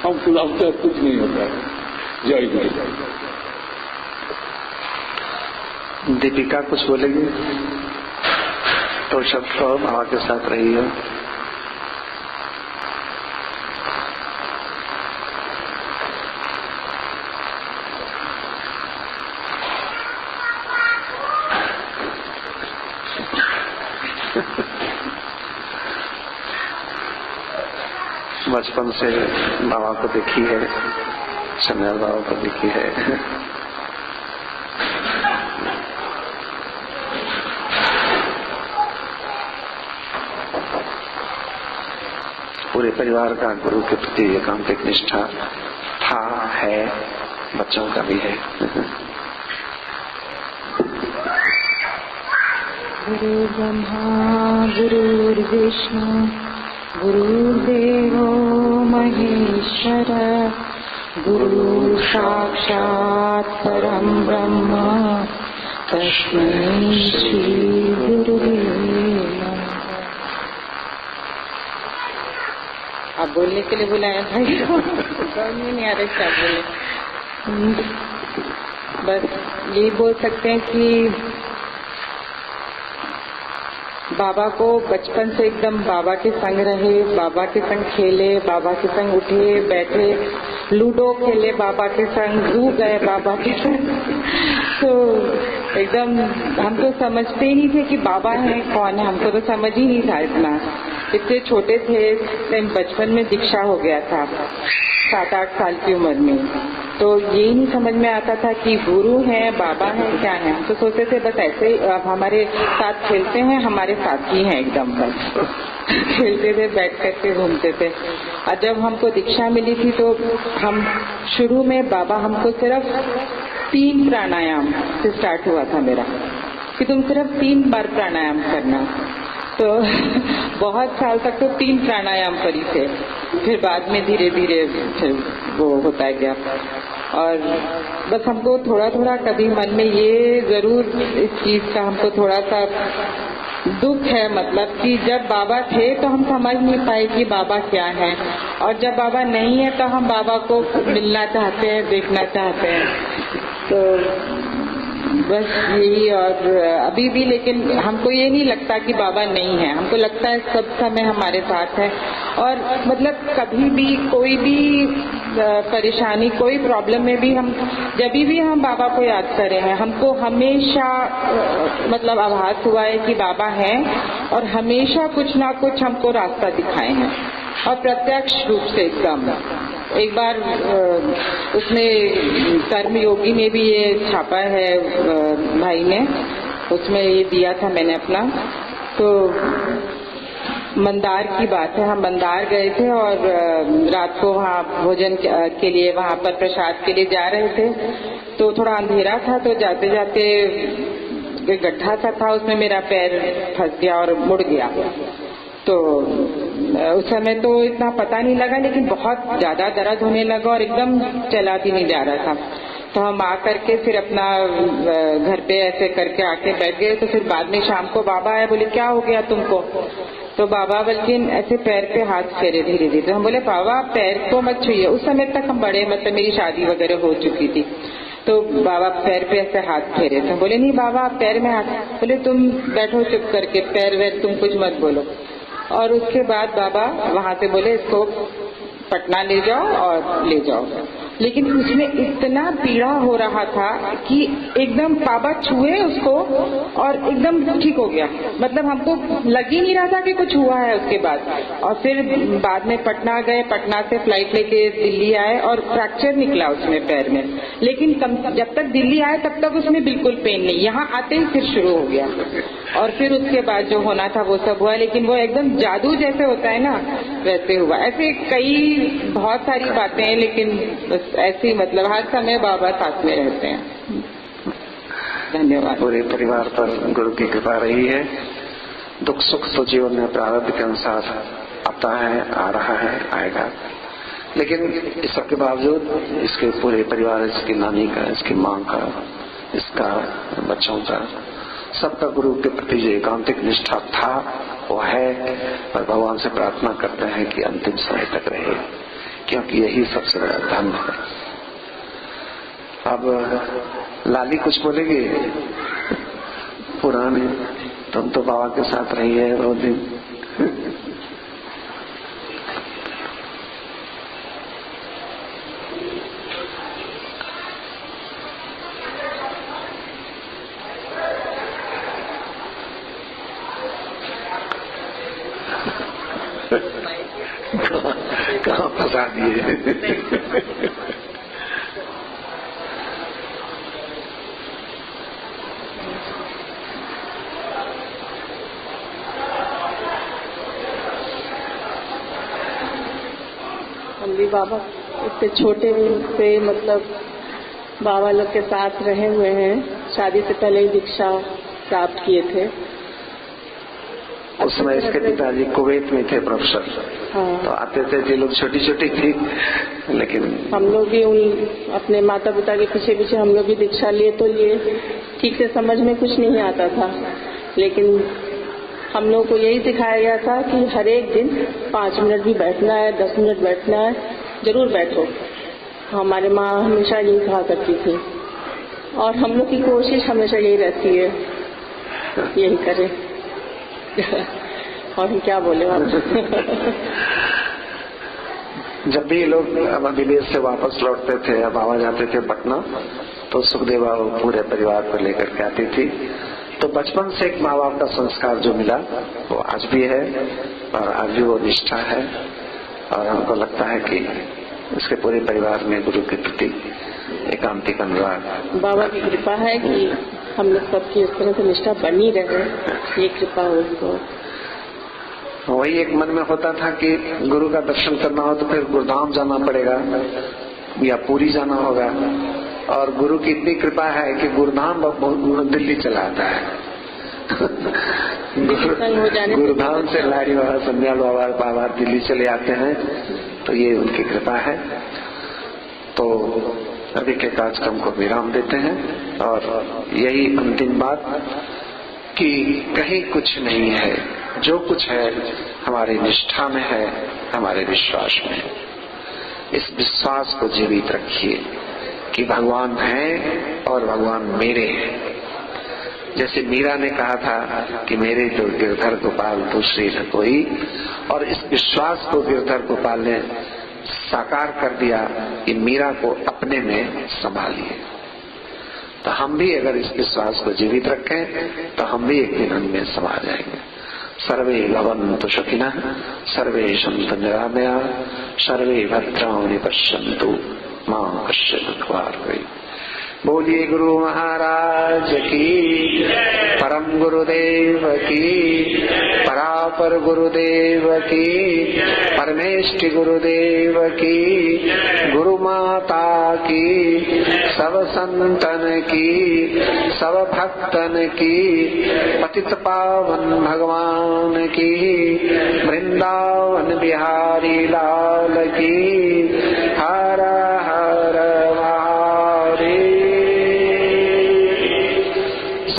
[SPEAKER 2] हम खुलाते कुछ नहीं होता है। जय गुरु।
[SPEAKER 1] दीपिका कुछ बोलेगी तो शब्द कहो, बाबा के साथ रही है। बचपन से बाबा को देखी है, शनिवार बाबा को देखी है। पूरे परिवार का गुरु के प्रति एकांतिक निष्ठा था, है, बच्चों का भी है।
[SPEAKER 3] गुरु ब्रह्मा गुरुर्विष्णु गुरुर्देवो महेश्वर गुरु साक्षात् परम ब्रह्म तस्मै श्री गुरुवे नमः। आप बोलने के लिए बुलाया भाई को, नहीं आ रहा क्या बोले। बस यही बोल सकते हैं कि बाबा को बचपन से एकदम बाबा के संग रहे, बाबा के संग खेले, बाबा के संग उठे बैठे, लूडो खेले बाबा के संग, जू गए बाबा के संग। तो एकदम हम तो समझते ही नहीं थे कि बाबा है कौन है, हमको तो समझ ही नहीं था इतना। इतने छोटे थे, बचपन में दीक्षा हो गया था 7-8 साल की उम्र में, तो यही नहीं समझ में आता था कि गुरु है, बाबा है, क्या है। हम तो सोचते थे बस ऐसे अब हमारे साथ खेलते हैं, हमारे साथ ही हैं एकदम, बस खेलते थे, बैठ करके घूमते थे। और जब हमको दीक्षा मिली थी तो हम शुरू में बाबा हमको सिर्फ 3 प्राणायाम से स्टार्ट हुआ था मेरा, कि तुम सिर्फ 3 बार प्राणायाम करना। तो बहुत साल तक तो 3 प्राणायाम करी थे, फिर बाद में धीरे धीरे फिर वो होता गया। और बस हमको थोड़ा थोड़ा कभी मन में ये जरूर इस चीज का हमको थोड़ा सा दुख है, मतलब कि जब बाबा थे तो हम समझ नहीं पाए कि बाबा क्या है, और जब बाबा नहीं है तो हम बाबा को मिलना चाहते हैं, देखना चाहते हैं। तो बस यही। और अभी भी लेकिन हमको ये नहीं लगता कि बाबा नहीं है, हमको लगता है सब समय हमारे साथ है। और मतलब कभी भी कोई भी परेशानी, कोई प्रॉब्लम में भी हम जब भी हम बाबा को याद कर रहे हैं, हमको हमेशा मतलब आभास हुआ है कि बाबा है और हमेशा कुछ ना कुछ हमको रास्ता दिखाए हैं, और प्रत्यक्ष रूप से एकदम। एक बार उसमें कर्म योगी में भी ये छापा है भाई ने, उसमें ये दिया था मैंने अपना। तो मंदार की बात है, हम मंदार गए थे और रात को वहाँ भोजन के लिए, वहाँ पर प्रसाद के लिए जा रहे थे। तो थोड़ा अंधेरा था, तो जाते जाते गड्ढा सा था, उसमें मेरा पैर फंस गया और मुड़ गया। तो उस समय तो इतना पता नहीं लगा, लेकिन बहुत ज्यादा दर्द होने लगा और एकदम चला भी नहीं जा रहा था। तो हम आ करके फिर अपना घर पे ऐसे करके आके बैठ गए। तो फिर बाद में शाम को बाबा आए, बोले क्या हो गया तुमको? तो बाबा बल्कि ऐसे पैर पे हाथ फेरे धीरे धीरे। तो हम बोले बाबा पैर को मत छुइए। उस समय तक हम बड़े, मतलब मेरी शादी वगैरह हो चुकी थी। तो बाबा पैर पे ऐसे हाथ फेरे। तो बोले नहीं बाबा पैर में हाथ। बोले तुम बैठो चुप करके, पैर वैर तुम कुछ मत बोलो। और उसके बाद बाबा वहां से बोले इसको पटना ले जाओ और ले जाओ। लेकिन उसमें इतना पीड़ा हो रहा था कि एकदम बाबा छुए उसको और एकदम ठीक हो गया। मतलब हमको लग ही नहीं रहा था कि कुछ हुआ है उसके बाद। और फिर बाद में पटना गए, पटना से फ्लाइट लेके दिल्ली आए और फ्रैक्चर निकला उसमें पैर में। लेकिन जब तक दिल्ली आए तब तक उसमें बिल्कुल पेन नहीं, यहाँ आते ही फिर शुरू हो गया। और फिर उसके बाद जो होना था वो सब हुआ, लेकिन वो एकदम जादू जैसे होता है ना वैसे हुआ। ऐसे कई बहुत सारी बातें हैं, लेकिन ऐसी मतलब हर समय बाबा साथ में रहते हैं। धन्यवाद।
[SPEAKER 1] पूरे परिवार पर गुरु की कृपा रही है। दुख सुख तो जीवन में प्रारब्ध के अनुसार आता है, आ रहा है, आएगा। लेकिन इस सबके बावजूद इसके पूरे परिवार, इसकी नानी का, इसकी माँ का, इसका बच्चों का, सबका गुरु के प्रति जो एकांतिक निष्ठा था वो है। और भगवान से प्रार्थना करते हैं कि अंतिम समय तक रहे, क्योंकि यही सबसे बड़ा धन है। अब लाली कुछ बोलेगी? पुराने तुम तो बाबा के साथ रही है वो दिन। कहाँ फंसा दिए?
[SPEAKER 4] हम भी बाबा इतने छोटे से मतलब बाबा लोग के साथ रहे हुए हैं। शादी से पहले ही दीक्षा प्राप्त किए थे।
[SPEAKER 1] उस समय इसके पिताजी कुवैत में थे प्रोफेसर।
[SPEAKER 4] हाँ।
[SPEAKER 1] तो आते थे जो लोग छोटी छोटी थी, लेकिन
[SPEAKER 4] हम लोग भी उन अपने माता पिता के पीछे पीछे हम लोग भी दीक्षा लिए तो लिए। ठीक से समझ में कुछ नहीं आता था, लेकिन हम लोग को यही सिखाया गया था कि हर एक दिन 5 मिनट भी बैठना है, 10 मिनट बैठना है, जरूर बैठो। हमारे माँ हमेशा यही कहा करती थी और हम लोग की कोशिश हमेशा यही रहती है, यही करें। और हम क्या बोले
[SPEAKER 1] जब भी लोग विदेश से वापस लौटते थे या बाबा जाते थे पटना, तो सुखदेवा पूरे परिवार को लेकर के आती थी। तो बचपन से एक माँ बाप का संस्कार जो मिला वो आज भी है और आज भी वो निष्ठा है। और हमको लगता है कि इसके पूरे परिवार में गुरु के प्रति एकांतिक अनुराग,
[SPEAKER 4] बाबा की कृपा है कि हम लोग सबकी इस तरह से निष्ठा बनी रहे, ये कृपा हो उसको।
[SPEAKER 1] वही एक मन में होता था कि गुरु का दर्शन करना हो तो फिर गुरुधाम जाना पड़ेगा या पुरी जाना होगा। और गुरु की इतनी कृपा है कि गुरुधाम दिल्ली चला आता है। गुरुधाम से लाड़ी बाबा, संध्या बाबा दिल्ली चले आते हैं, तो ये उनकी कृपा है। तो अभी के कार्यक्रम को विराम देते हैं और यही अंतिम बात कि कहीं कुछ नहीं है, जो कुछ है हमारी निष्ठा में है, हमारे विश्वास में है। इस विश्वास को जीवित रखिए कि भगवान है और भगवान मेरे हैं। जैसे मीरा ने कहा था कि मेरे तो गिरधर गोपाल दूसरे न कोई, और इस विश्वास को गिरधर गोपाल ने साकार कर दिया कि मीरा को अपने में संभालिए। तो हम भी अगर इस विश्वास को जीवित रखें तो हम भी एक दिन उनमें समा जाएंगे। सर्वे भवन्तु सुखिनः, सर्वे सन्तु निरामयाः, सर्वे भद्राणि पश्यन्तु मां कश्चित् दुःखभाग्। बोलिए गुरु महाराज की, परम गुरुदेव की, परापर गुरुदेव की, परमेष्टि गुरुदेव की, गुरु माता की, सब संतन की, सब भक्तन की, पतित पावन भगवान की, वृंदावन बिहारी लाल की।